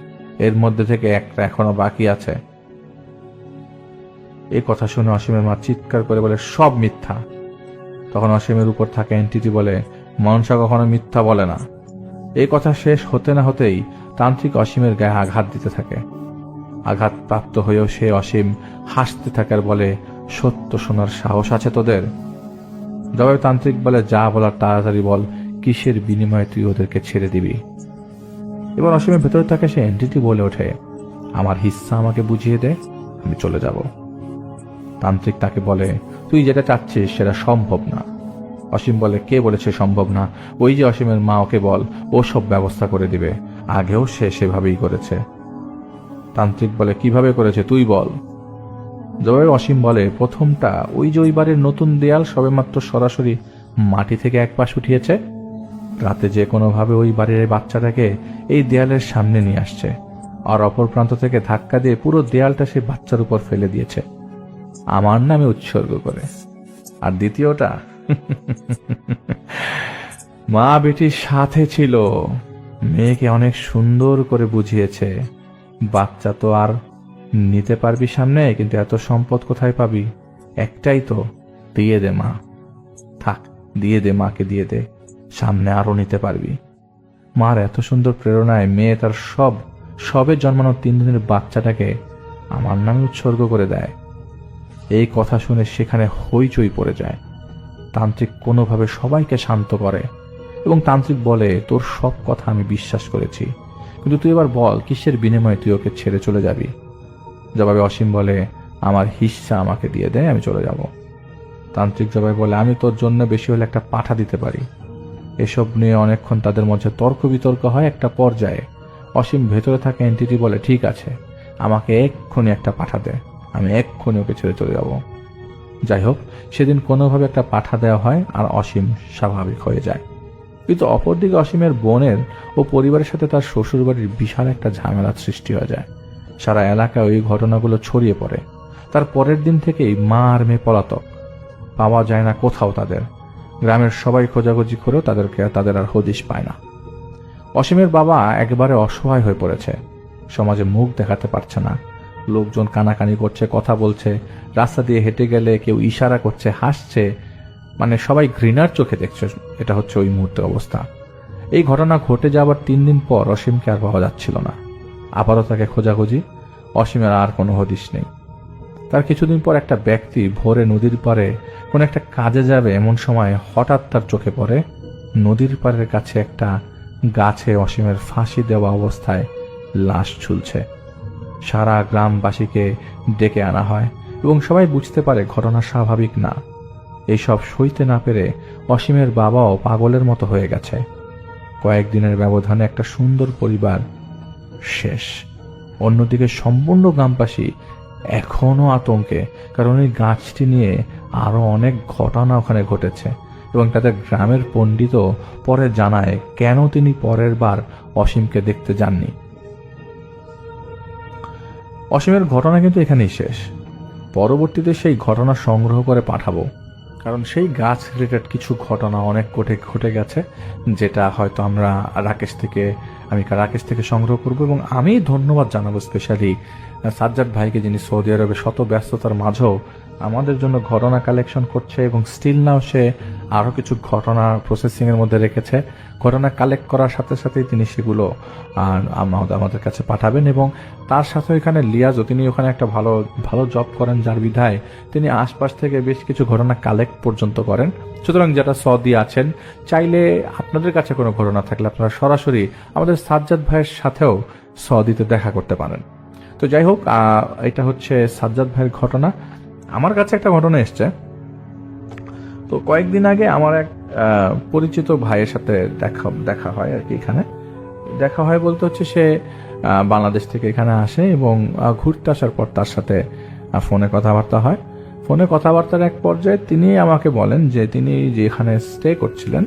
এর মধ্যে থেকে একটা এখনো বাকি আছে। এই কথা শুনে অসীমের মা চিৎকার করে বলে সব মিথ্যা। তখন অসীমের উপর থাকা এন্টিটি বলে মনসা কখনো মিথ্যা বলে না। এই কথা শেষ হতে না হতেই তান্ত্রিক অসীমের গায়ে আঘাত দিতে থাকে। আঘাত প্রাপ্ত হয়েও সে অসীম হাসতে থাকে আর বলে সত্য শোনার সাহস আছে তোদের? জবাবে তান্ত্রিক বলে যা বলার তাড়াতাড়ি বল, কিসের বিনিময়ে তুই ওদেরকে ছেড়ে দিবি? এবার অসীমের ভেতরে থাকে সে এন্টিটি বলে ওঠে আমার হিস্সা আমাকে বুঝিয়ে দে, আমি চলে যাব। তান্ত্রিক তাকে বলে তুই যেটা চাচ্ছিস সেটা সম্ভব না। অসীম বলে কে বলেছে সম্ভব না? ওই যে অসীমের মা, ওকে বল, ও সব ব্যবস্থা করে দিবে, আগেও সে সেভাবেই করেছে। তান্ত্রিক বলে কিভাবে করেছে তুই বল। জবাবে অসীম বলে প্রথমটা ওই যে ওই বাড়ির নতুন দেয়াল সবেমাত্র সরাসরি মাটি থেকে এক পাশ উঠিয়েছে, রাতে যে কোনোভাবে ওই বাড়ির বাচ্চাটাকে এই দেয়ালের সামনে নিয়ে আসছে, আর অপর প্রান্ত থেকে ধাক্কা দিয়ে পুরো দেয়ালটা সে বাচ্চার উপর ফেলে দিয়েছে আমার নামে উৎসর্গ করে। আর দ্বিতীয়টা মা বেটির সাথে ছিল, মেয়েকে অনেক সুন্দর করে বুঝিয়েছে বাচ্চা তো আর নিতে পারবি সামনে, কিন্তু এত সম্পদ কোথায় পাবি? একটাই তো, দিয়ে দে মা, থাক দিয়ে দে, মাকে দিয়ে দে, সামনে আরো নিতে পারবি। মার এত সুন্দর প্রেরণায় মেয়ে তার সবে জন্মানো 3 দিনের বাচ্চাটাকে আমার নামে উৎসর্গ করে দেয়। এই কথা শুনে সেখানে হইচই পড়ে যায়। তান্ত্রিক কোনোভাবে সবাইকে শান্ত করে এবং তান্ত্রিক বলে তোর সব কথা আমি বিশ্বাস করেছি, কিন্তু তুই এবার বল কিসের বিনিময়ে তুই ওকে ছেড়ে চলে যাবি? জবাবে অসীম বলে আমার হিস্সা আমাকে দিয়ে দে, আমি চলে যাব। তান্ত্রিক জবাবে বলে আমি তোর জন্য বেশি হলে একটা পাঠা দিতে পারি। এসব নিয়ে অনেকক্ষণ তাদের মধ্যে তর্ক বিতর্ক হয়। একটা পর্যায়ে অসীম ভেতরে থাকা এন্টিটি বলে ঠিক আছে, আমাকে এক্ষুনি একটা পাঠা দে, আমি এক্ষুনি ওকে ছেড়ে চলে যাব। যাই হোক, সেদিন কোনোভাবে একটা পাঠা দেওয়া হয় আর অসীম স্বাভাবিক হয়ে যায়। কিন্তু অপরদিকে অসীমের বোনের ও পরিবারের সাথে তার শ্বশুরবাড়ির বিশাল একটা ঝামেলার সৃষ্টি হয়ে যায়। সারা এলাকায় ওই ঘটনাগুলো ছড়িয়ে পড়ে। তার পরের দিন থেকেই মা আর মেয়ে পলাতক, পাওয়া যায় না কোথাও তাদের। গ্রামের সবাই খোঁজাখুঁজি করেও তাদের আর হদিশ পায় না। অসীমের বাবা একেবারে অসহায় হয়ে পড়েছে, সমাজে মুখ দেখাতে পারছে না। লোকজন কানাকানি করছে, কথা বলছে, রাস্তা দিয়ে হেঁটে গেলে কেউ ইশারা করছে, হাসছে, মানে সবাই ঘৃণার চোখে দেখছে। এটা হচ্ছে ওই মুহূর্তের অবস্থা। এই ঘটনা ঘটে যাওয়ার 3 দিন পর অসীমকে আর পাওয়া যাচ্ছিল না। আবারও তাকে খোঁজাখুঁজি, অসীমের আর কোনো হদিশ নেই। তার কিছুদিন পর একটা ব্যক্তি ভোরে নদীর পাড়ে কোন একটা কাজে যাবে এমন সময় হঠাৎ তার চোখে পড়ে নদীর পাড়ের কাছে একটা গাছে অসীমের ফাঁসি দেওয়া অবস্থায় লাশ ঝুলছে। সারা গ্রামবাসীকে ডেকে আনা হয় এবং সবাই বুঝতে পারে ঘটনা স্বাভাবিক না। এইসব সইতে না পেরে অসীমের বাবাও পাগলের মতো হয়ে গেছে। কয়েকদিনের ব্যবধানে একটা সুন্দর পরিবার শেষ। অন্যদিকে সম্পূর্ণ গ্রামবাসী এখনো আতঙ্কে, কারণ এই গাছটি নিয়ে আরো অনেক ঘটনা ওখানে ঘটেছে এবং তাদের গ্রামের পণ্ডিতও পরে জানায় কেন তিনি পরের বার অসীমকে দেখতে যাননি। অসীমের ঘটনা কিন্তু এখানেই শেষ। পরবর্তীতে সেই ঘটনা সংগ্রহ করে পাঠাবো, কারণ সেই গাছ রিলেটেড কিছু ঘটনা অনেক ঘটে গেছে, যেটা হয়তো আমি রাকেশ থেকে সংগ্রহ করব। এবং আমি ধন্যবাদ জানাবো স্পেশালি সাজ্জাদ ভাইকে, যিনি সৌদি আরবে শত ব্যস্ততার মাঝেও আমাদের জন্য ঘটনা কালেকশন করছে এবং স্টিল নাও সে আরো কিছু ঘটনা প্রসেসিং এর মধ্যে রেখেছে। ঘটনা কালেক্ট করার সাথে সাথেই তিনি সেগুলো আমাদের কাছে পাঠাবেন। এবং তার সাথে এখানে লিয়াজও, তিনি ওখানে একটা ভালো জব করেন, যার বিধায় তিনি আশপাশ থেকে বেশ কিছু ঘটনা কালেক্ট পর্যন্ত করেন। সুতরাং যারা সৌদি আছেন, চাইলে আপনাদের কাছে কোনো ঘটনা থাকলে আপনারা সরাসরি আমাদের সাজ্জাদ ভাইয়ের সাথেও সৌদিতে দেখা করতে পারেন। তো যাই হোক, এটা হচ্ছে সাজ্জাদ ভাইয়ের ঘটনা। আমার কাছে একটা ঘটনা এসছে। তো কয়েকদিন আগে আমার এক পরিচিত ভাইয়ের সাথে দেখা হয় আর কি। এখানে দেখা হয় বলতে হচ্ছে সে বাংলাদেশ থেকে এখানে আসে এবং ঘুরতে আসার পর তার সাথে ফোনে কথাবার্তা হয়। ফোনে কথাবার্তার এক পর্যায়ে তিনি আমাকে বলেন যে তিনি যেখানে স্টে করছিলেন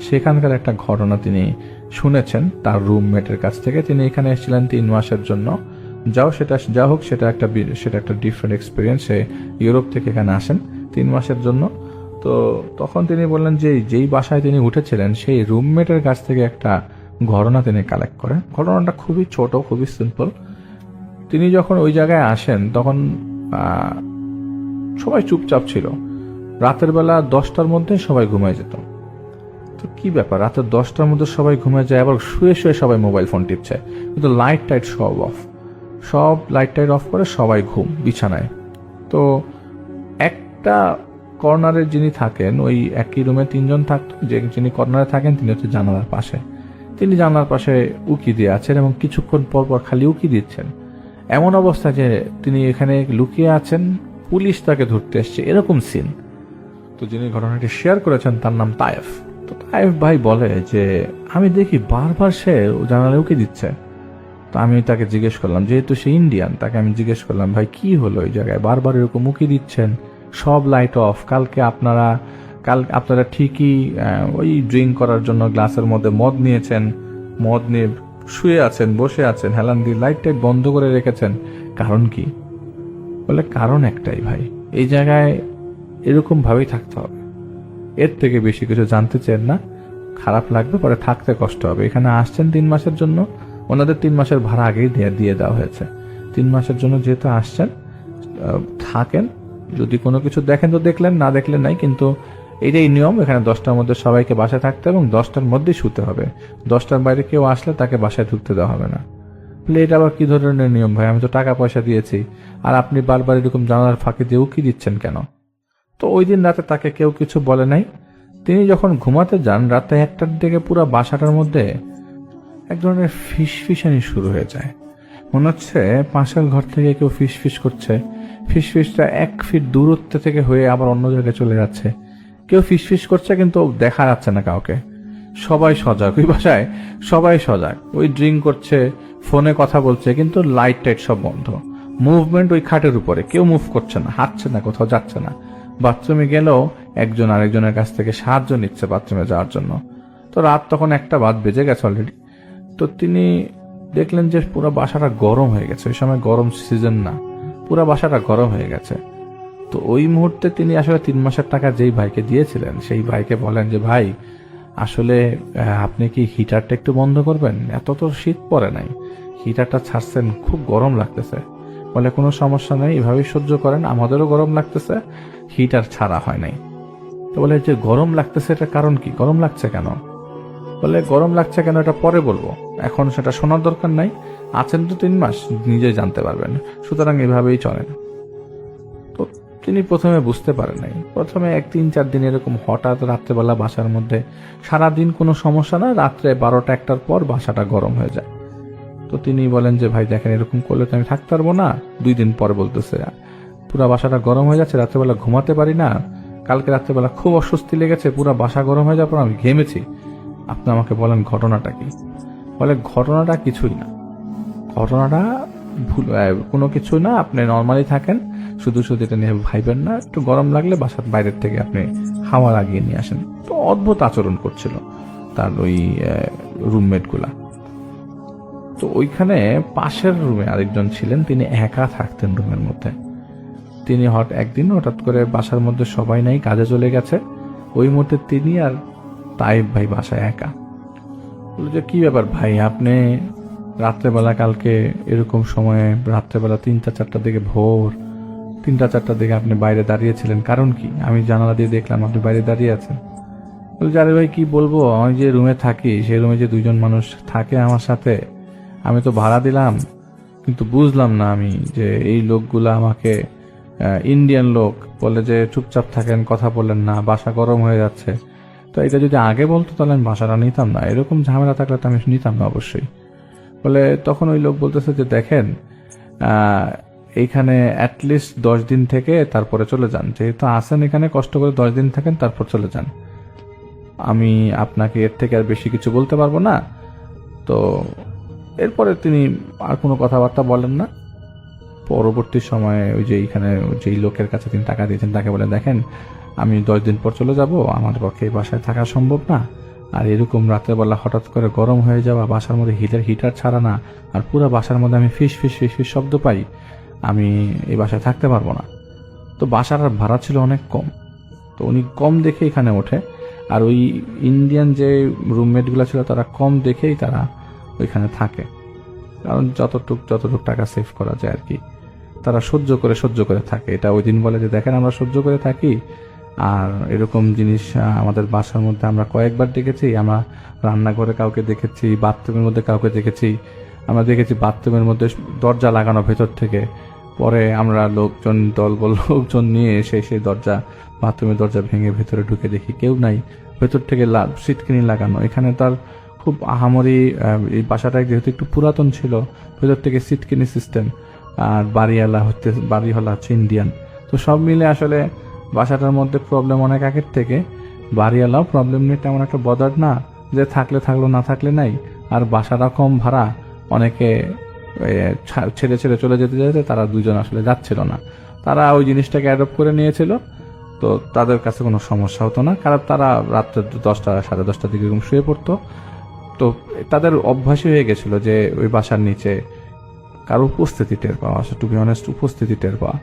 সেখানকার একটা ঘটনা তিনি শুনেছেন তার রুমমেটের কাছ থেকে। তিনি এখানে এসেছিলেন 3 মাসের জন্য। যা হোক সেটা একটা ডিফারেন্ট এক্সপিরিয়েন্স। সে ইউরোপ থেকে এখানে আসেন 3 মাসের জন্য। তো তখন তিনি বললেন যে যেই বাসায় তিনি উঠেছিলেন সেই রুমমেটের কাছ থেকে একটা ঘটনা তিনি কালেক্ট করেন। ঘটনাটা খুবই ছোট, খুবই সিম্পল। তিনি যখন ওই জায়গায় আসেন তখন সবাই চুপচাপ ছিল। রাতের বেলা 10টার মধ্যে সবাই ঘুমায় যেত। তো কি ব্যাপার, রাতের 10টার মধ্যে সবাই ঘুমায় যায়, আবার শুয়ে শুয়ে সবাই মোবাইল ফোন টিপছে, কিন্তু লাইট টাইট সব লাইট টাইট অফ করে সবাই ঘুম বিছানায়। তো একটা কর্নারে যিনি থাকেন, ওই একই রুমে 3 জন থাকতো। যিনি কর্নারে থাকেন তিনি হচ্ছে জানালার পাশে। তিনি জানালার পাশে উকি দিয়ে আছেন এবং কিছুক্ষণ পর পর খালি উকি দিচ্ছেন। এমন অবস্থা যে তিনি এখানে লুকিয়ে আছেন, পুলিশ তাকে ধরতে এসছে, এরকম সিন। তো যিনি ঘটনাটি শেয়ার করেছেন তার নাম তায়েফ। তো তায়েফ ভাই বলে যে আমি দেখি বারবার সে জানালে উকি দিচ্ছে। তো আমি তাকে জিজ্ঞেস করলাম, যেহেতু সে ইন্ডিয়ান, তাকে আমি জিজ্ঞেস করলাম, ভাই কি হলো এই জায়গায় বারবার এরকম উকি দিচ্ছেন, সব লাইট অফ, কালকে আপনারা ঠিকই ওই ড্রিঙ্ক করার জন্য গ্লাসের মধ্যে মদ নিয়েছেন, মদ নিয়ে শুয়ে আছেন, বসে আছেন, হেলান দিয়ে লাইট টাইট বন্ধ করে রেখেছেন, কারণ কি? বলে কারণ একটাই ভাই, এই জায়গায় এরকম ভাবেই থাকতে হবে, এর থেকে বেশি কিছু জানতে চান না, খারাপ লাগবে, পরে থাকতে কষ্ট হবে। এখানে আসছেন 3 মাসের জন্য, ওনাদের 3 মাসের ভাড়া আগেই দিয়ে দেওয়া হয়েছে। 3 মাসের জন্য যেহেতু আসছেন, থাকেন, যদি কোনো কিছু দেখেন তো দেখলেন, না দেখলেন নাই, কিন্তু এটাই নিয়ম। এখানে 10টার মধ্যে সবাইকে বাসায় থাকতে এবং 10টার মধ্যেই শুতে হবে। 10টার বাইরে কেউ আসলে তাকে বাসায় ঢুকতে দেওয়া হবে না। বলে এটা আবার কি ধরনের নিয়ম ভাই, আমি তো টাকা পয়সা দিয়েছি, আর আপনি বারবার এরকম জানালার ফাঁকে দিয়ে উকি দিচ্ছেন কেন? তো ওই দিন রাতে তাকে কেউ কিছু বলে নাই। তিনি যখন ঘুমাতে যান রাতে 1টার দিকে পুরো বাসাটার মধ্যে এক ধরনের ফিসফিসানি শুরু হয়ে যায়। মনে হচ্ছে পাশের ঘর থেকে কেউ ফিসফিস করছে। ফিসফিসটা 1 ফিট দূরত্ব থেকে হয়ে আবার অন্য জায়গায় চলে যাচ্ছে। কেউ ফিসফিস করছে কিন্তু দেখা যাচ্ছে না কাউকে। সবাই সজাগ, ওই বাসায় সবাই সজাগ, ওই ড্রিঙ্ক করছে, ফোনে কথা বলছে, কিন্তু লাইট টাইট সব বন্ধ। মুভমেন্ট ওই খাটের উপরে, কেউ মুভ করছে না, হাঁটছে না, কোথাও যাচ্ছে না। বাথরুমে গেলেও একজন আরেকজনের কাছ থেকে সাহায্য নিচ্ছে বাথরুমে যাওয়ার জন্য। তো রাত তখন 1টা বেজে গেছে অলরেডি। তো তিনি দেখলেন যে পুরো বাসাটা গরম হয়ে গেছে। ওই সময় গরম সিজন না, পুরো বাসাটা গরম হয়ে গেছে। তো ওই মুহূর্তে তিনি আসলে 3 মাসের টাকা যেই ভাইকে দিয়েছিলেন সেই ভাইকে বলেন যে ভাই, আসলে আপনি কি হিটারটা একটু বন্ধ করবেন? এত তো শীত পড়ে নাই, হিটারটা ছাড়ছেন, খুব গরম লাগতেছে। বলে কোনো সমস্যা নেই, এভাবেই সহ্য করেন, আমাদেরও গরম লাগতেছে, হিটার ছাড়া হয় নাই। তো বলে যে গরম লাগতেছে এটার কারণ কি, গরম লাগছে কেন? বলে গরম লাগছে কেন এটা পরে বলবো, এখন সেটা শোনার দরকার নাই, আছেন তো 3 মাস, নিজে জানতে পারবেন, সুতরাং এভাবেই চলেন। তো তিনি প্রথমে বুঝতে পারেন নাই। প্রথমে 1-3-4 দিন এরকম হঠাৎ রাত্রেবেলা বাসার মধ্যে, সারাদিন কোনো সমস্যা না, রাত্রে 12টা-1টার পর বাসাটা গরম হয়ে যায়। তো তিনি বলেন যে ভাই দেখেন, এরকম করলে তো আমি থাকতে পারবো না। 2 দিন পরে বলতেছে পুরা বাসাটা গরম হয়ে যাচ্ছে, রাত্রেবেলা ঘুমাতে পারি না, কালকে রাত্রেবেলা খুব অস্বস্তি লেগেছে, পুরা বাসা গরম হয়ে যাওয়ার পর আমি ঘেমেছি, আপনি আমাকে বলেন ঘটনাটা কি? বলে ঘটনাটা কিছুই না, ঘটনাটা কোনো কিছু না, আপনি নর্মালি থাকেন, শুধু এটা নিয়ে ভাইবেন না, একটু গরম লাগলে বাসার বাইরের থেকে আপনি হাওয়া লাগিয়ে নিয়ে আসেন। তো অদ্ভুত আচরণ করছিল তার ওই রুমমেট গুলা। তো ওইখানে পাশের রুমে আরেকজন ছিলেন, তিনি একা থাকতেন রুমের মধ্যে। তিনি একদিন হঠাৎ করে বাসার মধ্যে সবাই নাই, কাজে চলে গেছে, ওই মুহূর্তে তিনি আর তাইব ভাই বাসায় একা। বলল যে কি ব্যাপার ভাই, আপনি রাত্রেবেলা কালকে এরকম সময়ে রাত্রেবেলা 3টা-4টার দিকে, ভোর 3টা-4টার দিকে আপনি বাইরে দাঁড়িয়েছিলেন, কারণ কি? আমি জানালা দিয়ে দেখলাম আপনি বাইরে দাঁড়িয়ে আছেন। বলছে আরে ভাই কি বলবো, আমি যে রুমে থাকি সেই রুমে যে 2 জন মানুষ থাকে আমার সাথে, আমি তো ভাড়া দিলাম, কিন্তু বুঝলাম না আমি যে এই লোকগুলা আমাকে, ইন্ডিয়ান লোক, বলে যে চুপচাপ থাকেন, কথা বলেন না, বাসা গরম হয়ে যাচ্ছে। তো এটা যদি আগে বলতো তাহলে আমি বাসাটা নিতাম না, এরকম ঝামেলা থাকলে তো আমি নিতাম না অবশ্যই। বলে তখন ওই লোক বলতেছে যে দেখেন, এইখানে অ্যাটলিস্ট 10 দিন থেকে তারপরে চলে যান, যেহেতু আসেন এখানে কষ্ট করে 10 দিন থাকেন, তারপর চলে যান, আমি আপনাকে এর থেকে আর বেশি কিছু বলতে পারবো না। তো এরপরে তিনি আর কোনো কথাবার্তা বলেন না। পরবর্তী সময়ে ওই যে এইখানে যেই লোকের কাছে তিনি টাকা দিয়েছেন তাকে বলে দেখেন, আমি 10 দিন পর চলে যাব, আমার পক্ষে এই বাসায় থাকা সম্ভব না, আর এরকম রাতের বেলা হঠাৎ করে গরম হয়ে যাওয়া, বাসার মধ্যে হিটার ছাড়া না, আর পুরো বাসার মধ্যে আমি ফিস ফিস ফিস ফিস শব্দ পাই, আমি এই বাসায় থাকতে পারবো না। তো বাসার ভাড়া ছিল অনেক কম, তো উনি কম দেখে এখানে ওঠে। আর ওই ইন্ডিয়ান যে রুমমেটগুলো ছিল তারা কম দেখেই তারা ওইখানে থাকে, কারণ যতটুক টাকা সেভ করা যায় আর কি, তারা সহ্য করে থাকে। এটা ওই দিন বলে যে দেখেন আমরা সহ্য করে থাকি, আর এরকম জিনিস আমাদের বাসার মধ্যে আমরা কয়েকবার দেখেছি। আমরা রান্নাঘরে কাউকে দেখেছি, বাথরুমের মধ্যে কাউকে দেখেছি, আমরা দেখেছি বাথরুমের মধ্যে দরজা লাগানো ভেতর থেকে, পরে আমরা লোকজন নিয়ে এসে সেই বাথরুমের দরজা ভেঙে ভেতরে ঢুকে দেখি কেউ নাই, ভেতর থেকে সিটকিনি লাগানো। এখানে তার খুব আহামরি, এই বাসাটা যেহেতু একটু পুরাতন ছিল, ভেতর থেকে সিটকিনি সিস্টেম, আর বাড়িওয়ালা হচ্ছে ইন্ডিয়ান। তো সব মিলে আসলে বাসাটার মধ্যে প্রবলেম অনেক আগের থেকে। বাড়িওয়ালাও প্রবলেম নিয়ে তেমন একটা বদার না, যে থাকলে থাকলো না থাকলে নাই। আর বাসাটা কম ভাড়া, অনেকে ছেড়ে চলে যেতে তারা দুজন আসলে যাচ্ছিল না, তারা ওই জিনিসটাকে অ্যাডপ্ট করে নিয়েছিল। তো তাদের কাছে কোনো সমস্যা হতো না, কারণ তারা রাত্রে 10টা সাড়ে 10টার দিকে এরকম শুয়ে পড়তো। তো তাদের অভ্যাসই হয়ে গেছিল যে ওই বাসার নিচে কারো উপস্থিতি টের পাওয়া, টু বি অনেস্ট উপস্থিতি টের পাওয়া।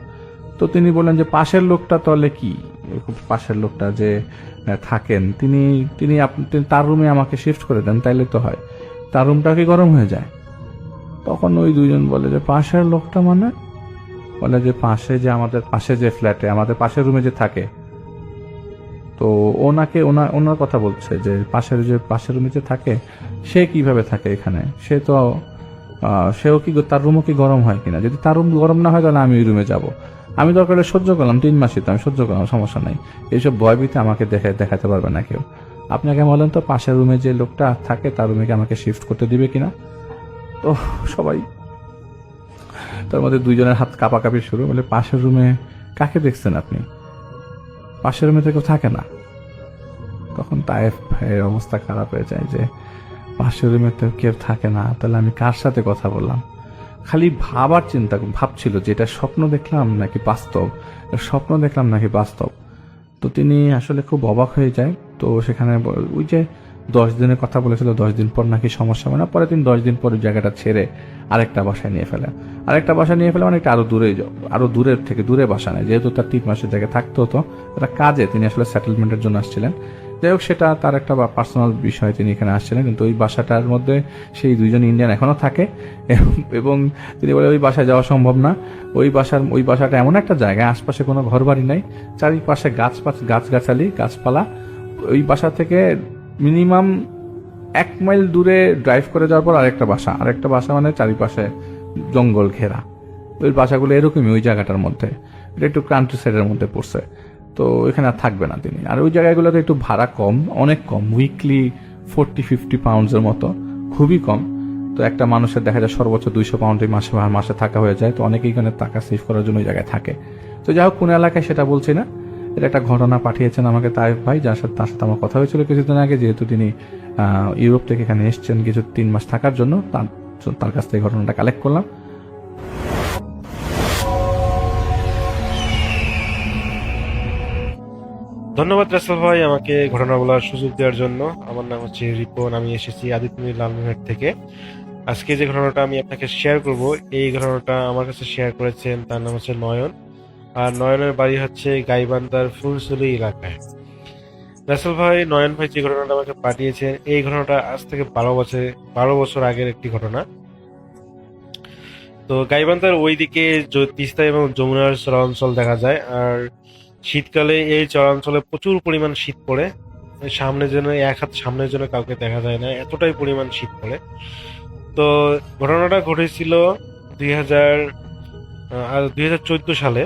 তো তিনি বললেন যে পাশের লোকটা তাহলে কি, পাশের লোকটা যে থাকেন তিনি তার রুমে আমাকে শিফট করে দেন, তাইলে তো হয়, তার রুমটা কি গরম হয়ে যায়? তখন ওই দুইজন বলে যে পাশের লোকটা মানে, বলে যে আমাদের পাশে যে ফ্ল্যাটে আমাদের পাশের রুমে যে থাকে, তো ওনার কথা বলছে যে পাশের রুমে যে থাকে সে কিভাবে থাকে এখানে, সেও কি তার রুমও কি গরম হয় কিনা, যদি তার রুম গরম না হয় তাহলে আমি ওই রুমে যাব। আমি দরকার সহ্য করলাম 3 মাসই, তো আমি সহ্য করলাম, সমস্যা নাই। এইসব ভয়ভীতি আমাকে দেখাতে পারবে না কেউ। আপনাকে বলেন তো পাশের রুমে যে লোকটা থাকে তার রুমে কি আমাকে শিফট করতে দিবে কিনা? তো সবাই, তার মধ্যে দুইজনের হাত কাঁপাকাঁপি শুরু, বলে পাশের রুমে কাকে দেখছেন আপনি? পাশের রুমে তো কেউ থাকে না। তখন তায়েফ ভাইয়ের অবস্থা খারাপ হয়ে যায় যে পাশের রুমে তো কেউ থাকে না, তাহলে আমি কার সাথে কথা বললাম? খালি ভাবছিল যে এটা স্বপ্ন দেখলাম নাকি বাস্তব। তো তিনি আসলে খুব অবাক হয়ে যায়। তো সেখানে ওই যে 10 দিনের কথা বলেছিল, 10 দিন পর নাকি সমস্যা হবে না, পরে তিনি 10 দিন পর জায়গাটা ছেড়ে আরেকটা বাসায় নিয়ে ফেলে। মানে একটা আরো দূরে বাসা নেয়, যেহেতু তার 3 মাসের জায়গায় থাকতে হতো, একটা কাজে তিনি আসলে সেটেলমেন্টের জন্য আসছিলেন। যাই হোক, সেটা তার একটা পার্সোনাল বিষয়, তিনি এখানে আসছিলেন। কিন্তু ওই বাসাটার মধ্যে সেই দুইজন ইন্ডিয়ান এখনো থাকে, এবং তিনি বলে ওই বাসায় যাওয়া সম্ভব না। ওই বাসাটা এমন একটা জায়গায়, আশপাশে কোনো ঘর বাড়ি নাই, চারিপাশে গাছপালা। ওই বাসা থেকে মিনিমাম 1 মাইল দূরে ড্রাইভ করে যাওয়ার পর আরেকটা বাসা, মানে চারিপাশে জঙ্গল ঘেরা। ওই বাসাগুলো এরকমই ওই জায়গাটার মধ্যে, এটা একটু কান্ট্রি সাইডের মধ্যে পড়ছে। তো এখানে আর থাকবে না তিনি। আর ওই জায়গাগুলোতে একটু ভাড়া কম, অনেক কম, উইকলি 40-50 পাউন্ডসের মতো, খুবই কম। তো একটা মানুষের দেখা যায় সর্বোচ্চ 200 পাউন্ড মাসে থাকা হয়ে যায়। তো অনেকেই এখানে টাকা সেভ করার জন্য ওই জায়গায় থাকে। তো যাই হোক, কোন এলাকায় সেটা বলছি না, এটা একটা ঘটনা পাঠিয়েছেন আমাকে তায়েফ ভাই, তার সাথে আমার কথা হয়েছিল কিছুদিন আগে, যেহেতু তিনি ইউরোপ থেকে এখানে এসছেন কিছু 3 মাস থাকার জন্য, তার কাছ থেকে ঘটনাটা কালেক্ট করলাম। ধন্যবাদ রাসেল ভাই আমাকে ঘটনা বলার সুযোগ দেওয়ার জন্য। আমার নাম হচ্ছে রিপন, আমি এসেছি আদিত্যপুর লালমনিরহাট থেকে। আজকে যে ঘটনাটা আমি আপনাকে শেয়ার করব, এই ঘটনাটা আমার কাছে শেয়ার করেছেন, তার নাম হচ্ছে নয়ন। আর নয়নের বাড়ি হচ্ছে গাইবান্ধার ফুলসুলি এলাকায়। রাসেল ভাই, নয়ন ভাই যে ঘটনাটা আমাকে পাঠিয়েছেন, এই ঘটনাটা আজ থেকে 12 বছর আগের একটি ঘটনা। তো গাইবান্ধার ওইদিকে তিস্তা এবং যমুনার চরাঞ্চল দেখা যায়। আর শীতকালে এই চরাঞ্চলে প্রচুর পরিমাণ শীত পড়ে, এক হাত সামনের জন্য কাউকে দেখা যায় না, এতটাই পরিমাণ শীত পড়ে। তো ঘটনাটা ঘটেছিল 2014 সালে।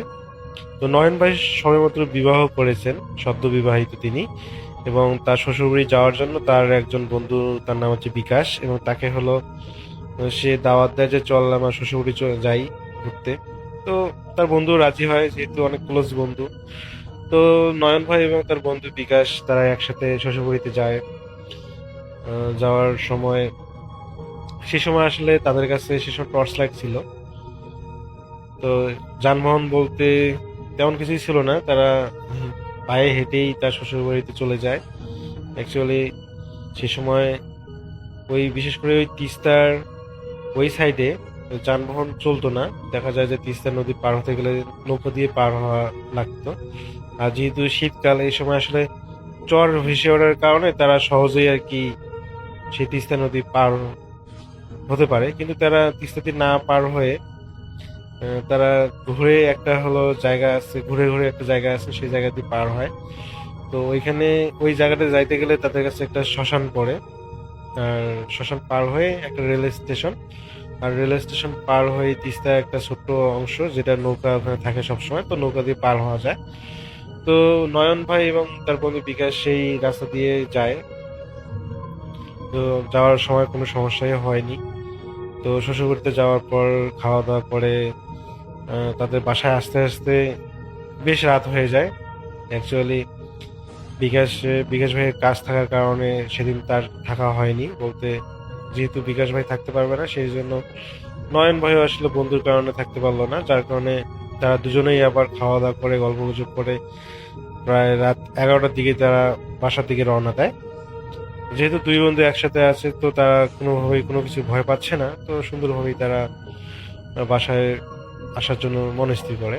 তো নয়ন ভাই সবেমাত্র বিবাহ করেছেন, সদ্য বিবাহিত তিনি, এবং তার শ্বশুরবাড়ি যাওয়ার জন্য তার একজন বন্ধু, তার নাম হচ্ছে বিকাশ, এবং তাকে সে দাওয়াত দেয় যে চল আমার শ্বশুরবাড়ি যাই ঘুরতে। তো তার বন্ধু রাজি হয়, যেহেতু অনেক ক্লোজ বন্ধু। তো নয়ন ভাই এবং তার বন্ধু বিকাশ তারা একসাথে শ্বশুরবাড়িতে যায়। যাওয়ার সময় সে সময় আসলে তাদের কাছে সেসব টর্চ লাইট ছিল, তো যানবাহন বলতে তেমন কিছুই ছিল না। তারা পায়ে হেঁটেই তার শ্বশুরবাড়িতে চলে যায়। অ্যাকচুয়ালি সে সময় ওই বিশেষ করে ওই তিস্তার ওই সাইডে যানবাহন চলতো না। দেখা যায় যে তিস্তা নদী পার হতে গেলে নৌকা দিয়ে পার হওয়া লাগতো। আর যেহেতু শীতকাল, এই সময় আসলে চর ভেসে ওঠার কারণে তারা সহজেই আর কি সেই তিস্তা নদী পার হতে পারে, কিন্তু তারা তিস্তাটি না পার হয়ে তারা ঘুরে একটা হলো জায়গা আছে, ঘুরে ঘুরে একটা জায়গা আছে, সেই জায়গা দিয়ে পার হয়। তো ওইখানে ওই জায়গাটা যাইতে গেলে তাদের কাছে একটা শ্মশান পড়ে, আর শ্মশান পার হয়ে একটা রেল স্টেশন, আর রেল স্টেশন পার হয়ে তিস্তা একটা ছোট্ট অংশ যেটা নৌকা ওখানে থাকে সবসময়, তো নৌকা দিয়ে পার হওয়া যায়। তো নয়ন ভাই এবং তার বন্ধু বিকাশ সেই রাস্তা দিয়ে যায়। তো যাওয়ার সময় কোনো সমস্যাই হয়নি। তো শ্বশুরবাড়িতে যাওয়ার পর খাওয়া দাওয়া করে তাদের বাসায় আসতে আসতে বেশ রাত হয়ে যায়। অ্যাকচুয়ালি বিকাশ ভাইয়ের কাজ থাকার কারণে সেদিন তার থাকা হয়নি, বলতে যেহেতু বিকাশ ভাই থাকতে পারবে না সেই জন্য নয়ন ভাইও আসলে বন্ধুর কারণে থাকতে পারলো না, যার কারণে তারা দুজনেই আবার খাওয়া দাওয়া করে গল্প গুজব করে প্রায় রাত 11টার দিকে তারা বাসার দিকে রওনা দেয়। যেহেতু দুই বন্ধু একসাথে আছে, তো তারা কোনোভাবেই কোনো কিছু ভয় পাচ্ছে না, তো সুন্দরভাবেই তারা বাসায় আসার জন্য মনস্থির করে।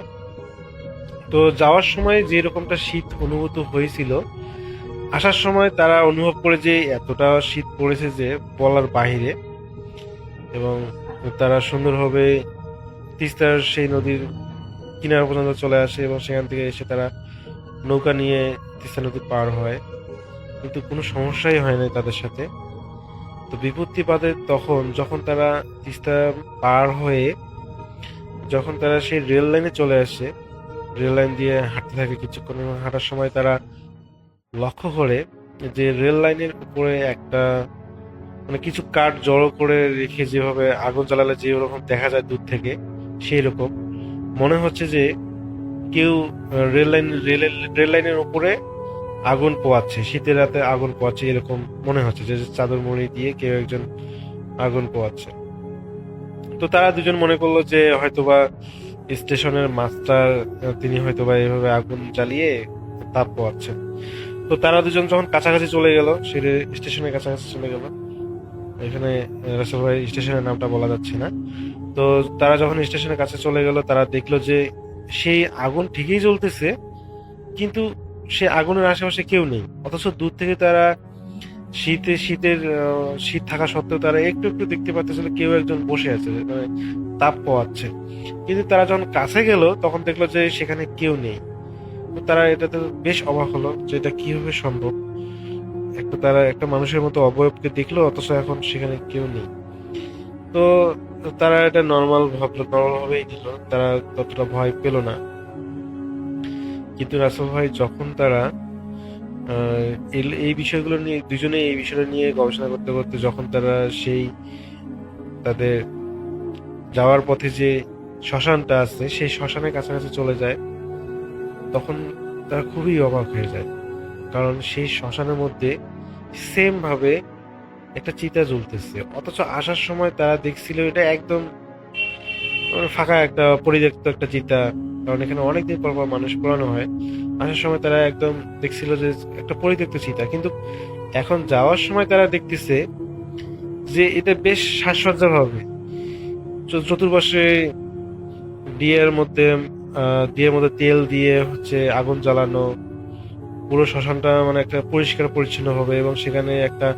তো যাওয়ার সময় যে রকমটা শীত অনুভূত হয়েছিল, আসার সময় তারা অনুভব করে যে এতটা শীত পড়েছে যে বলার বাহিরে। এবং তারা সুন্দরভাবে তিস্তার সেই নদীর কিনারা পর্যন্ত চলে আসে এবং সেখান থেকে এসে তারা নৌকা নিয়ে তিস্তা নদী পার হয়, কিন্তু কোনো সমস্যাই হয় না তাদের সাথে। তো বিপত্তি বাদে তখন যখন তারা তিস্তা পার হয়ে যখন তারা সেই রেল লাইনে চলে আসে, রেল লাইন দিয়ে হাঁটতে থাকে কিছুক্ষণ, এবং হাঁটার সময় তারা লক্ষ্য করে যে রেল লাইনের উপরে একটা মানে কিছু কাঠ জড়ো করে রেখে যেভাবে আগুন জ্বালালে যে রকম দেখা যায় দূর থেকে, সেই রকম মনে হচ্ছে যে কেউ রেল লাইনের উপরে আগুন পোয়াচ্ছে, শীতের রাতে আগুন পোয়াচ্ছে, এরকম মনে হচ্ছে যে চাদর মুড়ি দিয়ে কেউ একজন আগুন পোয়াচ্ছে। তো তারা দুজন মনে করলো যে হয়তোবা স্টেশনের মাস্টার, তিনি হয়তোবা এইভাবে আগুন জ্বালিয়ে তাপ পোয়াচ্ছেন। তো তারা দুজন যখন কাছাকাছি চলে গেল, সে স্টেশনের কাছাকাছি চলে গেল, এখানে রাসেল ভাই স্টেশনের নামটা বলা যাচ্ছে না। তো তারা যখন স্টেশনের কাছে চলে গেল, তারা দেখলো যে সেই আগুন ঠিকই জ্বলতেছে, কিন্তু সে আগুনের আশেপাশে কেউ নেই। অথচ দূর থেকে তারা শীত থাকা সত্ত্বেও তারা একটু একটু দেখতে পাচ্ছিল কেউ একজন বসে আছে, মানে তাপ পোয়াচ্ছে। কিন্তু তারা যখন কাছে গেল তখন দেখলো যে সেখানে কেউ নেই। তো তারা এটাতে বেশ অবাক হলো যে এটা কিভাবে সম্ভব, তারা একটা মানুষের মতো অবয়বকে দেখলো অথচ এখন সেখানে কেউ নেই। তো তারা এটা নর্মাল ভাবেই নিল, তারা ততটা ভয় পেল না। কিন্তু রাসেল ভাই যখন তারা এই বিষয়গুলো নিয়ে দুজনে এই বিষয়টা নিয়ে গবেষণা করতে করতে যখন তারা সেই তাদের যাওয়ার পথে যে শ্মশানটা আছে সেই শ্মশানের কাছাকাছি চলে যায়, তখন তারা খুবই অবাক হয়ে যায়, কারণ সেই শ্মশানের মধ্যে সেম ভাবে একটা চিতা জ্বলতেছে। অথচ আসার সময় তারা দেখছিল এটা একদম ফাঁকা একটা পরিত্যক্ত একটা চিতা, কারণ এখানে অনেকদিন পর পর মানুষ পোড়ানো হয়। আসার সময় তারা একদম দেখছিল যে একটা পরিত্যক্ত চিতা, কিন্তু এখন যাওয়ার সময় তারা দেখতেছে যে এটা বেশ সাজসজ্জা ভাবে চতুর্পাশে দিয়ের মধ্যে তেল দিয়ে হচ্ছে আগুন জ্বালানো, পুরো শ্মশানটা মানে একটা পরিষ্কার পরিচ্ছন্ন হবে, এবং সেখানে একটা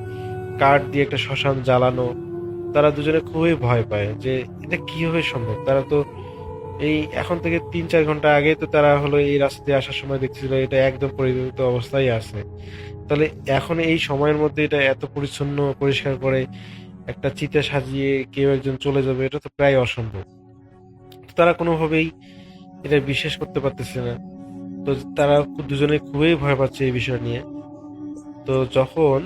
কাঠ দিয়ে একটা শ্মশান জ্বালানো। তারা দুজনে খুবই ভয় পায় যে এটা কিভাবে সম্ভব। তারা তো এই এখন থেকে 3-4 ঘন্টা আগে তো তারা হলো এই রাস্তা দিয়ে আসার সময় দেখছিল এটা একদম পরিবর্তিত অবস্থায় আছে, তাহলে এখন এই সময়ের মধ্যে এটা এত পরিচ্ছন্ন পরিষ্কার করে একটা চিতা সাজিয়ে কেউ একজন চলে যাবে, এটা তো প্রায় অসম্ভব। তারা কোনোভাবেই এটা বিশ্বাস করতে পারতেছে না। তো তারা দুজনে খুবই ভয় পাচ্ছে এই বিষয় নিয়ে। তো যখন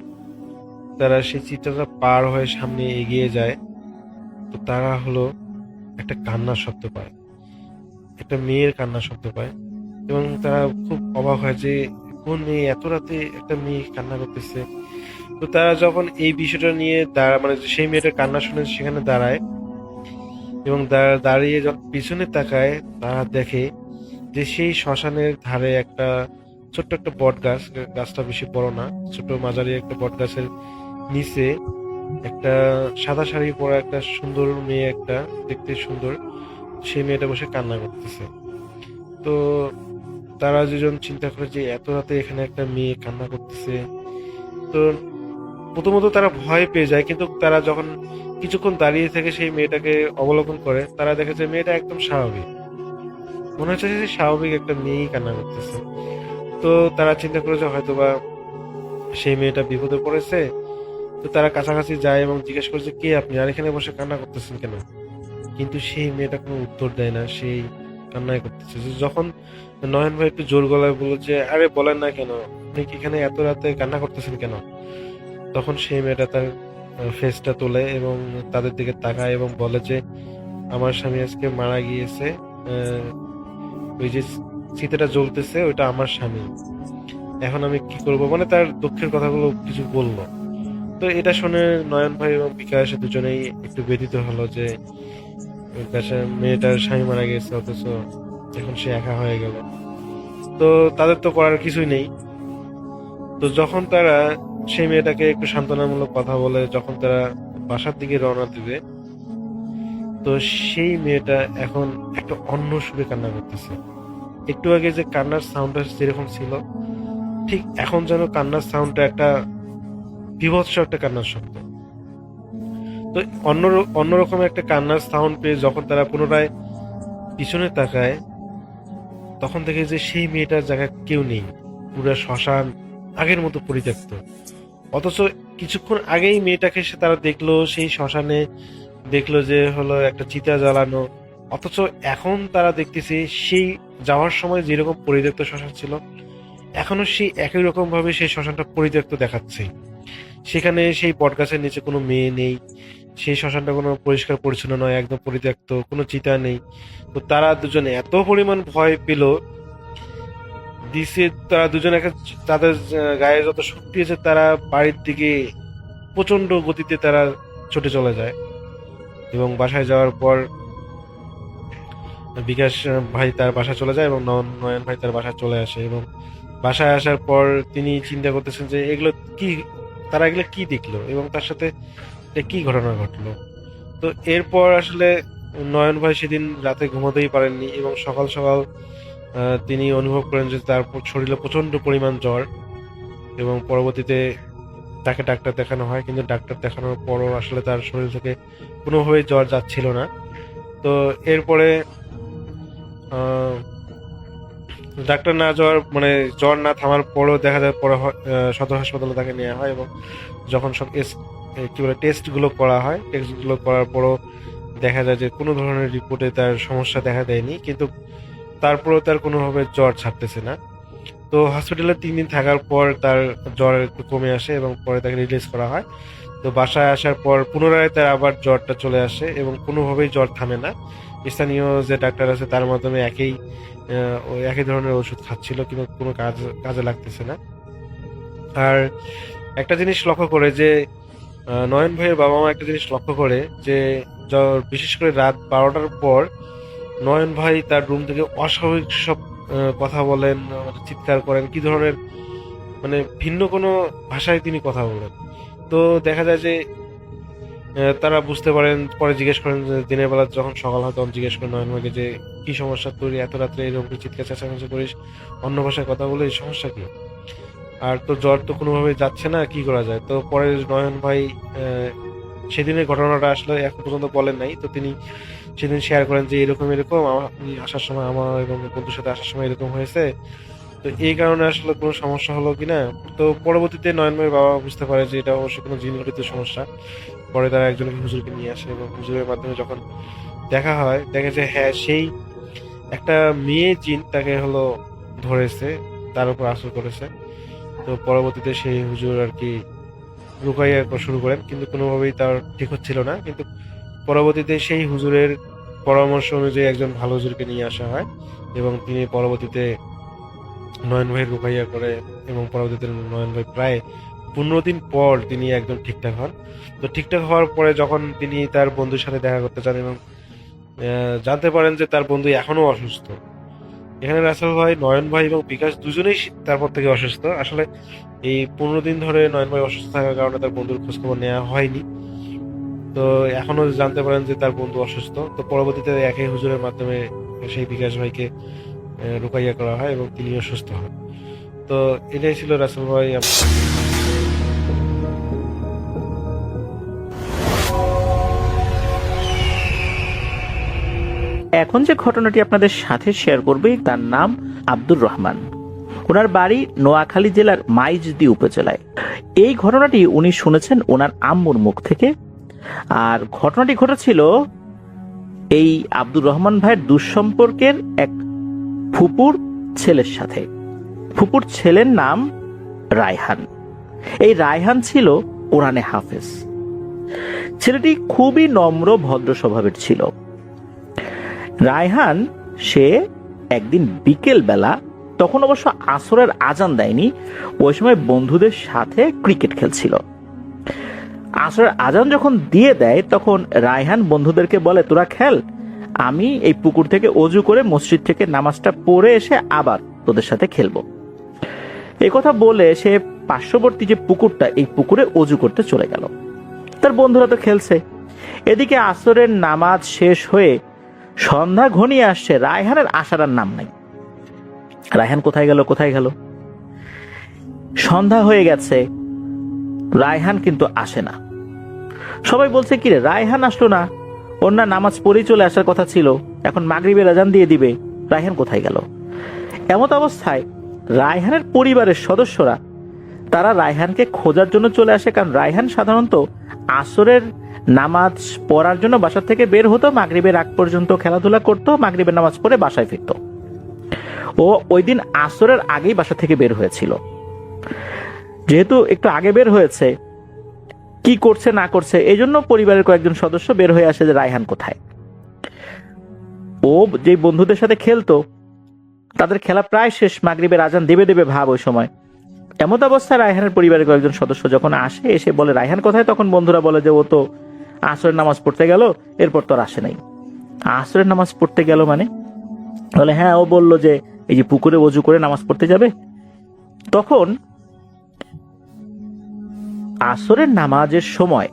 তারা সেই চিত্রটা পার হয়ে সামনে এগিয়ে যায়, তো তারা হলো একটা কান্নার শব্দ পায়, একটা মেয়ের কান্নার শব্দ পায়, এবং তারা খুব অবাক হয় যে কোন মেয়ে এত রাতে একটা মেয়ে কান্না করতেছে। তো তারা যখন এই বিষয়টা নিয়ে মানে সেই মেয়েটার কান্না শুনে সেখানে দাঁড়ায়, এবং দাঁড়িয়ে যখন পিছনে তাকায়, তারা দেখে যে সেই শ্মশানের ধারে একটা ছোট্ট একটা বট গাছ, গাছটা বেশি বড় না, ছোট মাঝারি একটা বট গাছের নিচে একটা সাদা শাড়ি পরা একটা সুন্দর মেয়ে, একটা দেখতে সুন্দর, সেই মেয়েটা বসে কান্না করতেছে। তো তারা দুজন চিন্তা করে যে এত রাতে এখানে একটা মেয়ে কান্না করতেছে। তো প্রথমত তারা ভয় পেয়ে যায়, কিন্তু তারা যখন কিছুক্ষণ দাঁড়িয়ে থেকে সেই মেয়েটাকে অবলোকন করে, তারা দেখে যে মেয়েটা একদম স্বাভাবিক, মনে হচ্ছে যে স্বাভাবিক একটা মেয়েই কান্না করতেছে। তো তারা চিন্তা করে যে হয়তোবা সেই মেয়েটা বিপদে পড়েছে। তো তারা কাছাকাছি যায় এবং জিজ্ঞেস করে যে কে আপনি, আর এখানে বসে কান্না করতেছেন কেন? কিন্তু সেই মেয়েটা কোনো উত্তর দেয় না, সেই কান্নাই করতেছে। যখন নয়ন ভাই একটু জোর গলায় বলল যে আরে বলেন না কেন, আপনি কি এখানে এত রাতে কান্না করতেছেন কেন, তখন সেই মেয়েটা তার ফেসটা তোলে এবং তাদের দিকে তাকায় এবং বলে যে আমার স্বামী আজকে মারা গিয়েছে, ওই যে চিতাটা জ্বলতেছে ওইটা আমার স্বামী, এখন আমি কি করব, মানে তার দুঃখের কথাগুলো কিছু বললো। তো এটা শুনে নয়ন ভাই এবং বিকাশ দুজনেই একটু ব্যথিত হলো যে মেয়েটার স্বামী মারা গেছে, অথচ এখন সে একা হয়ে গেল। তো তাদের তো করার কিছুই নেই। তো যখন তারা সেই মেয়েটাকে একটু সান্ত্বনামূলক কথা বলে, যখন তারা বাসার দিকে রওনা দিবে, তো সেই মেয়েটা এখন একটা অন্য সুরে কান্না করতেছে। একটু আগে যে কান্নার সাউন্ডটা যেরকম ছিল, ঠিক এখন যেন কান্নার সাউন্ডটা একটা বিভৎস একটা কান্নার শব্দ। তো অন্যরকম একটা কান্নার সাউন্ড পেয়ে যখন তারা পুনরায় পিছনে তাকায়, তখন দেখে যে সেই মেয়েটার জায়গায় কেউ নেই, পুরো শ্মশান আগের মতো পরিত্যক্ত। অথচ কিছুক্ষণ আগেই মেয়েটাকে তারা দেখলো সেই শ্মশানে, দেখলো যে হলো একটা চিতা জ্বালানো, অথচ এখন তারা দেখতেছে সেই যাওয়ার সময় যেরকম পরিত্যক্ত শ্মশান ছিল, এখনো সেই একই রকম ভাবে সেই শ্মশানটা পরিত্যক্ত দেখাচ্ছে। সেখানে সেই বটগাছের নিচে কোনো মেয়ে নেই, সেই শ্মশানটা কোনো পরিষ্কার পরিচ্ছন্ন নয়, একদম পরিত্যক্ত, কোনো চিতা নেই। তো তারা দুজনে এত পরিমাণ ভয় পেল দিছে, তারা দুজনে তাদের গায়ে যত শক্তি আছে তারা বাড়ির দিকে প্রচন্ড গতিতে তারা ছুটে চলে যায়। এবং বাসায় যাওয়ার পর বিকাশ ভাই তার বাসায় চলে যায় এবং নয়ন ভাই তার বাসায় চলে আসে। এবং বাসায় আসার পর তিনি চিন্তা করতেছেন যে এগুলো কি, তারা এগুলো কি দেখলো এবং তার সাথে কি ঘটনা ঘটলো। তো এরপর আসলে নয়ন ভাই সেদিন রাতে ঘুমাতেই পারেননি এবং সকাল সকাল তিনি অনুভব করেন যে তার শরীরে প্রচন্ড পরিমাণ জ্বর। এবং পরবর্তীতে তাকে ডাক্তার দেখানো হয়, কিন্তু ডাক্তার দেখানোর পরও আসলে তার শরীর থেকে কোনোভাবেই জ্বর যাচ্ছিল না। তো এরপরে ডাক্তার না যাওয়ার মানে জ্বর না থামার পরও দেখা যায় পরে সদর হাসপাতালে তাকে নেওয়া হয় এবং যখন সব কি বলে টেস্টগুলো করা হয়, টেস্টগুলো করার পরও দেখা যায় যে কোনো ধরনের রিপোর্টে তার সমস্যা দেখা দেয়নি, কিন্তু তারপরেও তার কোনোভাবে জ্বর ছাড়তেছে না। তো হসপিটালে 3 দিন থাকার পর তার জ্বর একটু কমে আসে এবং পরে তাকে রিলিজ করা হয়। তো বাসায় আসার পর পুনরায় তার আবার জ্বরটা চলে আসে এবং কোনোভাবেই জ্বর থামে না। স্থানীয় যে ডাক্তার আছে তার মাধ্যমে ওই একই ধরনের ওষুধ খাচ্ছিল, কিন্তু কোনো কাজে লাগতেছে না। আর একটা জিনিস লক্ষ্য করে যে নয়ন ভাইয়ের বাবা মা একটা জিনিস লক্ষ্য করে যে বিশেষ করে রাত 12টার পর নয়ন ভাই তার রুম থেকে অস্বাভাবিক সব কথা বলেন, চিৎকার করেন, কি ধরনের মানে ভিন্ন কোনো ভাষায় তিনি কথা বলেন। তো দেখা যায় যে তারা বুঝতে পারেন, পরে জিজ্ঞেস করেন যে দিনের বেলা যখন সকাল হয় তখন জিজ্ঞেস করেন নয়ন ভাইকে যে কি সমস্যা, তুই এত রাত্রে এরকম চিৎকার চেঁচামেচি করিস, অন্য ভাষায় কথা বলে, এই সমস্যা কি? আর তো জ্বর তো কোনোভাবে যাচ্ছে না, কি করা যায়? তো পরে নয়ন ভাই সেদিনের ঘটনাটা আসলে এখন পর্যন্ত বলেন নাই। তো তিনি সেদিন শেয়ার করেন যে এরকম আমি আসার সময় আমার এবং বন্ধুর সাথে আসার সময় এরকম হয়েছে, তো এই কারণে আসলে কোনো সমস্যা হলো কিনা। তো পরবর্তীতে নয়ন ভাইয়ের বাবা বুঝতে পারে যে এটা অবশ্যই কোনো জিনঘটিত সমস্যা। পরে তারা একজনকে হুজুরকে নিয়ে আসে এবং হুজুরের মাধ্যমে যখন দেখা হয়, দেখে যে হ্যাঁ সেই একটা মেয়ে জিন তাকে হলো ধরেছে, তার উপর আসর করেছে। তো পরবর্তীতে সেই হুজুর আর কি রুকাইয়া শুরু করেন, কিন্তু কোনোভাবেই তার ঠিক হচ্ছিল না। কিন্তু পরবর্তীতে সেই হুজুরের পরামর্শ অনুযায়ী একজন ভালো হুজুরকে নিয়ে আসা হয় এবং তিনি পরবর্তীতে নয়ন ভাই রুকাইয়া করে এবং পরবর্তীতে নয়ন ভাই প্রায় 15 দিন পর তিনি একদম ঠিকঠাক হন। তো ঠিকঠাক হওয়ার পরে যখন তিনি তার বন্ধুর সাথে দেখা করতে চান এবং জানতে পারেন যে তার বন্ধু এখনো অসুস্থ, এখানে রাসেল ভাই, নয়ন ভাই এবং বিকাশ দুজনেই তারপর থেকে অসুস্থ। আসলে এই 15 দিন ধরে নয়ন ভাই অসুস্থ থাকার কারণে তার বন্ধুর খোঁজখবর নেওয়া হয়নি। তো এখনো জানতে পারেন যে তার বন্ধু অসুস্থ। তো পরবর্তীতে একই হুজুরের মাধ্যমে সেই বিকাশ ভাইকে রুকাইয়া করা হয় এবং তিনিও সুস্থ হন। তো এটাই ছিল রাসেল ভাই। এখন যে ঘটনাটি আপনাদের সাথে শেয়ার করবে তার নাম আব্দুর রহমান। ওনার বাড়ি নোয়াখালী জেলার মাইজদি উপজেলায়। এই ঘটনাটি উনি শুনেছেন ওনার আম্মুর মুখ থেকে। আর ঘটনাটি ঘটেছিল এই আব্দুর রহমান ভাইয়ের দুঃসম্পর্কের এক ফুপুর ছেলের সাথে। ফুপুর ছেলের নাম রায়হান। এই রায়হান ছিল কোরআনে হাফেজ। ছেলেটি খুবই নম্র ভদ্র স্বভাবের ছিল। রায়হান সে একদিন বিকেল বেলা, তখন অবশ্য আসরের আজান দেয়নি, ওই সময় বন্ধুদের সাথে ক্রিকেট খেলছিল। আসরের আজান যখন দিয়ে দেয় তখন রায়হান বন্ধুদেরকে বলে, তোরা খেল, আমি এই পুকুর থেকে অজু করে মসজিদ থেকে নামাজটা পড়ে এসে আবার তোদের সাথে খেলবো। এই কথা বলে সে পার্শ্ববর্তী যে পুকুরটা, এই পুকুরে অজু করতে চলে গেল। তার বন্ধুরা তো খেলছে। এদিকে আসরের নামাজ শেষ হয়ে সন্ধ্যা ঘনিয়ে আসছে, রায়হানের আসার আর নাম নাই। রায়হান কোথায় গেল? সন্ধ্যা হয়ে গেছে, রায়হান কিন্তু আসে না। সবাই বলছে, কিরে রায়হান আসলো না? ওর না নামাজ পড়েই চলে আসার কথা ছিল, এখন মাগরিবের আজান দিয়ে দিবে, রায়হান কোথায় গেল? এমত অবস্থায় রায়হানের পরিবারের সদস্যরা তারা রায়হানকে খোঁজার জন্য চলে আসে। কারণ রায়হান সাধারণত আসরের নামাজ পড়ার জন্য বাসা থেকে বের হতো, মাগরিবের আগ পর্যন্ত খেলাধুলা করতো, মাগরিবের নামাজ পড়ে বাসায় ফিরত। ও ওই দিন আসরের আগেই বাসা থেকে বের হয়েছিল। যেহেতু একটু আগে বের হয়েছে, কি করছে না করছে এই জন্য পরিবারের কয়েকজন সদস্য বের হয়ে আসে যে রায়হান কোথায়। ও যে বন্ধুদের সাথে খেলতো, তাদের খেলা প্রায় শেষ, মাগরিবের আজান দেবে ভাব ওই সময়। এমত অবস্থায় রায়হানের পরিবারের কয়েকজন সদস্য যখন আসে, এসে বলে রায়হান কোথায়, তখন বন্ধুরা বলে যে ও তো আসরের নামাজ পড়তে গেল, এরপর তো আর আসে নাই। আসরের নামাজ পড়তে গেল মানে? বলে হ্যাঁ, ও বলল যে এই যে পুকুরে ওযু করে নামাজ পড়তে যাবে। তখন আসরের নামাজের সময়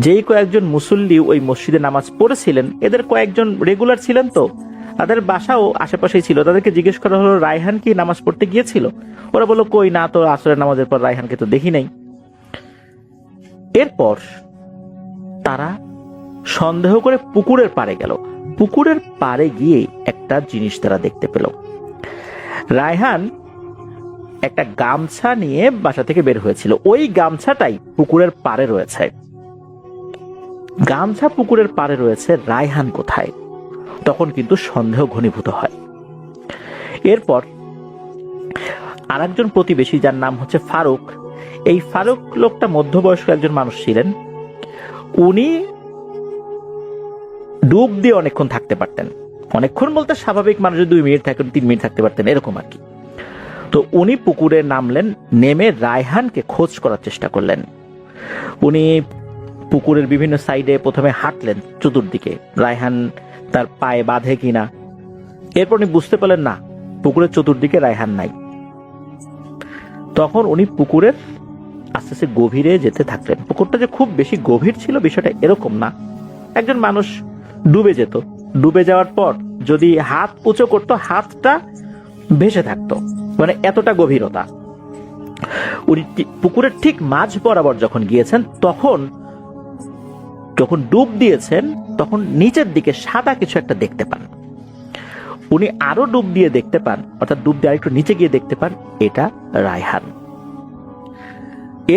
যেই কয়েকজন মুসল্লি ওই মসজিদে নামাজ পড়েছিলেন, এদের কয়েকজন রেগুলার ছিলেন, তো তাদের বাসাও আশেপাশেই ছিল। তাদেরকে জিজ্ঞেস করা হলো, রায়হান কি নামাজ পড়তে গিয়েছিল? ওরা বললো, কই না তো, আসরের নামাজের পর রায়হানকে তো দেখি নাই। এরপর তারা সন্দেহ করে পুকুরের পাড়ে গেল। পুকুরের পাড়ে গিয়ে একটা জিনিস তারা দেখতে পেল। রায়হান একটা গামছা নিয়ে বাসা থেকে বের হয়েছিল, ওই গামছাটাই পুকুরের পাড়ে রয়েছে। গামছা পুকুরের পাড়ে রয়েছে, রায়হান কোথায়? তখন কিন্তু সন্দেহ ঘনীভূত হয়। এরপর আরেকজন প্রতিবেশী, যার নাম হচ্ছে ফারুক, এই ফারুক লোকটা মধ্যবয়স্ক একজন মানুষ ছিলেন। উনি ডুব দিয়ে অনেকক্ষণ থাকতে পারতেন। অনেকক্ষণ বলতে স্বাভাবিক মানুষ 2 মিনিট থাকেন, 3 মিনিট থাকতে পারতেন, এরকম আর কি। তো উনি পুকুরে নামলেন, নেমে রায়হানকে খোঁজ করার চেষ্টা করলেন। উনি পুকুরের বিভিন্ন সাইডে প্রথমে হাঁটলেন চতুর্দিকে, রায়হান তার পায়ে বাঁধে কিনা। এরপর উনি বুঝতে পারলেন না, পুকুরের চতুর্দিকে রায়হান নাই। তখন উনি পুকুরের আস্তে আস্তে গভীরে যেতে থাকলেন। পুকুরটা যে খুব বেশি গভীর ছিল বিষয়টা এরকম না, একজন মানুষ ডুবে যেত, ডুবে যাওয়ার পর যদি হাত উঁচু করতো হাতটা ভেসে থাকতো, মানে এতটা গভীরতা। উনি পুকুরের ঠিক মাঝ বরাবর যখন গিয়েছেন, যখন ডুব দিয়েছেন, তখন নিচের দিকে সাদা কিছু একটা দেখতে পান। উনি আরো ডুব দিয়ে দেখতে পান, অর্থাৎ ডুব দিয়ে আরেকটু নিচে গিয়ে দেখতে পান এটা রায়হান।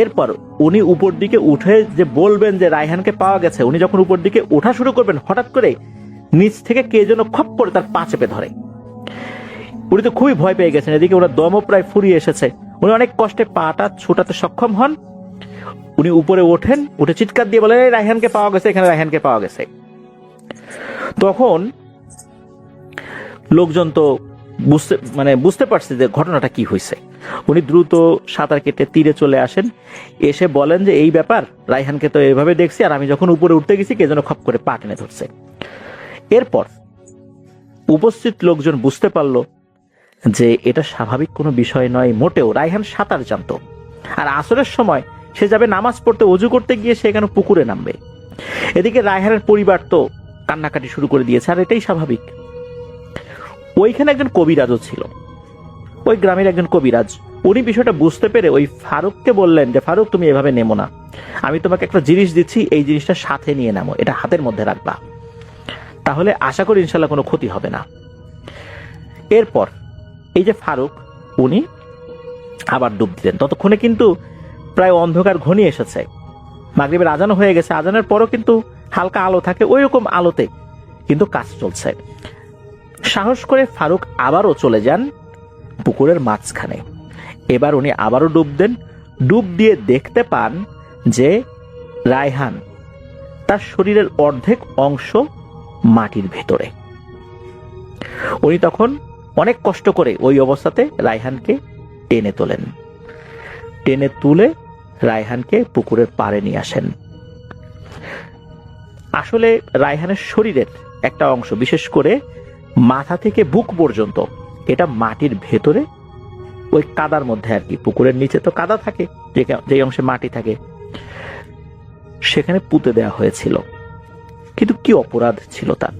এরপর উনি উপর দিকে উঠে যে বলবেন যে রায়হানকে পাওয়া গেছে, উনি যখন উপর দিকে ওঠা শুরু করবেন, হঠাৎ করে নিচ থেকে কে যেন খপ করে তার পা চেপে ধরে। উনি তো খুবই ভয় পেয়ে গেছেন, এদিকে ওনার দমও প্রায় ফুরিয়ে এসেছে। উনি অনেক কষ্টে পাটা ছোটাতে সক্ষম হন। উনি উপরে ওঠেন, উঠে চিৎকার দিয়ে বলেন, রায়হানকে পাওয়া গেছে, এখানে রায়হানকে পাওয়া গেছে। তখন লোকজন তো বুঝতে পারছে যে ঘটনাটা কি হয়েছে। উনি দ্রুত সাঁতার কেটে তীরে চলে আসেন, এসে বলেন যে এই ব্যাপার, রায়হানকে তো এভাবে দেখছি, আর আমি যখন উপরে উঠতে গেছি কে যেন খপ করে পা টেনে ধরছে। এরপর উপস্থিত লোকজন বুঝতে পারল যে এটা স্বাভাবিক কোনো বিষয় নয় মোটেও। রায়হান সাঁতার জানতো, আর আসরের সময় সে যাবে নামাজ পড়তে, অজু করতে গিয়ে সে এখানে পুকুরে নামবে। এদিকে রায়হানের পরিবার তো কান্নাকাটি শুরু করে দিয়েছে, আর এটাই স্বাভাবিক। ওইখানে একজন কবিরাজও ছিল, ওই গ্রামের একজন কবিরাজ। উনি বিষয়টা বুঝতে পেরে ওই ফারুককে বললেন যে ফারুক, তুমি এভাবে নেমো না, আমি তোমাকে একটা জিনিস দিচ্ছি, এই জিনিসটা সাথে নিয়ে নামো, এটা হাতের মধ্যে রাখবা, তাহলে আশা করি ইনশাল্লাহ কোনো ক্ষতি হবে না। এরপর এই যে ফারুক, উনি আবার ডুব দিলেন। ততক্ষণে কিন্তু প্রায় অন্ধকার ঘনিয়ে এসেছে, মাগরিবের আজান হয়ে গেছে। আজানের পরও কিন্তু হালকা আলো থাকে, ওই রকম আলোতে কিন্তু কাজ চলছে। সাহস করে ফারুক আবারও চলে যান পুকুরের মাঝখানে। এবার উনি আবারও ডুব দেন। ডুব দিয়ে দেখতে পান যে রায়হান তার শরীরের অর্ধেক অংশ মাটির ভেতরে। উনি তখন অনেক কষ্ট করে ওই অবস্থাতে রায়হানকে টেনে তোলেন। টেনে তুলে রায়হানকে পুকুরের পাড়ে নিয়ে আসেন। আসলে রায়হানের শরীরের একটা অংশ, বিশেষ করে মাথা থেকে বুক পর্যন্ত, এটা মাটির ভেতরে ওই কাদার মধ্যে আর কি, পুকুরের নিচে তো কাদা থাকে, যে অংশে মাটি থাকে, সেখানে পুঁতে দেওয়া হয়েছিল। কিন্তু কি অপরাধ ছিল তার?